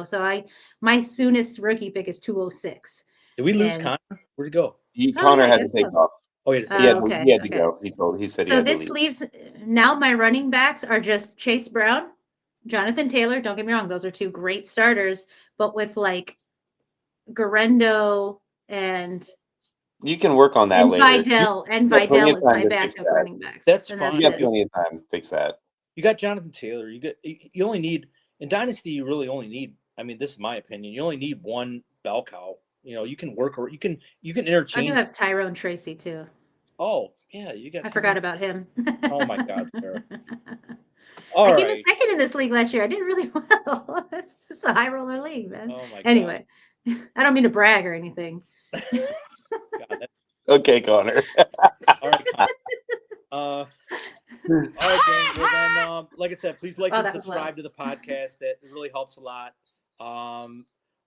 [SPEAKER 6] So my soonest rookie pick is 206.
[SPEAKER 2] Did we lose
[SPEAKER 6] And
[SPEAKER 2] Connor? Where'd he go?
[SPEAKER 5] Connor
[SPEAKER 6] I
[SPEAKER 5] had to
[SPEAKER 6] guess
[SPEAKER 5] take
[SPEAKER 6] so.
[SPEAKER 5] off.
[SPEAKER 2] Oh, yeah.
[SPEAKER 5] He had to,
[SPEAKER 6] Okay,
[SPEAKER 5] he had to
[SPEAKER 6] okay.
[SPEAKER 5] go. He said he
[SPEAKER 6] So
[SPEAKER 5] had to
[SPEAKER 6] this
[SPEAKER 5] leave.
[SPEAKER 6] leaves now my running backs are just Chase Brown, Jonathan Taylor. Don't get me wrong; those are two great starters. But with like Garendo and
[SPEAKER 5] You can work on that later.
[SPEAKER 6] Vidal
[SPEAKER 5] You got plenty of
[SPEAKER 6] is
[SPEAKER 5] time
[SPEAKER 6] my
[SPEAKER 5] to fix
[SPEAKER 6] backup
[SPEAKER 5] that.
[SPEAKER 6] running backs.
[SPEAKER 2] That's
[SPEAKER 6] and
[SPEAKER 2] fine.
[SPEAKER 5] You
[SPEAKER 6] That's
[SPEAKER 5] got
[SPEAKER 6] it.
[SPEAKER 5] plenty of time to fix that.
[SPEAKER 2] You got Jonathan Taylor. You only need, in Dynasty, you really only need, I mean, this is my opinion, you only need one bell cow. You can work, or you can
[SPEAKER 6] I do
[SPEAKER 2] interchange.
[SPEAKER 6] have Tyrone Tracy too.
[SPEAKER 2] Oh, yeah, you got
[SPEAKER 6] I forgot about him.
[SPEAKER 2] Oh my God, Sarah.
[SPEAKER 6] I
[SPEAKER 2] All
[SPEAKER 6] came in
[SPEAKER 2] right.
[SPEAKER 6] second in this league last year. I did really well. This is a high roller league, man.
[SPEAKER 2] Oh my God.
[SPEAKER 6] Anyway, I don't mean to brag or anything.
[SPEAKER 2] God,
[SPEAKER 5] Okay, Connor.
[SPEAKER 2] all right, Connor. All right, gang. Well, then, like I said, please like
[SPEAKER 6] Wow,
[SPEAKER 2] and
[SPEAKER 6] that was
[SPEAKER 2] subscribe
[SPEAKER 6] loud.
[SPEAKER 2] to the podcast. That really helps a lot.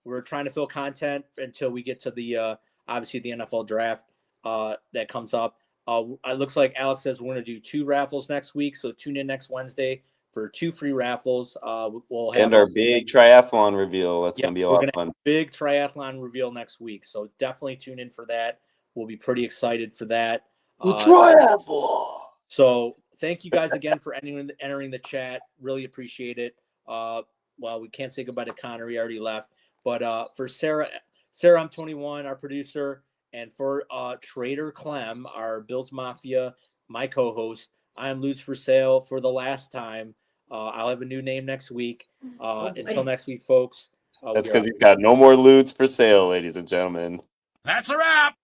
[SPEAKER 2] We're trying to fill content until we get to the obviously the NFL draft that comes up. It looks like Alex says we're going to do 2 raffles next week, so tune in next Wednesday for 2 free raffles. We'll have
[SPEAKER 5] And our big triathlon reveal. That's going to be a
[SPEAKER 2] we're
[SPEAKER 5] lot
[SPEAKER 2] gonna
[SPEAKER 5] of fun.
[SPEAKER 2] have a big triathlon reveal next week, so definitely tune in for that. We'll be pretty excited for that.
[SPEAKER 5] Triathlon.
[SPEAKER 2] So thank you guys again for entering the chat. Really appreciate it. Well, we can't say goodbye to Connor. He already left. But for Sarah, I'm 21, our producer, and for Trader Clem, our Bills Mafia, my co-host, I am Lutz for Sale for the last time. I'll have a new name next week. Until next week, folks.
[SPEAKER 5] That's because he's got no more loots for sale, ladies and gentlemen.
[SPEAKER 4] That's a wrap.